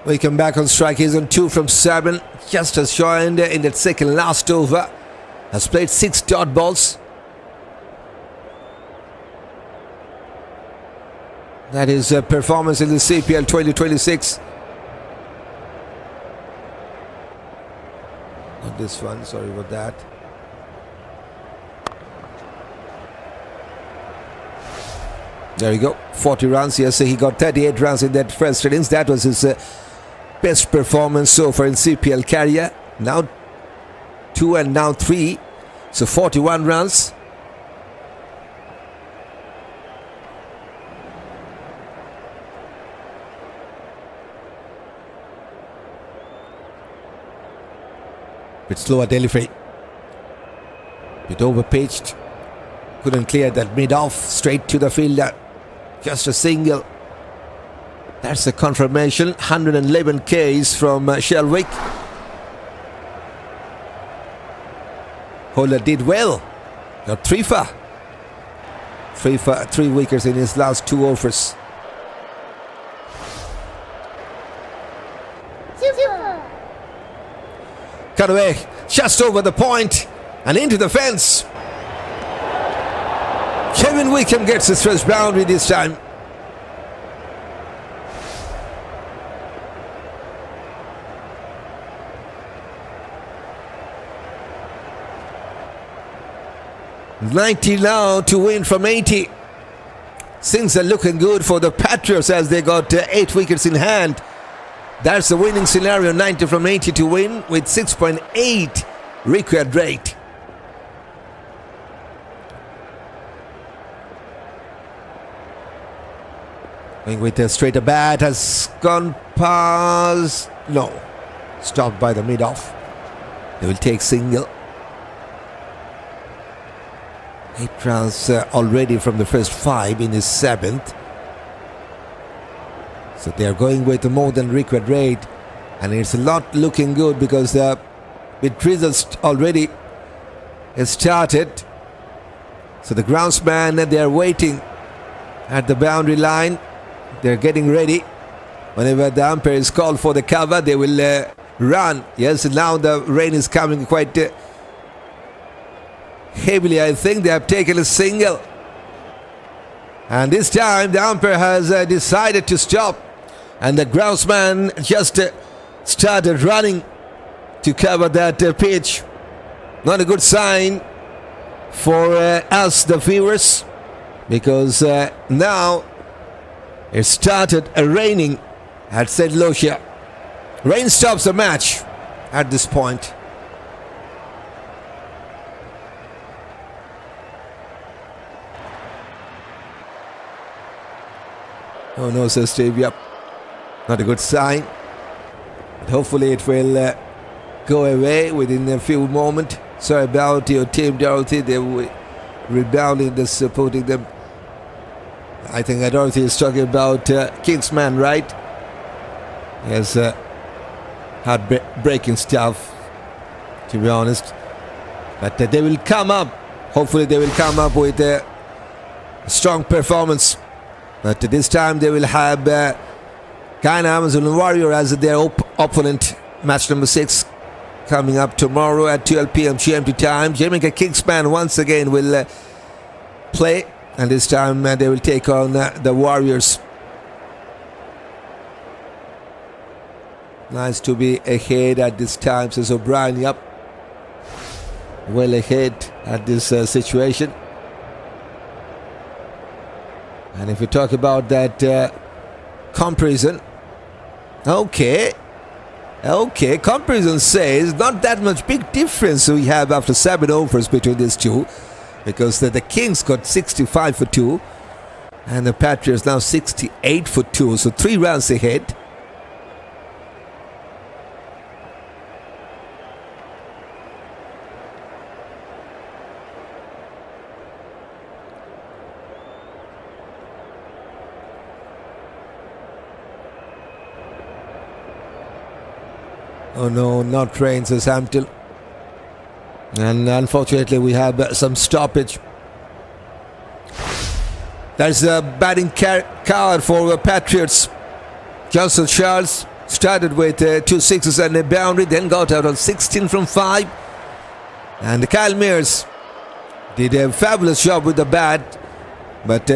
We come back on strike. He's on 2 from 7. Just as joined in that second last over. Has played 6 dot balls. That is a performance in the CPL 2026. Not this one, sorry about that. There you go, 40 runs. Yes, he got 38 runs in that first innings. That was his best performance so far in CPL career. Now 2 and now 3. So 41 runs. Bit slower delivery. Bit overpitched. Couldn't clear that mid-off. Straight to the fielder. Just a single. That's the confirmation. 111 Ks from Schalkwyk. Holder did well. Got 3 for. 3 wickets in his last 2 overs. Cut away, just over the point and into the fence. Kevin Wickham gets his first boundary this time. $90 now to win from 80. Things are looking good for the Patriots as they got 8 wickets in hand. That's the winning scenario, 90 from 80 to win with 6.8 required rate. Going with a straighter bat, has gone past. No, stopped by the mid-off. They will take single. 8 runs already from the first 5 in his 7th. So they are going with a more than required rate, and it's a lot looking good because the results already started. So the groundsman, they are waiting at the boundary line. They're getting ready. Whenever the umpire is called for the cover, they will run. Yes, now the rain is coming quite heavily. I think they have taken a single, and this time the umpire has decided to stop. And the groundsman just started running to cover that pitch. Not a good sign for us, the viewers, because now it started raining at Saint Lucia. Rain stops the match at this point. Oh no, Sir Steve, yep. Not a good sign. But hopefully it will go away within a few moments. Sorry about your team, Dorothy. They were rebounding, the supporting them. I think Dorothy is talking about Kingsman, right? Yes, heartbreaking stuff, to be honest. But they will come up. Hopefully they will come up with a strong performance. But this time they will have Ghana Amazon Warrior as their opponent. Match number 6 coming up tomorrow at 12 p.m. GMT time. Jamaica Kingsman once again will play, and this time they will take on the Warriors. Nice to be ahead at this time, says O'Brien. Yep, well ahead at this situation. And if we talk about that comparison, okay, comparison says not that much big difference we have after 7 overs between these two, because the Kings got 65 for 2 and the Patriots now 68 for 2, so 3 runs ahead. Oh no, not rain, says Hampton. And unfortunately we have some stoppage. That's a batting card for the Patriots. Johnson Charles started with 2 sixes and a boundary, then got out on 16 from 5. And Kyle Mears did a fabulous job with the bat, but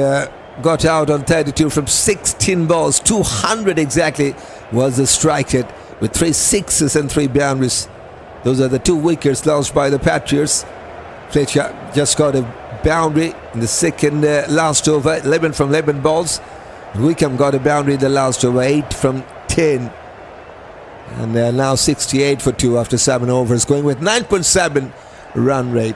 got out on 32 from 16 balls. 200 exactly was the strike rate, with 3 sixes and 3 boundaries. Those are the 2 wickets lost by the Patriots. Fletcher just got a boundary in the second last over, 11 from 11 balls. Wickham got a boundary in the last over, 8 from 10. And now 68 for 2 after 7 overs, going with 9.7 run rate.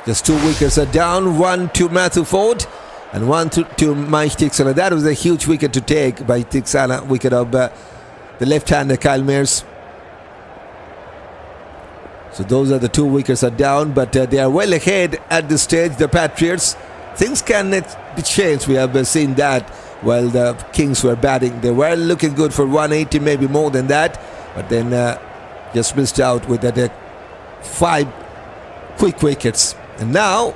Just 2 wickets are down, 1 to Matthew Forde and 1 to Maheesh Theekshana. That was a huge wicket to take by Theekshana, wicket of the left-hander Kyle Mears. So those are the 2 wickets are down, but they are well ahead at this stage, the Patriots. Things can be changed. We have seen that while the Kings were batting. They were looking good for 180, maybe more than that, but then just missed out with that 5 quick wickets. And now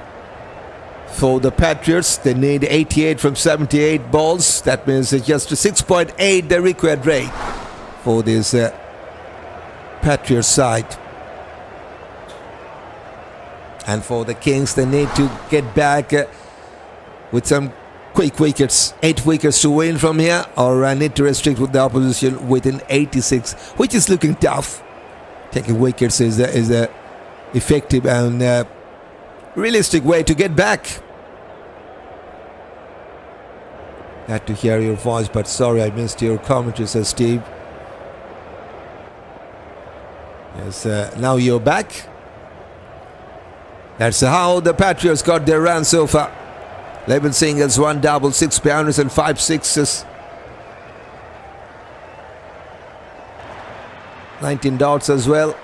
for the Patriots, they need 88 from 78 balls. That means it's just 6.8 the required rate for this Patriots side. And for the Kings, they need to get back with some quick wickets. 8 wickets to win from here, or need to restrict with the opposition within 86, which is looking tough. Taking wickets is a effective and realistic way to get back. Glad to hear your voice, but sorry I missed your commentary, says Steve. Yes, now you're back. That's how the Patriots got their run so far. 11 singles, 1 double, 6 boundaries and 5 sixes. 19 dots as well.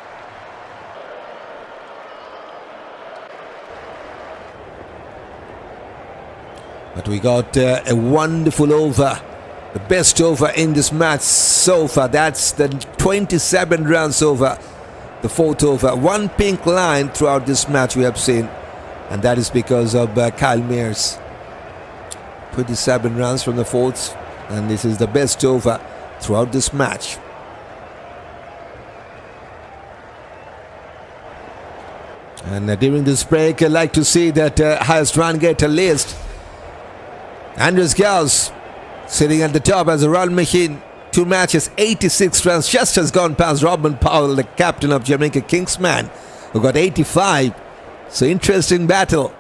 But we got a wonderful over. The best over in this match so far. That's the 27 runs over. The 4th over. 1 pink line throughout this match we have seen. And that is because of Kyle Mears. 27 runs from the 4th. And this is the best over throughout this match. And during this break, I'd like to see that highest run getter list. Andries Gous sitting at the top as a run machine. 2 matches, 86 runs, just has gone past Robin Powell, the captain of Jamaica Kings man, who got 85. So interesting battle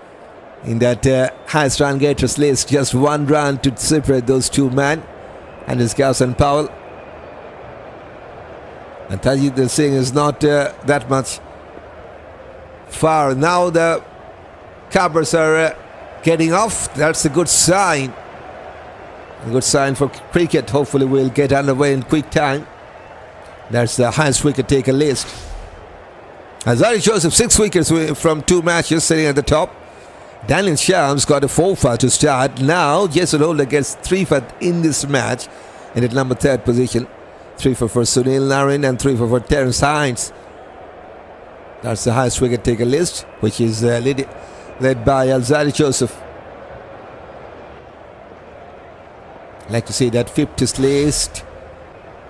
in that highest run getters list. Just 1 run to separate those 2 men, Andries Gous and Powell. And Tajid Singh is not that much far. Now the covers are getting off. That's a good sign. A good sign for cricket. Hopefully we'll get underway in quick time. That's the highest wicket taker list. Azari Joseph 6 wickets from 2 matches, sitting at the top. Daniel Shams got a 4-for to start. Now Jason Holder gets 3-for in this match, in at number 3rd position. 3-for for Sunil Narine and 3-for for Terence Hines. That's the highest wicket taker list, which is led by Azari Joseph. Like to see that 50s list.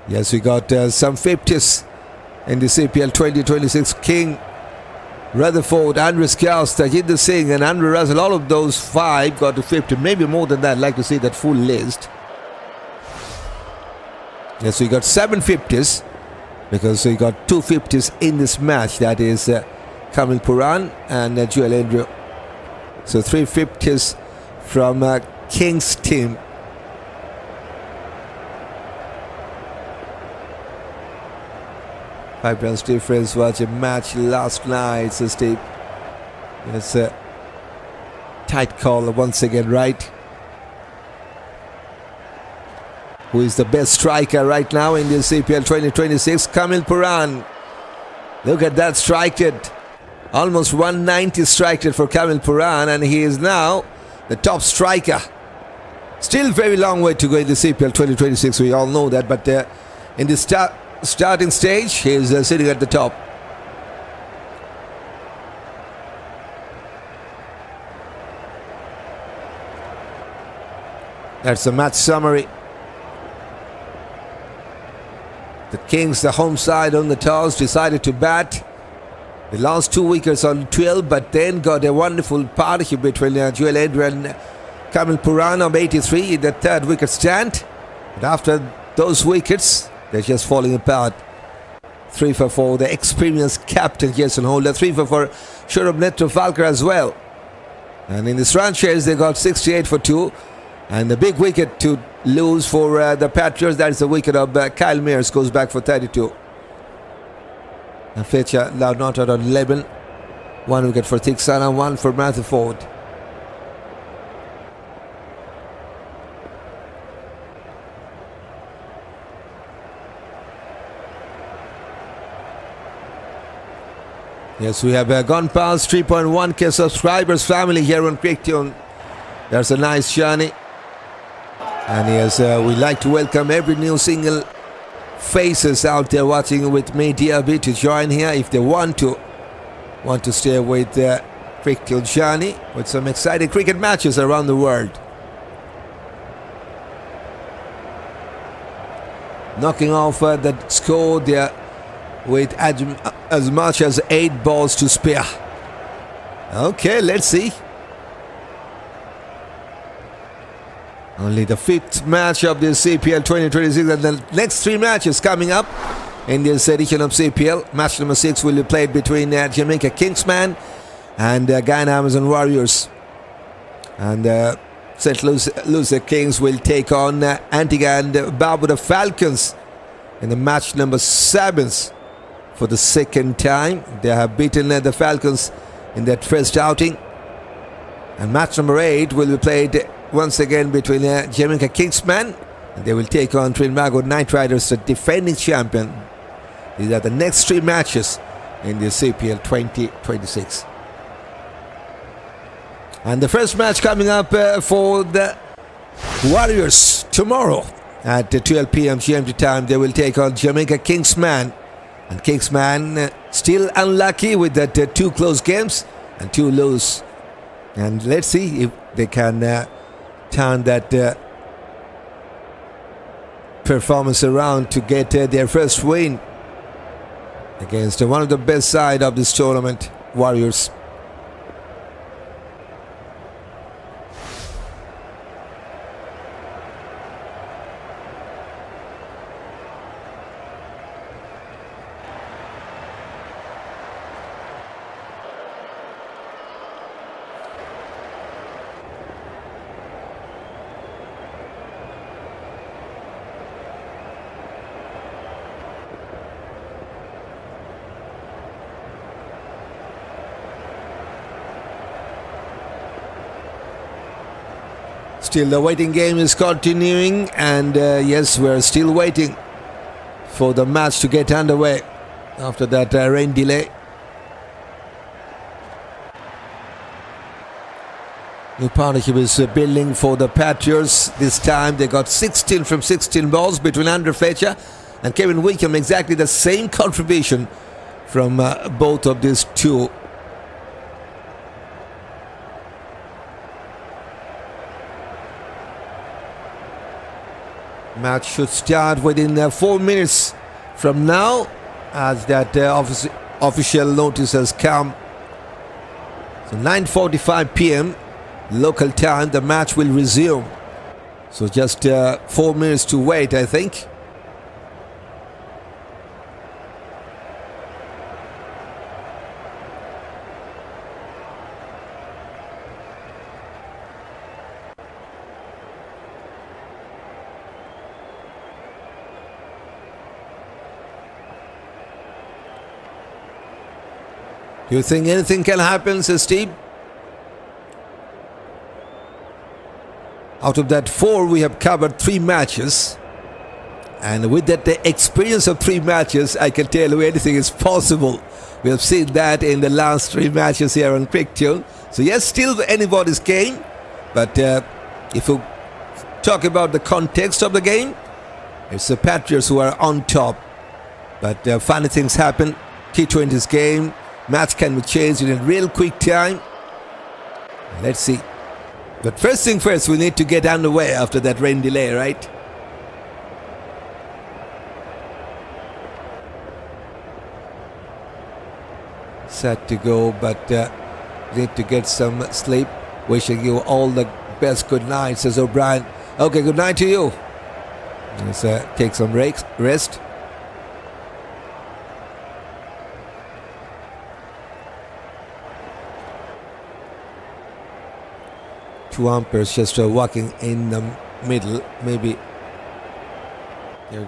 Yes, we got some 50s in the CPL 2026. King, Rutherford, Andries Gous, Tajid Singh and Andrew Russell. All of those 5 got to 50. Maybe more than that. I'd like to see that full list. Yes, we got 7 50s because we got 2 50s in this match. That is Kamil Pooran and Joel Andrew. So 3 50s from King's team. 5 runs difference was a match last night, so Steve. It's a tight call once again, right? Who is the best striker right now in the CPL 2026? Kamil Pooran. Look at that strike rate. Almost 190 strike rate for Kamil Pooran, and he is now the top striker. Still very long way to go in the CPL 2026, we all know that, but in the starting stage. He's sitting at the top. That's the match summary. The Kings, the home side on the toss, decided to bat. They lost 2 wickets on 12, but then got a wonderful partnership between Joel Edward and Kamil Pooran of 83 in the third wicket stand. But after those wickets, they're just falling apart. 3 for 4, the experienced captain Jason Holder. 3 for 4, Shurab Netrofalker as well. And in this run chase, they got 68 for 2. And the big wicket to lose for the Patriots, that is the wicket of Kyle Mears, goes back for 32. And Fletcher allowed not out on 11. 1 wicket for Theekshana, 1 for Matthew Forde. Yes, we have gone past 3.1k subscribers family here on CricTune. There's a nice journey. And yes, we like to welcome every new single faces out there watching with me, DRB, to join here if they want to stay with the CricTune journey with some exciting cricket matches around the world. Knocking off the score there with as much as 8 balls to spare. Okay, let's see. Only the 5th match of this CPL 2026, and the next 3 matches coming up in this edition of CPL. Match number 6 will be played between Jamaica Kingsmen and Guyana Amazon Warriors. And St Lucia Kings will take on Antigua and Barbuda Falcons in the match number 7 for the 2nd time. They have beaten the Falcons in their first outing. And match number 8 will be played once again between Jamaica Kingsmen, and they will take on Trinbago Knight Riders, the defending champion. These are the next 3 matches in the CPL 2026. And the first match coming up for the Warriors tomorrow at 12 p.m. GMT time. They will take on Jamaica Kingsmen. And Kingsmen still unlucky with that 2 close games and 2 lose. And let's see if they can turn that performance around to get their first win against one of the best side of this tournament, Warriors. Still the waiting game is continuing, and yes, we're still waiting for the match to get underway after that rain delay. New partnership is building for the Patriots. This time they got 16 from 16 balls between Andrew Fletcher and Kevin Wickham. Exactly the same contribution from both of these two. Match should start within 4 minutes from now, as that official notice has come. So 9:45 p.m. local time, the match will resume. So just 4 minutes to wait, I think. Do you think anything can happen, says Steve? Out of that 4, we have covered 3 matches. And with that the experience of 3 matches, I can tell you anything is possible. We have seen that in the last 3 matches here on CricTune. So yes, still anybody's game. But if you talk about the context of the game, it's the Patriots who are on top. But funny things happen. T20's game. Match can be changed in a real quick time. Let's see. But first thing first, we need to get underway after that rain delay, right? Set to go, but need to get some sleep. Wishing you all the best good night, says O'Brien. Okay, good night to you. Let's take some rest. Two umpires just walking in the middle. Maybe they're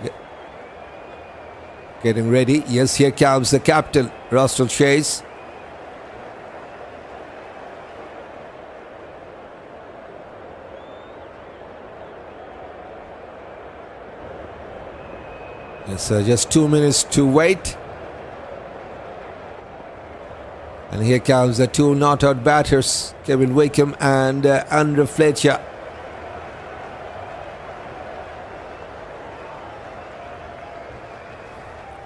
getting ready. Yes, here comes the captain, Roston Chase. Yes, just 2 minutes to wait. And here comes the two not-out batters, Kevin Wickham and Andre Fletcher.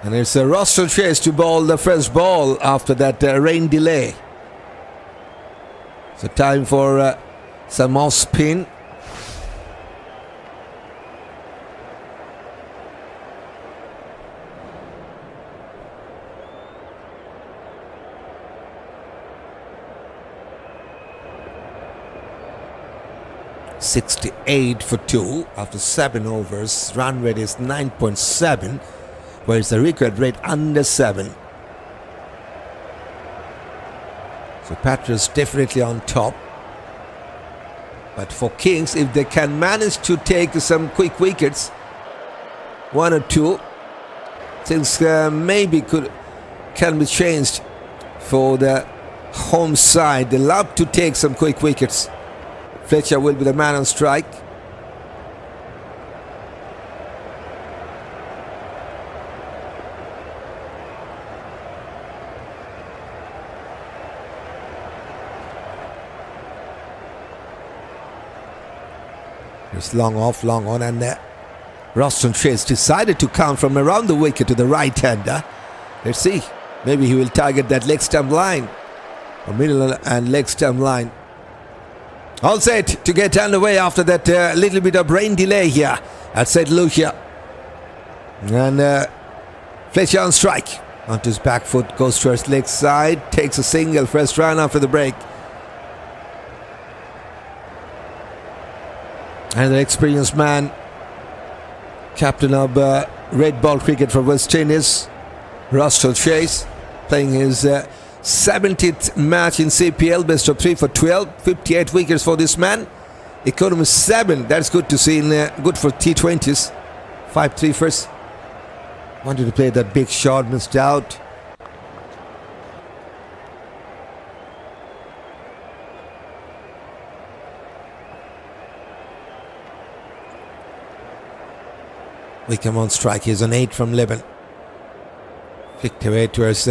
And it's a Roston Chase to bowl the first ball after that rain delay. So time for some off spin. .68 for 2 after 7 overs. Run rate is 9.7, whereas the record rate under 7. So Patriots definitely on top. But for Kings, if they can manage to take some quick wickets, 1 or 2, things maybe can be changed for the home side. They love to take some quick wickets. Fletcher will be the man on strike. It's long off, long on, and Roston Chase decided to come from around the wicket to the right-hander. Let's see. Maybe he will target that leg stump line, or middle and leg stump line. All set to get underway after that little bit of rain delay here at St Lucia. And Fletcher on strike. Onto his back foot, goes to his leg side, takes a single, first run after the break. And the experienced man, captain of red ball cricket for West Indies, Roston Chase, playing his 70th match in CPL, best of 3 for 12, 58 wickets for this man. Economy 7, that's good to see, good for T20s. 5-3 first. Wanted to play that big shot, missed out. Wickham on strike, he's on 8 from 11. Flicked away towards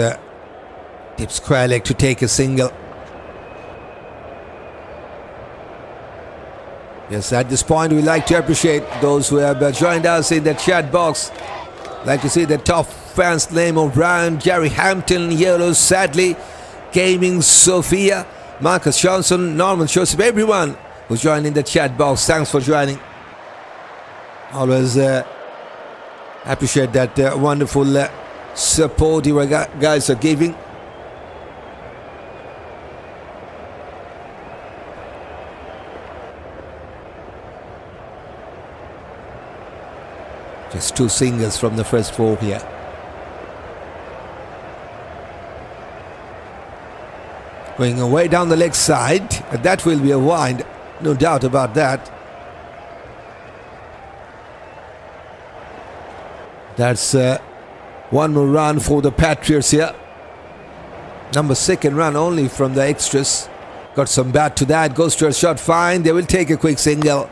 deep square leg to take a single. Yes, at this point we like to appreciate those who have joined us in the chat box. Like to see the top fans name O'Brien, Jerry Hampton, Yellow, Sadly, Gaming, Sophia, Marcus Johnson, Norman Joseph, everyone who's joined in the chat box. Thanks for joining. Always appreciate that wonderful support you guys are giving. Just 2 singles from the first 4 here. Going away down the leg side. That will be a wind, no doubt about that. That's one more run for the Patriots here. Number 2nd run only from the extras. Got some bat to that. Goes to a shot, fine. They will take a quick single.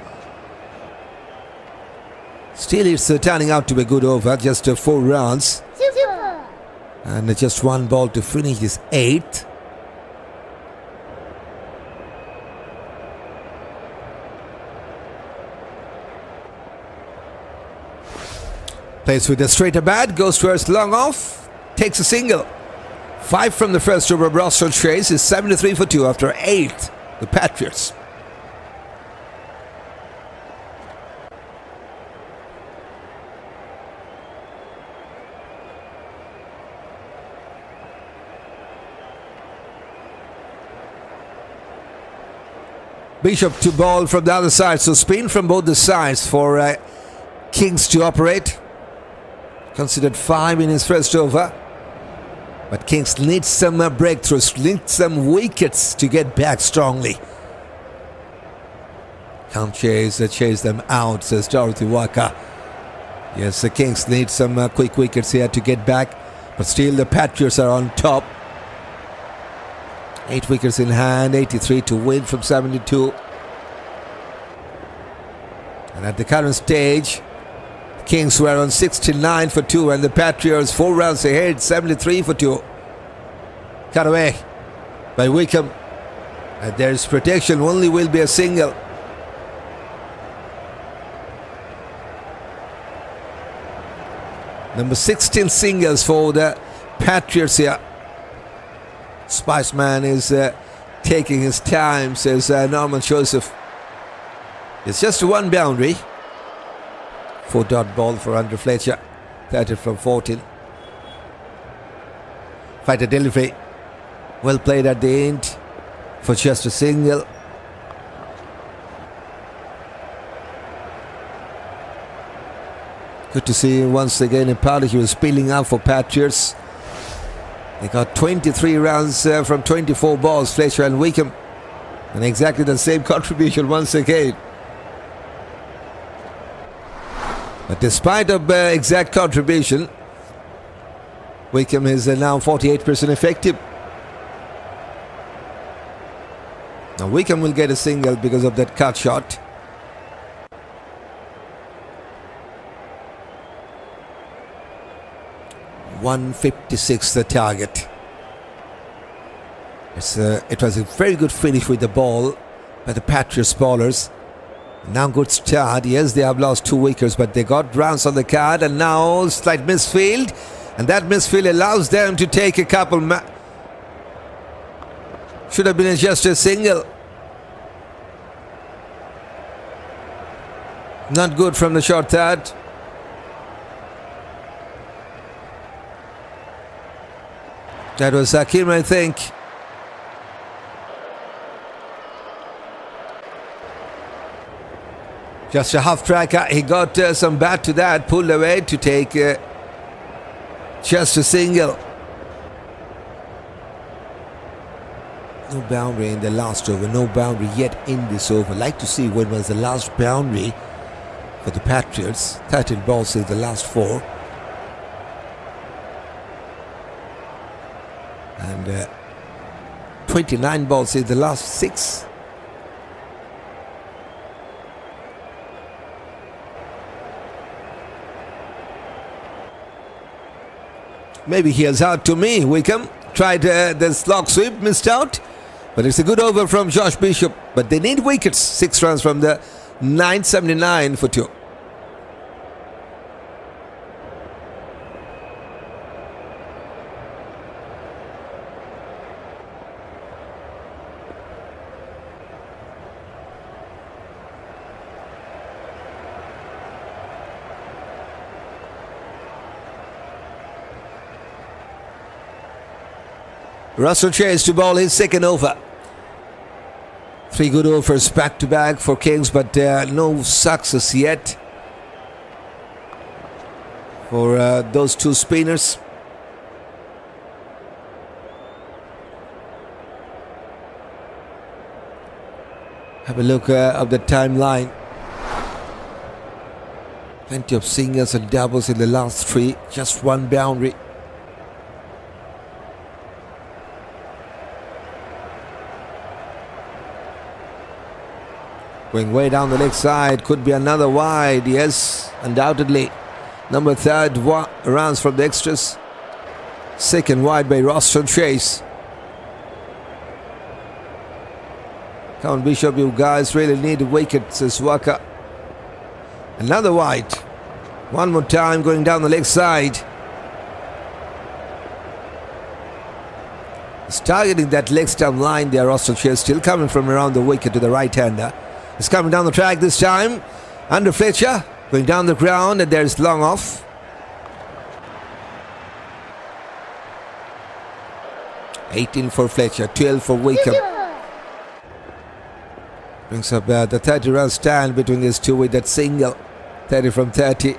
Still, it's turning out to be a good over. Just 4 runs. Super. And just 1 ball to finish his 8th. Plays with a straighter bat, goes towards long off, takes a single. 5 from the first over. Roston chase is 73 for 2 after 8. The Patriots. Bishop to ball from the other side, so spin from both the sides for Kings to operate. Considered 5 in his first over, but Kings need some breakthroughs, need some wickets to get back strongly. Can't chase them out, says Dorothy Walker. Yes, the Kings need some quick wickets here to get back, but still the Patriots are on top. 8 wickets in hand, 83 to win from 72. And at the current stage, Kings were on 69 for 2 and the Patriots 4 runs ahead, 73 for 2. Cut away by Wickham. And there's protection, only will be a single. Number 16 singles for the Patriots here. Spiceman is taking his time, says Norman Joseph. It's just one boundary. 4-dot ball for Andrew Fletcher. 30 from 14. Fighter delivery. Well played at the end for just a single. Good to see once again in party. He was spilling out for Patriots. They got 23 runs from 24 balls, Fletcher and Wickham. And exactly the same contribution once again. But despite of exact contribution, Wickham is now 48% effective. Now Wickham will get a single because of that cut shot. .156 the target. It was a very good finish with the ball by the Patriots bowlers. Now good start. Yes, they have lost 2 wickets, but they got runs on the card, and now slight misfield, and that misfield allows them to take a couple. Should have been just a single. Not good from the short third. That was Ackeem, I think. Just a half tracker. He got some bat to that, pulled away to take just a single. No boundary in the last over. No boundary yet in this over. Like to see when was the last boundary for the Patriots. 13 balls in the last 4. And 29 balls in the last 6. Maybe he has out to me. Wickham tried the slog sweep, missed out. But it's a good over from Josh Bishop. But they need wickets. 6 runs from the 979 for 2. Russell Chase to ball his second over. 3 good overs back to back for Kings, but no success yet for those 2 spinners. Have a look at the timeline. Plenty of singles and doubles in the last 3. Just 1 boundary. Going way down the leg side, could be another wide, yes, undoubtedly. Number 3rd runs from the extras. 2nd wide by Roston Chase. Come on, Bishop, you guys really need a wicket, says Walker. Another wide. One more time going down the leg side. He's targeting that leg stump line there, Roston. Still coming from around the wicket to the right-hander. He's coming down the track this time. Under Fletcher, going down the ground, and there's long off. $18 for Fletcher, $12 for Wickham. Brings up the 30-run stand between these two with that single. 30 from 30.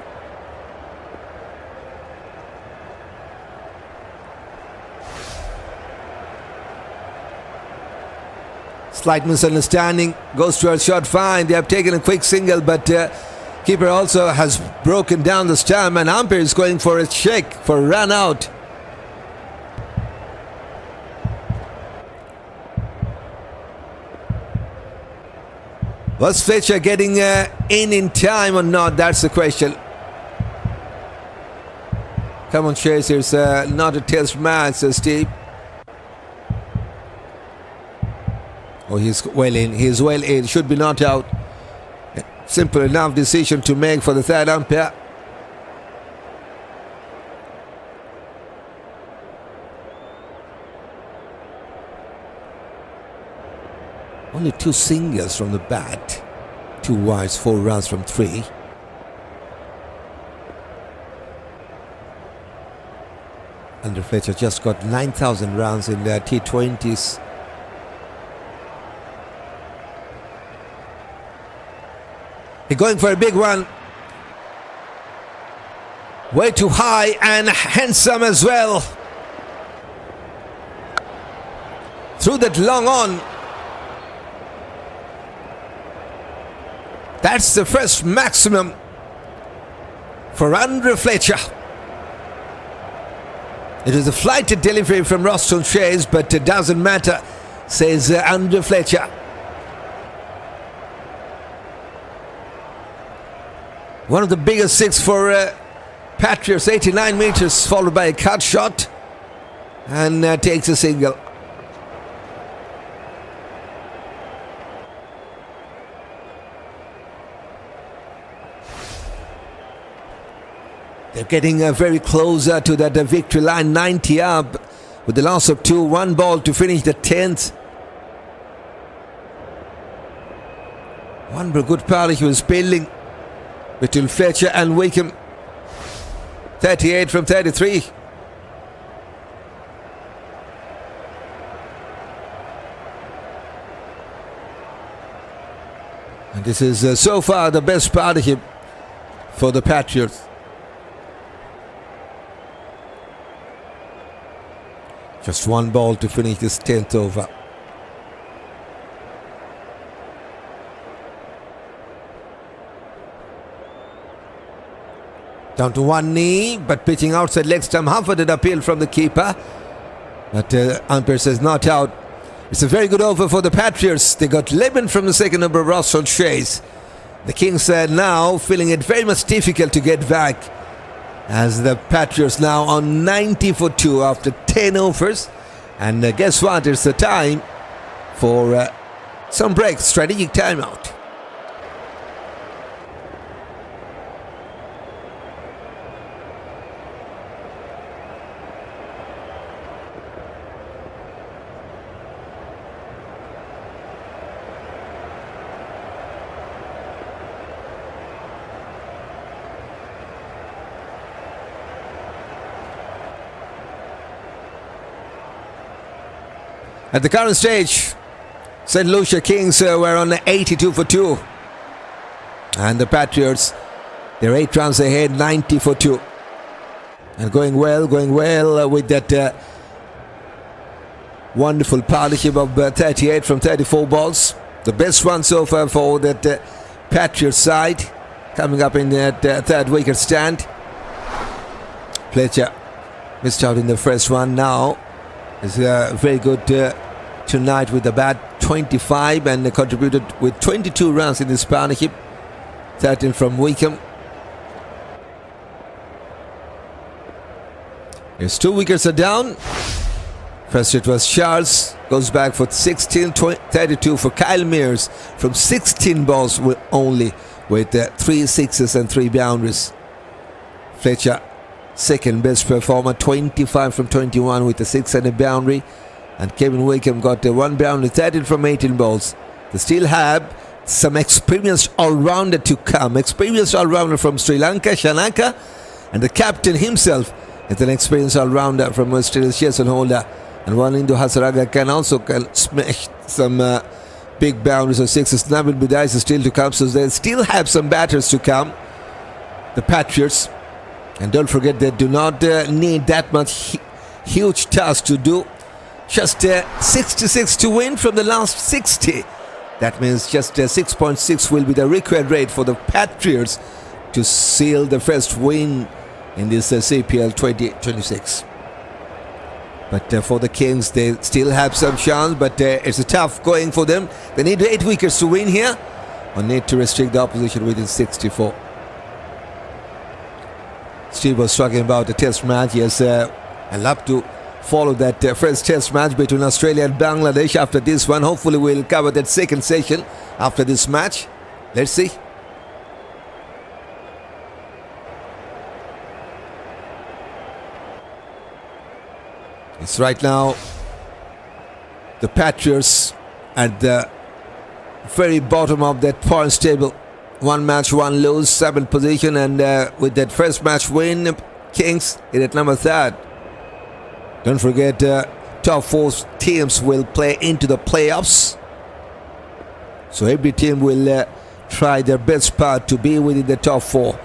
Slight misunderstanding. Goes to a shot fine. They have taken a quick single, but keeper also has broken down the stump, and umpire is going for a check for a run out. Was Fletcher getting in time or not? That's the question. Come on, Chase. It's not a test match, says Steve. Oh, he's well in. He's well in. Should be not out. Simple enough decision to make for the third umpire. Only 2 singles from the bat. 2 wides, 4 runs from 3. Under Fletcher just got 9,000 runs in the T20s. He's going for a big one. Way too high and handsome as well. Through that long on. That's the first maximum for Andries Fletcher. It is a flighted delivery from Roston Chase, but it doesn't matter, says Andries Fletcher. One of the biggest 6 for Patriots, 89 meters, followed by a cut shot, and takes a single. They're getting very close to that victory line, 90 up, with the loss of 2, 1 ball to finish the 10th. One good party he was building between Fletcher and Wickham. 38 from 33. And this is so far the best partnership for the Patriots. Just 1 ball to finish this 10th over. Down to 1 knee, but pitching outside leg stump. Half-footed appeal from the keeper. But umpire says not out. It's a very good over for the Patriots. They got 11 from the second number of Roston Chase. The Kings are now feeling it very much difficult to get back, as the Patriots now on 90 for 2 after 10 overs. And guess what? It's the time for some break, strategic timeout. At the current stage, Saint Lucia Kings were on 82 for 2. And the Patriots, they're 8 runs ahead, 90 for 2. And going well with that wonderful partnership of 38 from 34 balls. The best one so far for that Patriots side, coming up in that third wicket stand. Fletcher missed out in the first one. Now is very good tonight with the bat, 25, and contributed with 22 runs in this partnership. 13 from Wickham. His 2 wickets are down. First it was Charles, goes back for 16, 32 for Kyle Mears from 16 balls only, with 3 sixes and 3 boundaries. Fletcher, second best performer, 25 from 21 with a 6 and a boundary. And Kevin Wickham got a 1 boundary, 13 from 18 balls. They still have some experienced all-rounder to come. Experienced all-rounder from Sri Lanka, Shanaka. And the captain himself is an experienced all-rounder from Australia's Jason Holder. And one Indo Hasaraga can also smash some big boundaries of sixes. Nabil Bidais is still to come, so they still have some batters to come. The Patriots. And don't forget, they do not need that much huge task to do. Just 66 to win from the last 60. That means just 6.6 will be the required rate for the Patriots to seal the first win in this CPL 2026. But for the Kings, they still have some chance, but it's a tough going for them. They need 8 wickets to win here, or need to restrict the opposition within 64. Steve was talking about the test match. Yes, I'd love to follow that first test match between Australia and Bangladesh after this one. Hopefully we'll cover that second session after this match. Let's see. It's right now the Patriots at the very bottom of that points table. 1 match, 1 lose, 7th position, and with that first match win, Kings is at number 3rd. Don't forget, top 4 teams will play into the playoffs. So every team will try their best part to be within the top 4.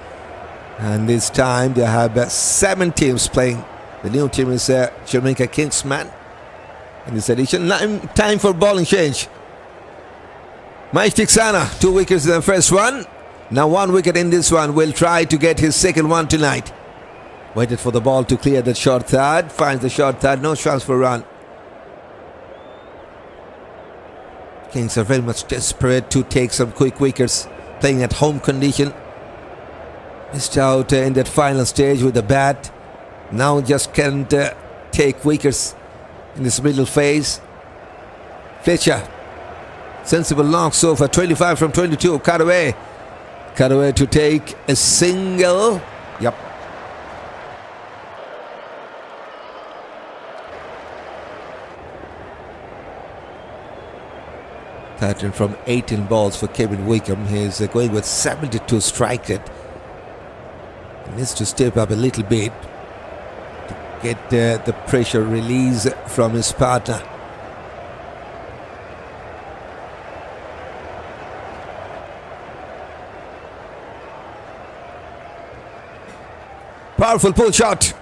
And this time they have 7 teams playing. The new team is Jamaica Kings man in this edition. Time for bowling change. Maheesh Theekshana, 2 wickets in the first one. Now 1 wicket in this one. Will try to get his second one tonight. Waited for the ball to clear the short third. Finds the short third. No chance for a run. Kings are very much desperate to take some quick wickets. Playing at home condition. Missed out in that final stage with the bat. Now just can't take wickets in this middle phase. Fletcher. Sensible knock so for 25 from 22. Cut away. Cut away to take a single. Yep. Pattern from 18 balls for Kevin Wickham. He's going with 72 strike rate. He needs to step up a little bit to get the pressure release from his partner. Powerful pull shot.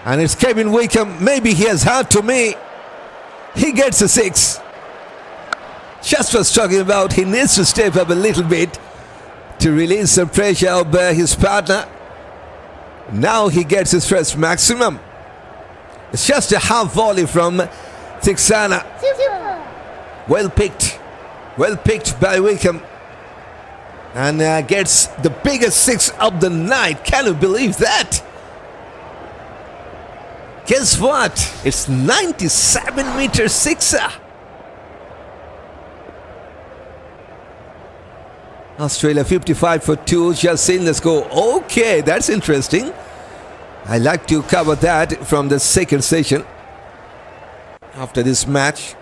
And it's Kevin Wickham. Maybe he has heard to me. He gets a 6. Just was talking about he needs to step up a little bit to release some pressure of his partner. Now he gets his first maximum. It's just a half volley from Theekshana. Well picked. Well picked by Wickham. And gets the biggest 6 of the night. Can you believe that? Guess what? It's 97-meter sixer. Australia 55 for 2. Just seen. Let's go. Okay, that's interesting. I like to cover that from the second session after this match.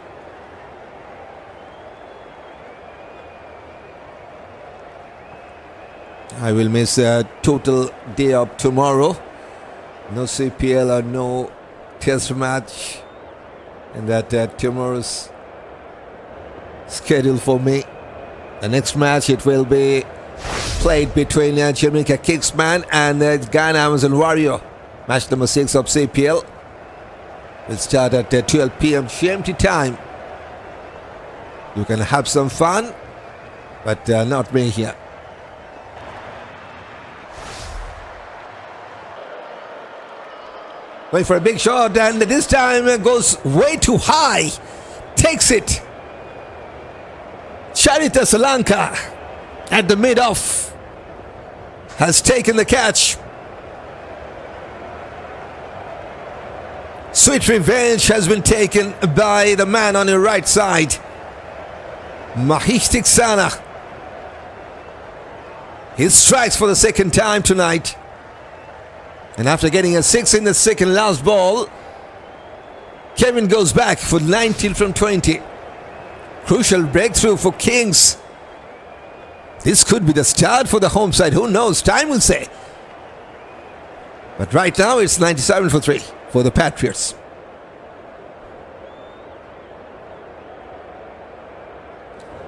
I will miss a total day of tomorrow. No CPL or no test match. And that tomorrow's schedule for me. The next match, it will be played between Jamaica Kings man and Ghana Amazon Warrior. Match number 6 of CPL. Will start at 12 p.m. GMT time. You can have some fun, but not me here. Going for a big shot, and this time it goes way too high. Takes it. Charith Asalanka at the mid-off has taken the catch. Sweet revenge has been taken by the man on the right side. Maheesh Theekshana. He strikes for the second time tonight. And after getting a 6 in the second last ball, Kevin goes back for 19 from 20. Crucial breakthrough for Kings. This could be the start for the home side. Who knows? Time will say. But right now it's 97 for 3 for the Patriots.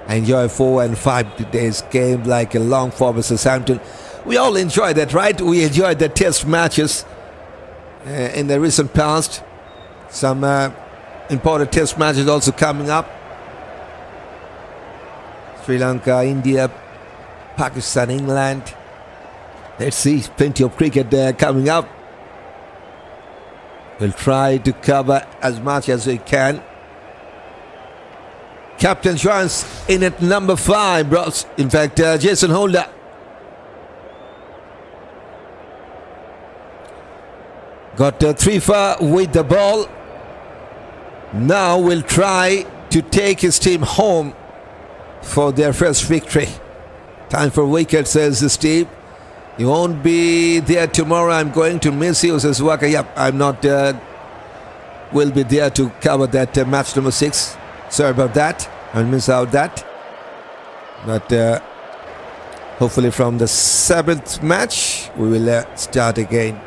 I enjoy 4 and 5 today's game like a long form of Southampton. We all enjoy that, right? We enjoyed the test matches in the recent past. Some important test matches also coming up. Sri Lanka, India, Pakistan, England. Let's see, plenty of cricket coming up. We'll try to cover as much as we can. Captain Johan's in at number 5, bros. In fact, Jason Holder. Got 3 far with the ball. Now we'll try to take his team home for their first victory. Time for wicket, says Steve. You won't be there tomorrow. I'm going to miss you, says Waka. Yep, I'm not. Will be there to cover that match number 6. Sorry about that. I'll miss out that. But hopefully from the 7th match, we will start again.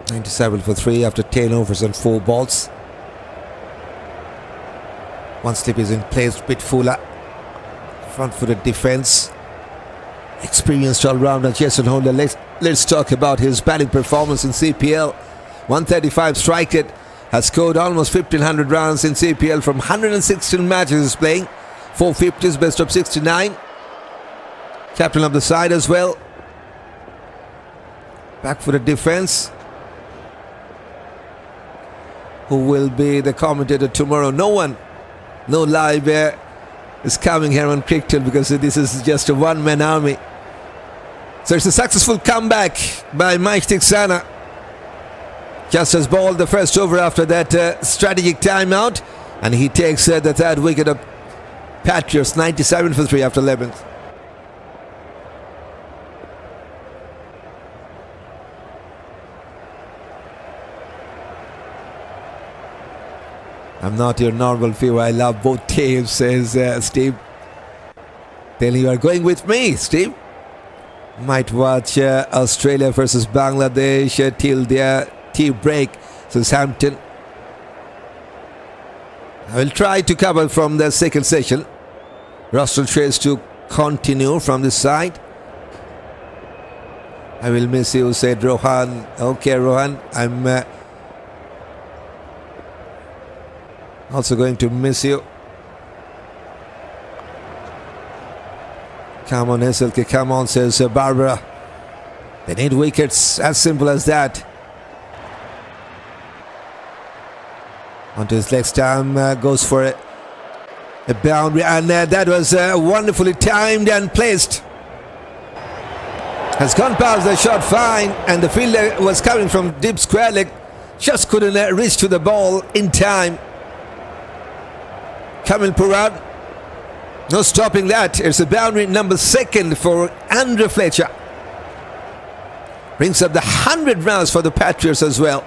97 for 3 after 10 overs and 4 balls. One slip is in place, bit fuller. Front-footed defense. Experienced all-rounder Jason Holder. Let's talk about his batting performance in CPL. 135 strike rate. Has scored almost 1,500 runs in CPL from 116 matches he's playing. 450s, best of 69. Captain of the side as well. Back-footed defense. Who will be the commentator tomorrow? No one. No live is coming here on CricTune because this is just a one-man army. So it's a successful comeback by Maheesh Theekshana. Just has balled the first over after that strategic timeout. And he takes the 3rd wicket of Patriots, 97 for 3 after 11th. I'm not your normal viewer. I love both teams, says Steve. Then you are going with me, Steve. Might watch Australia versus Bangladesh till their tea break, says Hampton. I will try to cover from the second session. Roston tries to continue from this side. I will miss you, said Johann. Okay, Johann, I'm also going to miss you. Come on, SLK, come on, says Barbara. They need wickets, as simple as that. Onto his next time, goes for a boundary, and that was wonderfully timed and placed. Has gone past the shot fine, and the fielder was coming from deep square leg, just couldn't reach to the ball in time. Kamil Pooran, no stopping that. It's a boundary number 2nd for Andrew Fletcher. Brings up the 100 runs for the Patriots as well.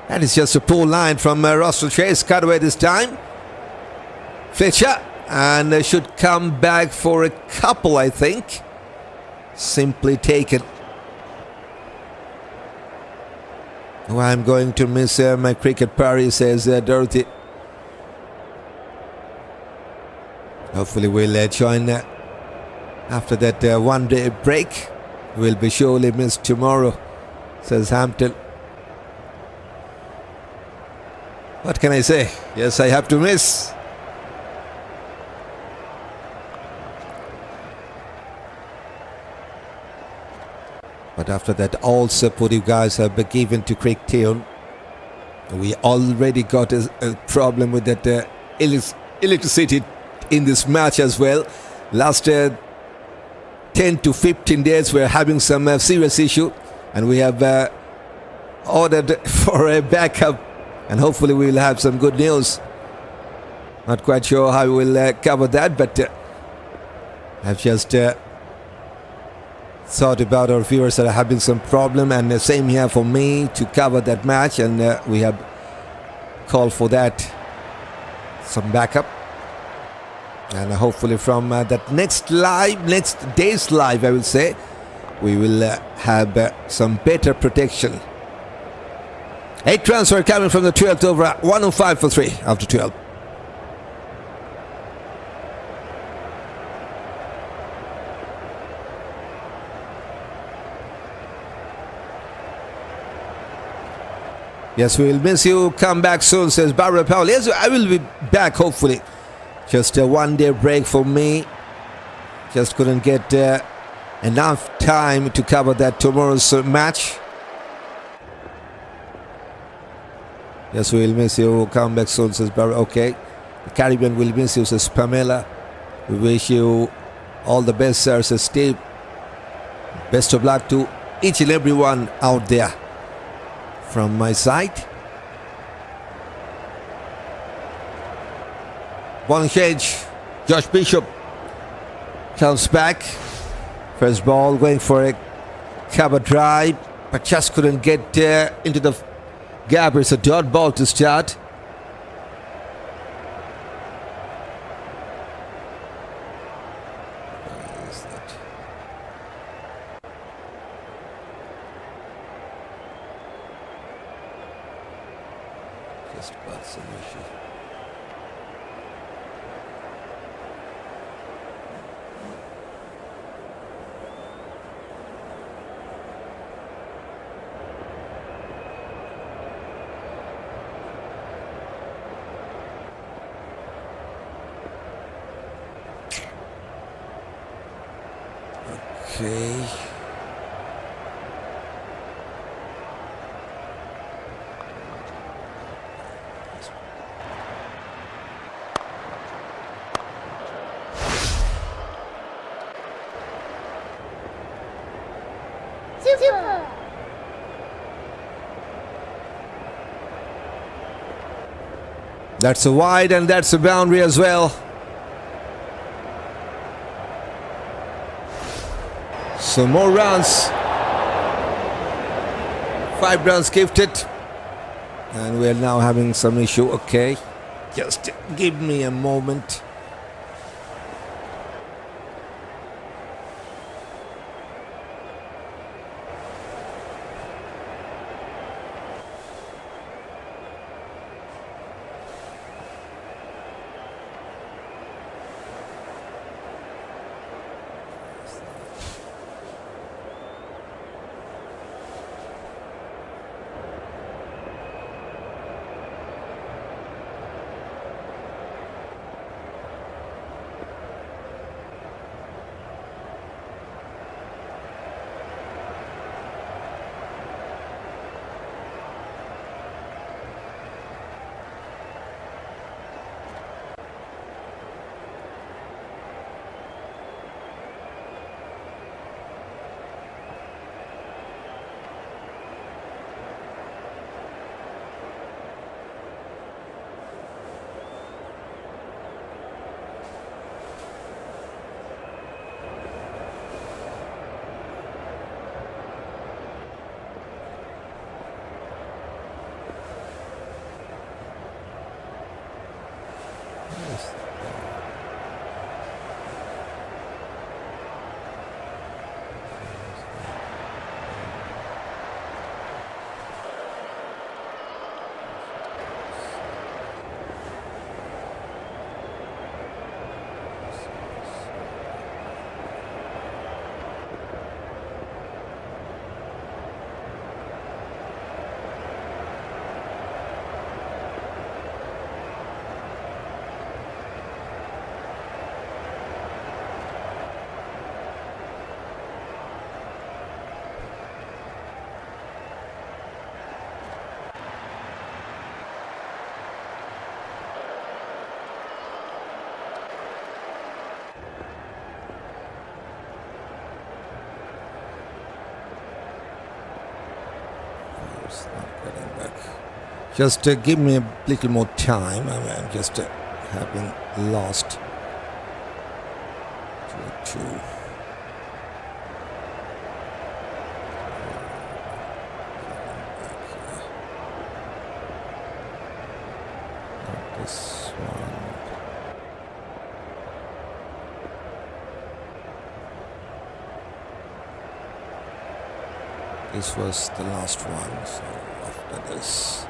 That is just a poor line from Roston Chase. Cut away this time. Fletcher, and should come back for a couple, I think. Simply taken. Oh, I'm going to miss my cricket party, says Dorothy. Hopefully we'll join after that one-day break. We'll be surely missed tomorrow, says Hampton. What can I say? Yes, I have to miss. But after that, all support you guys have been given to CricTune. We already got a problem with that electricity in this match as well. Last 10 to 15 days, we're having some serious issue, and we have ordered for a backup and hopefully we'll have some good news. Not quite sure how we'll cover that, but I've just thought about our viewers that are having some problem, and the same here for me to cover that match, and we have called for that, some backup, and hopefully from that next day's live, I will say, we will have some better protection. 8 transfer coming from the 12th over, 105 for 3 after 12. Yes, we'll miss you. Come back soon, says Barbara Powell. Yes, I will be back, hopefully. Just a one-day break for me. Just couldn't get enough time to cover that tomorrow's match. Yes, we'll miss you. Come back soon, says Barbara. Okay. The Caribbean will miss you, says Pamela. We wish you all the best, sir, says Steve. Best of luck to each and everyone out there. From my side, one change. Josh Bishop comes back. First ball going for a cover drive, but just couldn't get into the gap. It's a dot ball to start. Okay. Super. That's a wide, and that's a boundary as well. So more runs. 5 runs gifted. And we're now having some issue. Okay. Just give me a moment. Just give me a little more time. I'm just having lost 2-2. This one. This was the last one, so after this.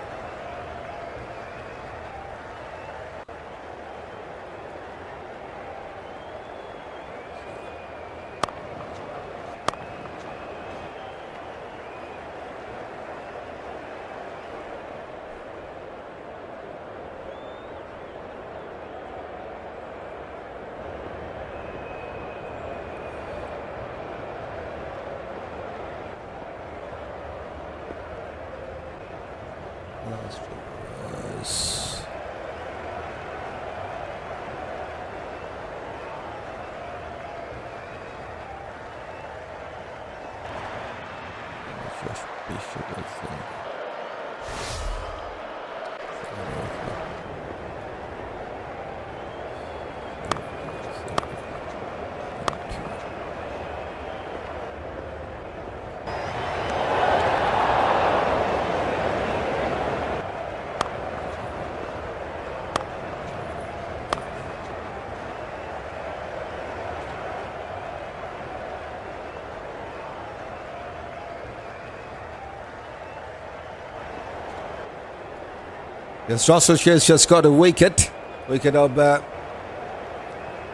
Yes, Roston has just got a wicket. Wicket of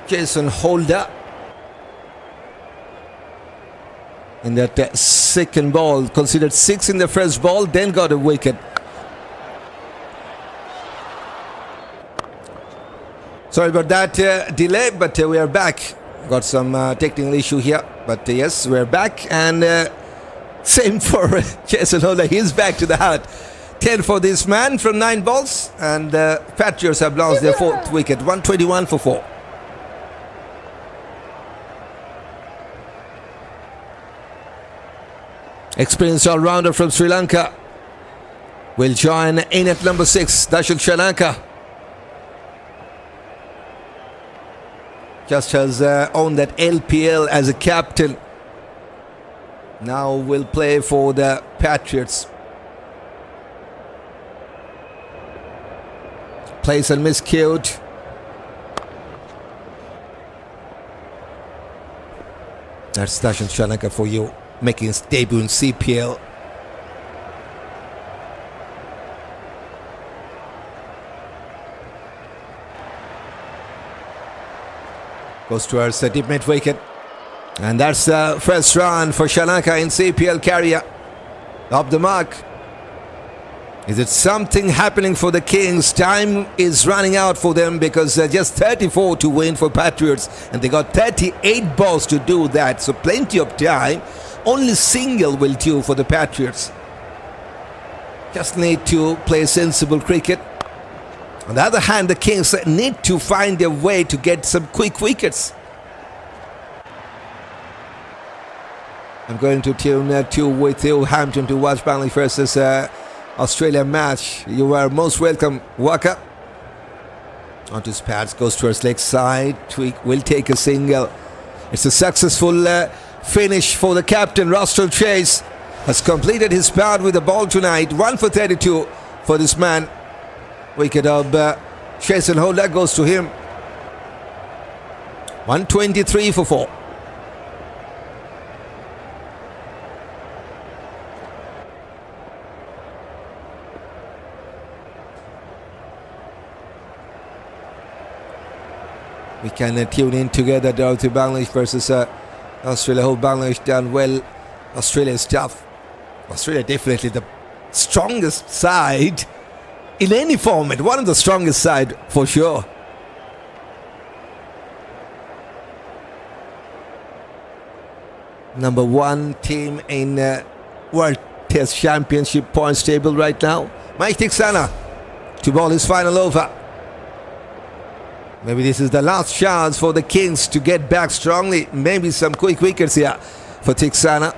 Jason Holder. In that second ball, considered 6 in the first ball, then got a wicket. Sorry about that delay, but we are back. Got some technical issue here, but yes, we're back. And same for Jason Holder, he's back to the hut. 10 for this man from 9 balls, and Patriots have lost their 4th wicket, 121 for 4. Experienced all-rounder from Sri Lanka will join in at number 6, Asalanka. Just has owned that LPL as a captain. Now will play for the Patriots. Plays and miscued. That's Asalanka for you, making his debut in CPL. Goes towards the deep mid wicket. And that's the first run for Asalanka in CPL career. Up the mark. Is it something happening for the Kings? Time is running out for them because just 34 to win for Patriots, and they got 38 balls to do that, so plenty of time. Only single will do for the Patriots. Just need to play sensible cricket. On the other hand, the Kings need to find their way to get some quick wickets. I'm going to tune to with you, Hampton, to watch Bangladesh versus Australia match. You are most welcome, Waka. Onto his pads, goes towards leg side. Tweak will take a single. It's a successful finish for the captain. Roston Chase has completed his part with the ball tonight. 1 for 32 for this man. Wicket of Chase and Holder goes to him. 123 for 4. We can tune in together down to Bangladesh versus Australia. Hope Bangladesh done well. Australia is tough. Australia definitely the strongest side in any format. One of the strongest side for sure. Number 1 team in World Test Championship points table right now. Theekshana to ball his final over. Maybe this is the last chance for the Kings to get back strongly. Maybe some quick wickets here for Theekshana.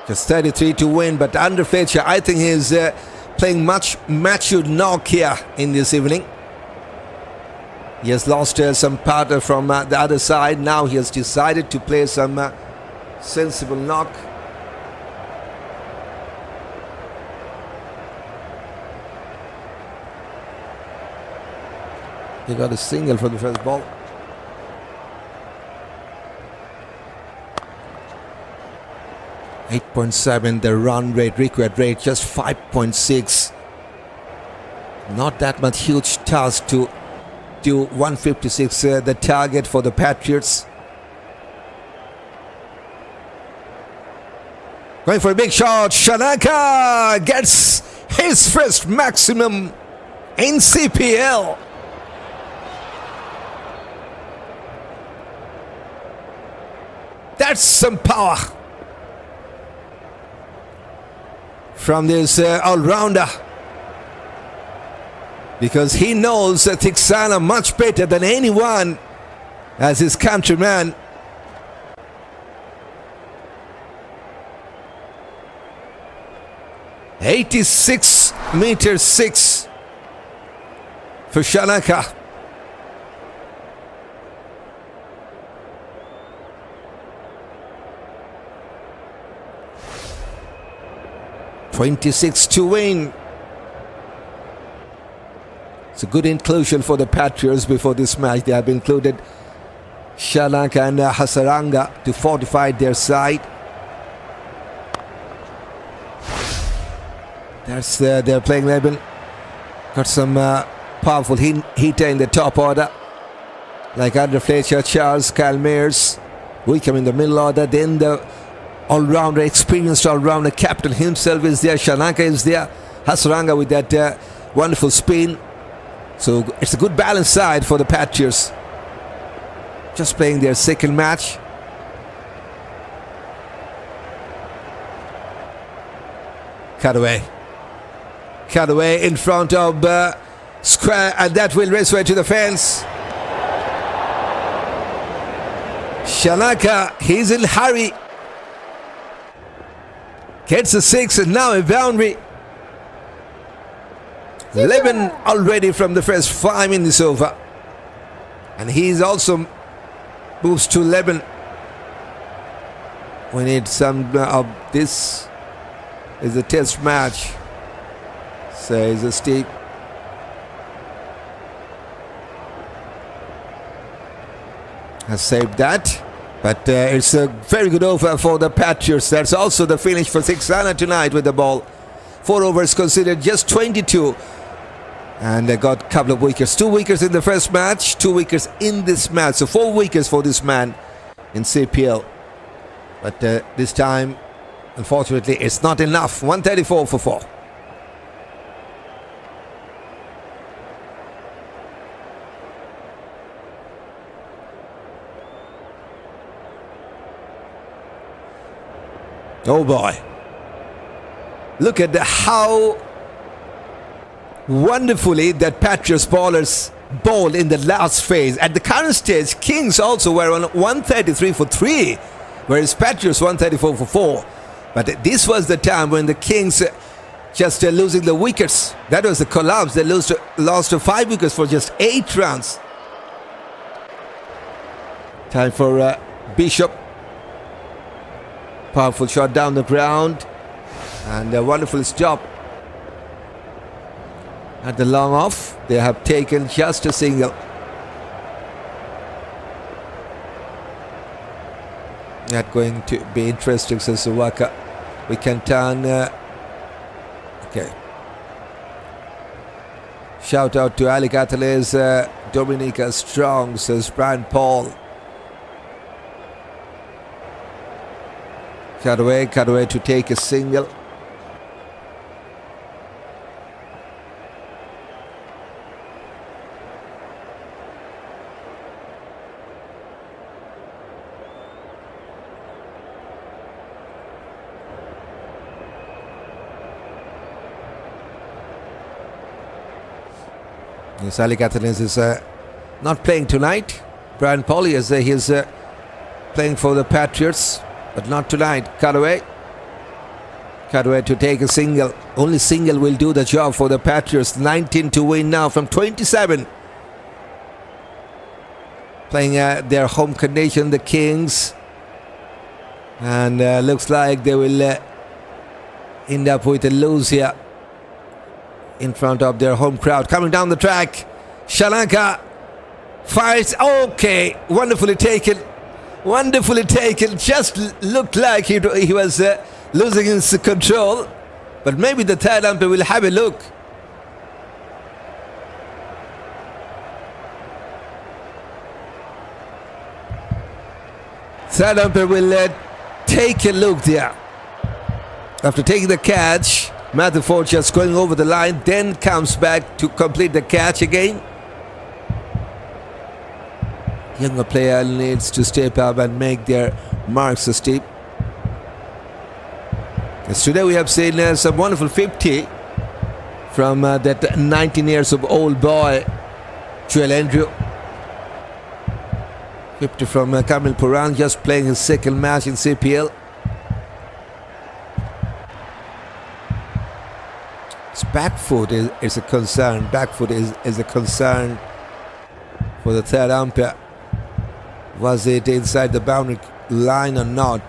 Just 33 to win, but under Fletcher, I think he's playing much matured knock here in this evening. He has lost some powder from the other side. Now he has decided to play some sensible knock. He got a single for the first ball. .7 the run rate, required rate just 5.6. Not that much huge task to do 156, the target for the Patriots. Going for a big shot. Asalanka gets his first maximum in CPL. That's some power from this all-rounder, because he knows Theekshana much better than anyone as his countryman. (86.6 for Asalanka. .26 to win. It's a good inclusion for the Patriots before this match. They have included Asalanka and Asalanka to fortify their side. That's their playing 11. Got some powerful hitter in the top order, like under Fletcher, Charles, Kalmeers. We come in the middle order. Then the all-rounder, experienced all-rounder, captain himself is there. Asalanka is there. Asalanka with that wonderful spin. So it's a good balanced side for the Patriots. Just playing their second match. Cutaway in front of square, and that will race way to the fence. Asalanka, he's in hurry. Gets a 6 and now a boundary. 11 already from the first 5 in this over. And he's also moves to 11. We need some of this. Is a test match, says Steve. Has saved that. But it's a very good over for the Patriots. That's also the finish for Theekshana tonight with the ball. 4 overs considered, just 22. And they got a couple of wickets. 2 wickets in the first match, 2 wickets in this match. So 4 wickets for this man in CPL. But this time, unfortunately, it's not enough. 134 for 4. Oh boy. Look at how wonderfully that Patriots bowlers bowled in the last phase. At the current stage, Kings also were on 133 for 3, whereas Patriots 134 for 4. But this was the time when the Kings just losing the wickets. That was the collapse. They lost to 5 wickets for just 8 runs. Time for Bishop. Powerful shot down the ground. And a wonderful stop. At the long off, they have taken just a single. Not going to be interesting, says Waka. We can turn. Okay. Shout out to Ali Catales, Dominica Strong, says Brian Paul. Cut away to take a single. Yes, Ali Catales is not playing tonight. Brian Paul is playing for the Patriots. But not tonight. Cut away. Cadway to take a single. Only single will do the job for the Patriots. 19 to win now from 27. Playing at their home condition, the Kings. And looks like they will end up with a lose here in front of their home crowd. Coming down the track, Asalanka fires. Okay, wonderfully taken. Wonderfully taken. Just looked like he was losing his control. But maybe the third umpire will have a look. Third umpire will take a look there. After taking the catch, Forde just going over the line, then comes back to complete the catch again. Younger player needs to step up and make their marks steep. Yes, today we have seen some wonderful 50 from that 19 years of old boy, Joel Andrew. 50 from Kamil Pooran, just playing his second match in CPL. His back foot is a concern. Back foot is a concern for the third umpire. Was it inside the boundary line or not?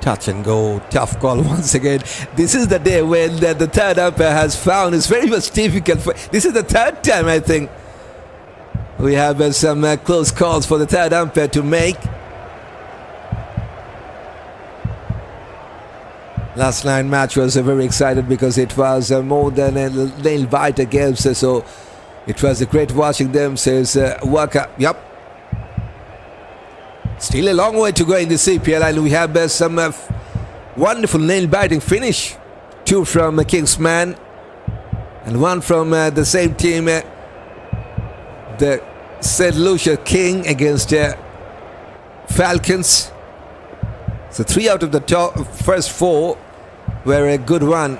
Touch and go, tough call once again. This is the day when the third umpire has found it's very much difficult. This is the third time, I think, we have some close calls for the third umpire to make. Last night match was very excited because it was more than a nail-biter game, so it was great watching them, says Walker. Yep. Still a long way to go in the CPL, and we have some wonderful nail-biting finish. 2 from Kingsman and 1 from the same team, the Saint Lucia King against Falcons. So 3 out of the first 4 were a good one,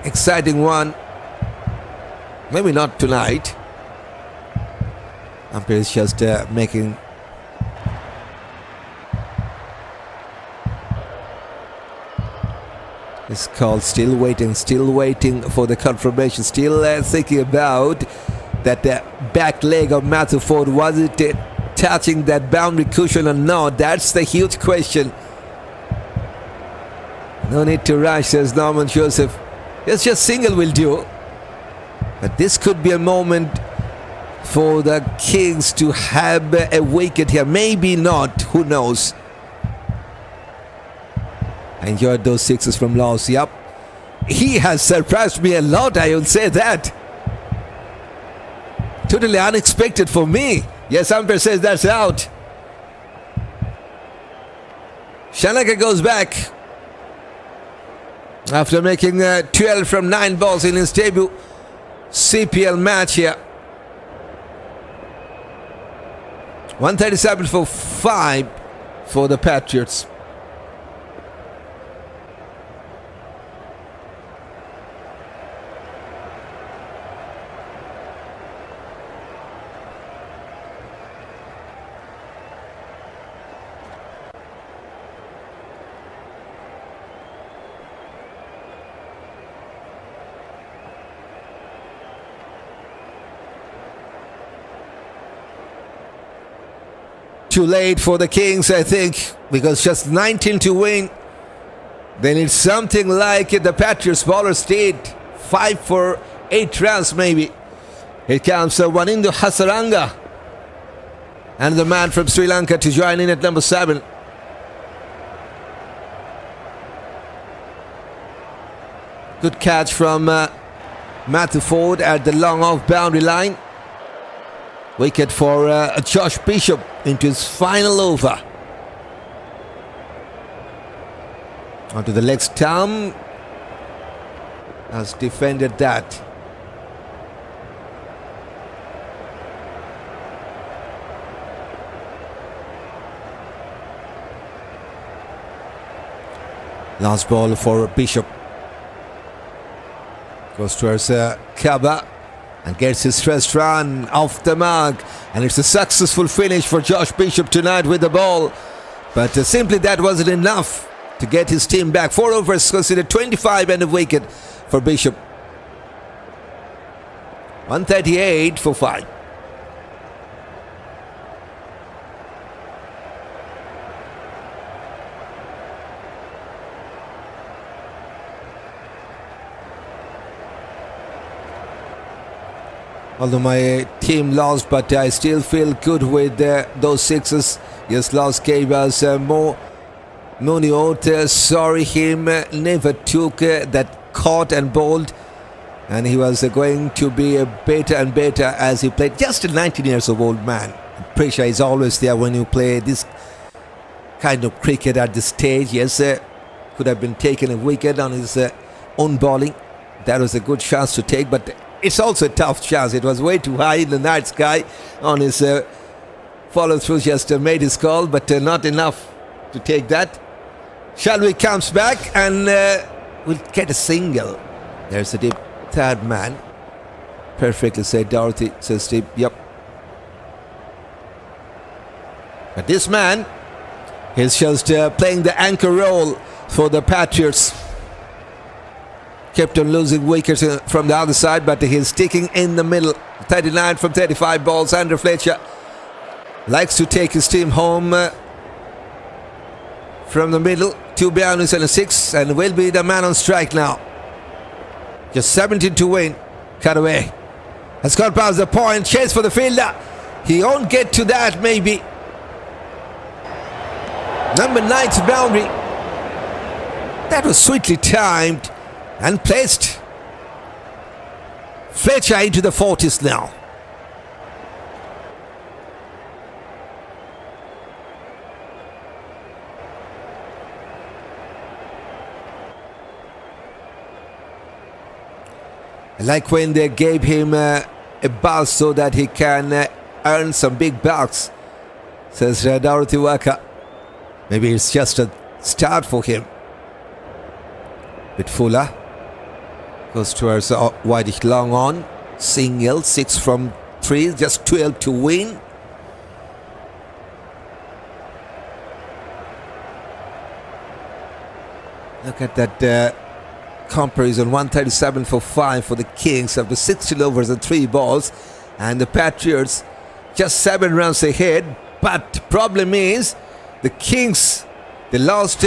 exciting one. Maybe not tonight. Umpire is just making his call. Still waiting for the confirmation. Still thinking about that back leg of Forde. Was it touching that boundary cushion or not? That's the huge question. No need to rush, says Norman Joseph. It's just single will do. But this could be a moment for the Kings to have a wicket here. Maybe not, who knows. I enjoyed those sixes from Laos. Yep. He has surprised me a lot, I would say that. Totally unexpected for me. Yes, umpire says that's out. Asalanka goes back after making 12 from 9 balls in his debut CPL match here. 137 for 5 for the Patriots. Too late for the Kings, I think, because just 19 to win. They need something like the Patriots bowlers did. 5 for 8 runs maybe. Here comes Wanindo Hasaranga, and the man from Sri Lanka to join in at number 7. Good catch from Forde at the long off boundary line. Wicket for Josh Bishop into his final over. Onto the leg stump. Has defended that. Last ball for Bishop. Goes towards Kaba and gets his first run off the mark. And it's a successful finish for Josh Bishop tonight with the ball. But simply that wasn't enough to get his team back. 4 overs considered 25 and a wicket for Bishop. 138 for 5. Although my team lost, but I still feel good with those sixes. Yes, loss gave us more money out. Sorry, him never took that caught and bowled. And he was going to be better and better as he played. Just a 19 years old man. Pressure is always there when you play this kind of cricket at this stage. Yes, could have been taken a wicket on his own bowling. That was a good chance to take, but it's also a tough chance. It was way too high in the night sky on his follow-through. Just made his call, but not enough to take that. Shadley comes back and will get a single. There's a deep third man. Perfectly said, Dorothy, says Steve. Yep. But this man is just playing the anchor role for the Patriots. Kept on losing wickets from the other side, but he's sticking in the middle. 39 from 35 balls. Andrew Fletcher likes to take his team home from the middle. 2 boundaries and a 6, and will be the man on strike now. Just 17 to win. Cut away. Has got past the point. Chase for the fielder. He won't get to that, maybe. Number 9's boundary. That was sweetly timed and placed. Fletcher into the 40s now. I like when they gave him a buzz so that he can earn some big bucks, says Dorothy Walker. Maybe it's just a start for him. Bit fuller. Goes towards Whitish long on. Single, 6 from 3, just 12 to win. Look at that comparison. 137 for 5 for the Kings after 16 overs and 3 balls. And the Patriots just 7 runs ahead. But problem is, the Kings, they lost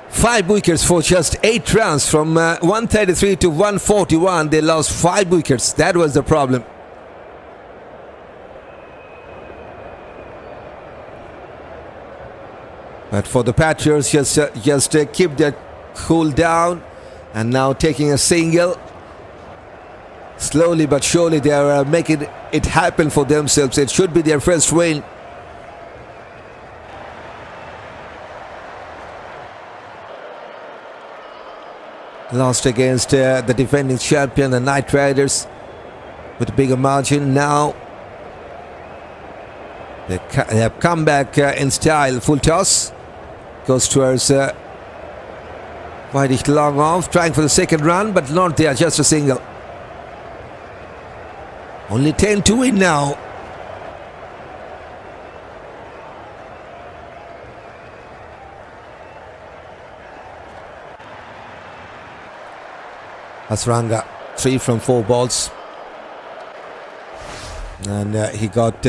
5 wickets for just 8 runs. From 133 to 141, they lost 5 wickets. That was the problem. But for the Patriots, just keep their cool down. And now taking a single. Slowly but surely they are making it happen for themselves. It should be their first win. Lost against the defending champion, the Knight Riders, with a bigger margin. Now they have come back in style. Full toss. Goes towards Whitish long off, trying for the second run, but not there, just a single. Only 10 to win now. Asalanka, 3 from 4 balls. And he got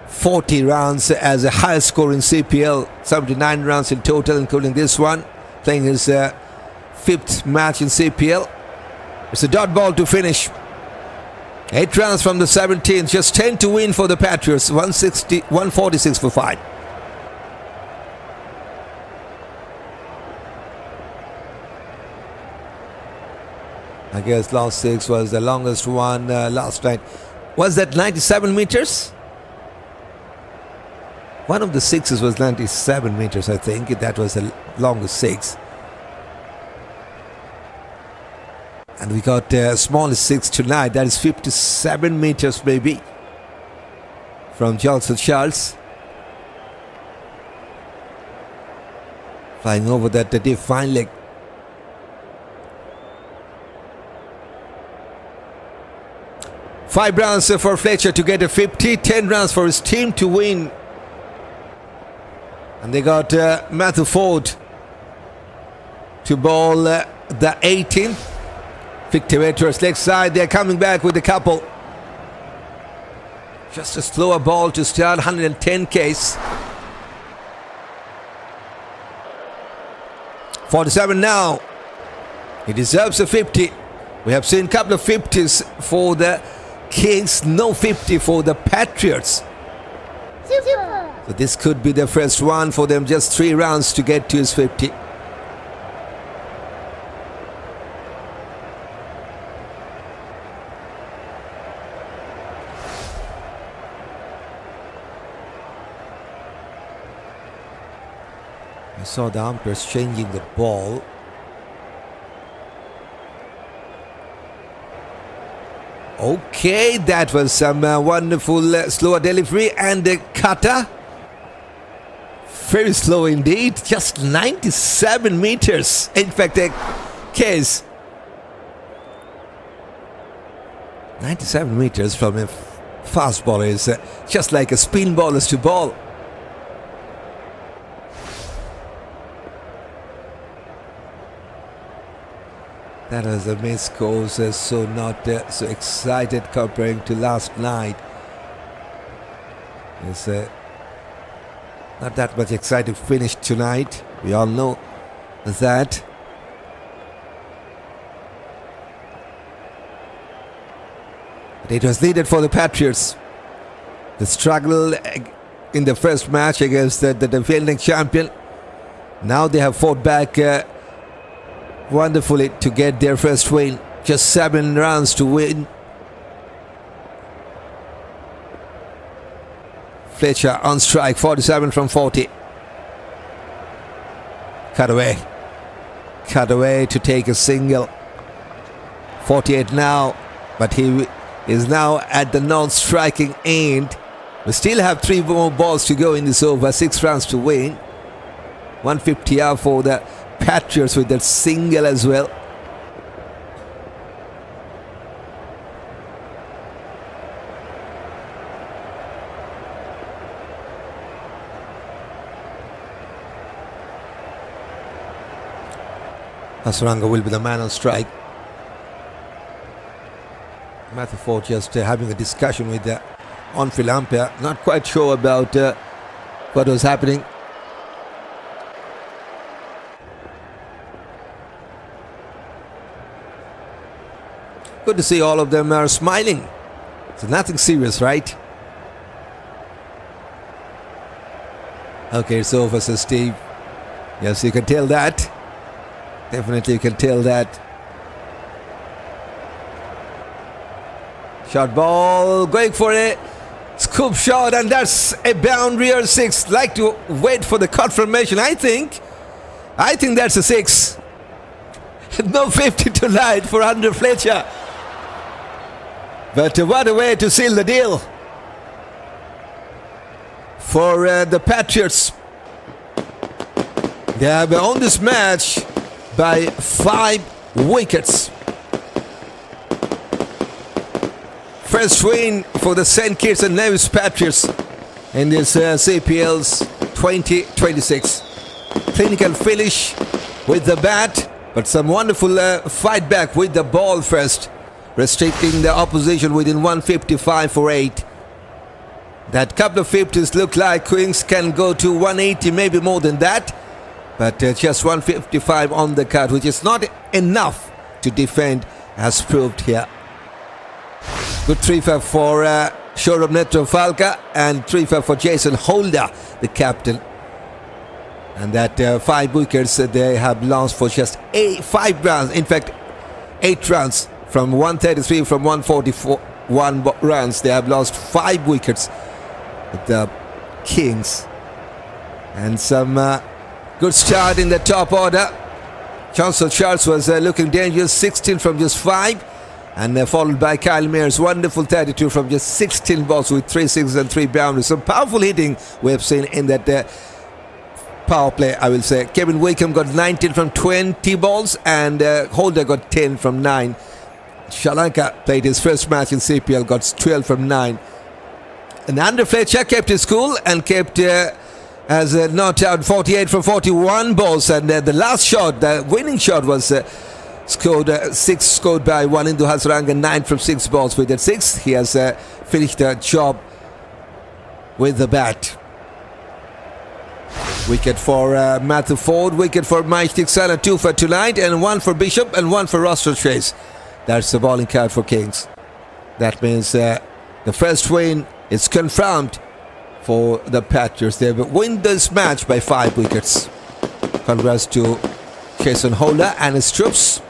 40 runs as a highest score in CPL. 79 runs in total, including this one. Playing his 5th match in CPL. It's a dot ball to finish. 8 runs from the 17th. Just 10 to win for the Patriots. 146 for 5. I guess last 6 was the longest one last night. Was that 97 meters? One of the 6s was 97 meters, I think. That was the longest 6. And we got smallest 6 tonight. That is 57 meters maybe. From Johnson Charles. Flying over that deep fine leg. Five rounds for Fletcher to get a 50. 10 rounds for his team to win. And they got Matthew Forde to bowl the 18th. Victor towards leg side. They're coming back with a couple. Just a slower ball to start. 110 Ks. 47 now. He deserves a 50. We have seen a couple of 50s for the Kings, no 50 for the Patriots. Super. So this could be the first one for them. Just 3 rounds to get to his 50. I saw the umpires changing the ball. Okay, that was some wonderful slower delivery and a cutter. Very slow indeed, just 97 meters. In fact, a case 97 meters from a fast bowler is just like a spin bowler's to ball. That was a miss course, so not so excited comparing to last night. It's not that much excited finish tonight. We all know that. But it was needed for the Patriots. The struggle in the first match against the defending champion. Now they have fought back wonderfully to get their first win. Just 7 rounds to win. Fletcher on strike, 47 from 40. Cut away. Cut away to take a single. 48 now, but he is now at the non-striking end. We still have 3 more balls to go in this over. 6 rounds to win. 150 out for the Patriots with that single as well. Asalanka will be the man on strike. Matthew Forde just having a discussion with the on-field umpire. Not quite sure about what was happening. Good to see all of them are smiling. So nothing serious, right? Okay, it's over, says Steve. Yes, you can tell that. Definitely you can tell that. Short ball, going for a scoop shot, and that's a boundary or 6. Like to wait for the confirmation. I think that's a 6. No 50 tonight for Andries Fletcher. But what a way to seal the deal for the Patriots. They have won this match by 5 wickets. First win for the St Kitts Nevis Patriots in this CPL's 2026. Clinical finish with the bat, but some wonderful fight back with the ball first, restricting the opposition within 155 for 8. That couple of 50s look like Kings can go to 180, maybe more than that, but just 155 on the cut, which is not enough to defend, as proved here. Good 3-5 for Showroom Netto Falca, and 3-5 for Jason Holder, the captain. And that 5 wickets they have lost for just 5 runs, in fact 8 runs. From 133, from 141 runs, they have lost 5 wickets with the Kings. And some good start in the top order. Chancellor Charles was looking dangerous, 16 from just 5. And followed by Kyle Mayer's wonderful 32 from just 16 balls with 3 sixes and 3 boundaries. Some powerful hitting we have seen in that power play, I will say. Kevin Wickham got 19 from 20 balls, and Holder got 10 from 9. Asalanka played his first match in CPL, got 12 from 9. And Andries Fletcher kept his cool and kept as not out 48 from 41 balls. And the last shot, the winning shot, was scored by Wanindu Hasranga, 9 from 6 balls. With that 6, he has finished the job with the bat. Wicket for Matthew Forde, wicket for Maheesh Theekshana, 2 for tonight, and 1 for Bishop and 1 for Roston Chase. That's the bowling card for Kings. That means the first win is confirmed for the Patriots. They will win this match by 5 wickets. Congrats to Jason Holder and his troops.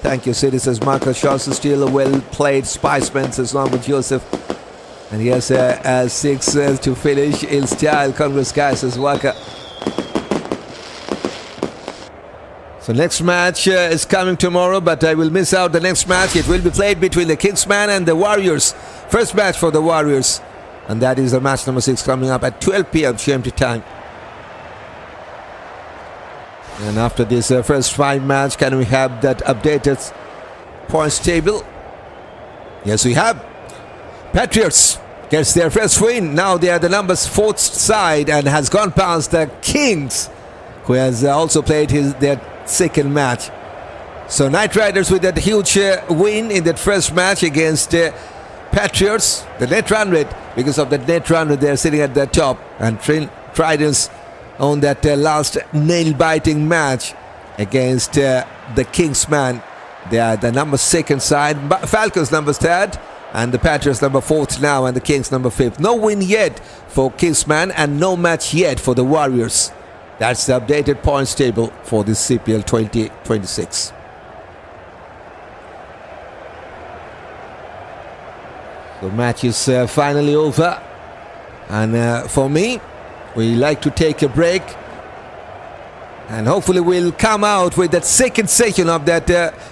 Thank you, citizens. Marcus Shaw's still a well-played Spiceman, says Lomba Joseph. And he has a 6 to finish in style. Congrats, guys, says Waka. So next match is coming tomorrow, but I will miss out the next match. It will be played between the Kingsmen and the Warriors. First match for the Warriors. And that is the match number 6 coming up at 12 p.m. GMT time. And after this first 5 match, can we have that updated points table? Yes, we have. Patriots gets their first win. Now they are the number 4th side and has gone past the Kings, who has also played their second match. So Knight Riders with that huge win in that first match against Patriots. The net run rate, because of the net run rate, they're sitting at the top. And Tridents on that last nail-biting match against the Kingsman. They are the number 2nd side. Falcons number 3rd. And the Patriots number 4th now, and the Kings number 5th. No win yet for Kingsman, and no match yet for the Warriors. That's the updated points table for this CPL 2026. The match is finally over. And for me, we like to take a break. And hopefully we'll come out with that second session of that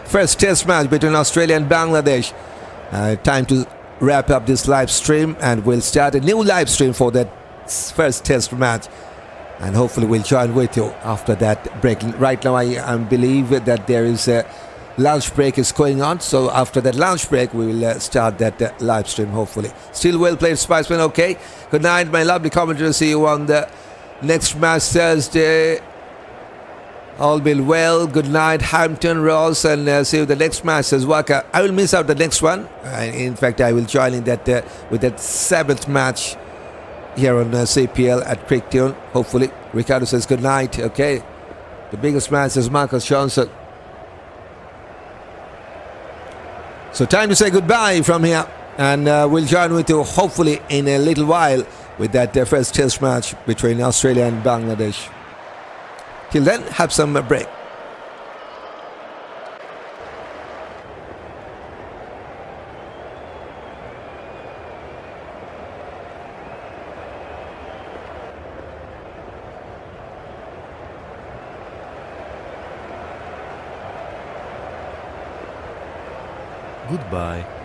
first test match between Australia and Bangladesh. Time to wrap up this live stream, and we'll start a new live stream for that first test match, and hopefully we'll join with you after that break. Right now I believe that there is a lunch break is going on, so after that lunch break we will start that live stream, hopefully. Still well played, Spiceman. Okay, good night, my lovely commentators. See you on the next match Thursday. All been well. Good night, Hampton, Ross, and see you the next match, says Waka. I will miss out the next one. In fact, I will join in that with that 7th match here on CPL at CricTune. Hopefully, Ricardo says good night. Okay, the biggest match is Marcus Johnson. So time to say goodbye from here, and we'll join with you hopefully in a little while with that first test match between Australia and Bangladesh. Till then, have some break. Goodbye.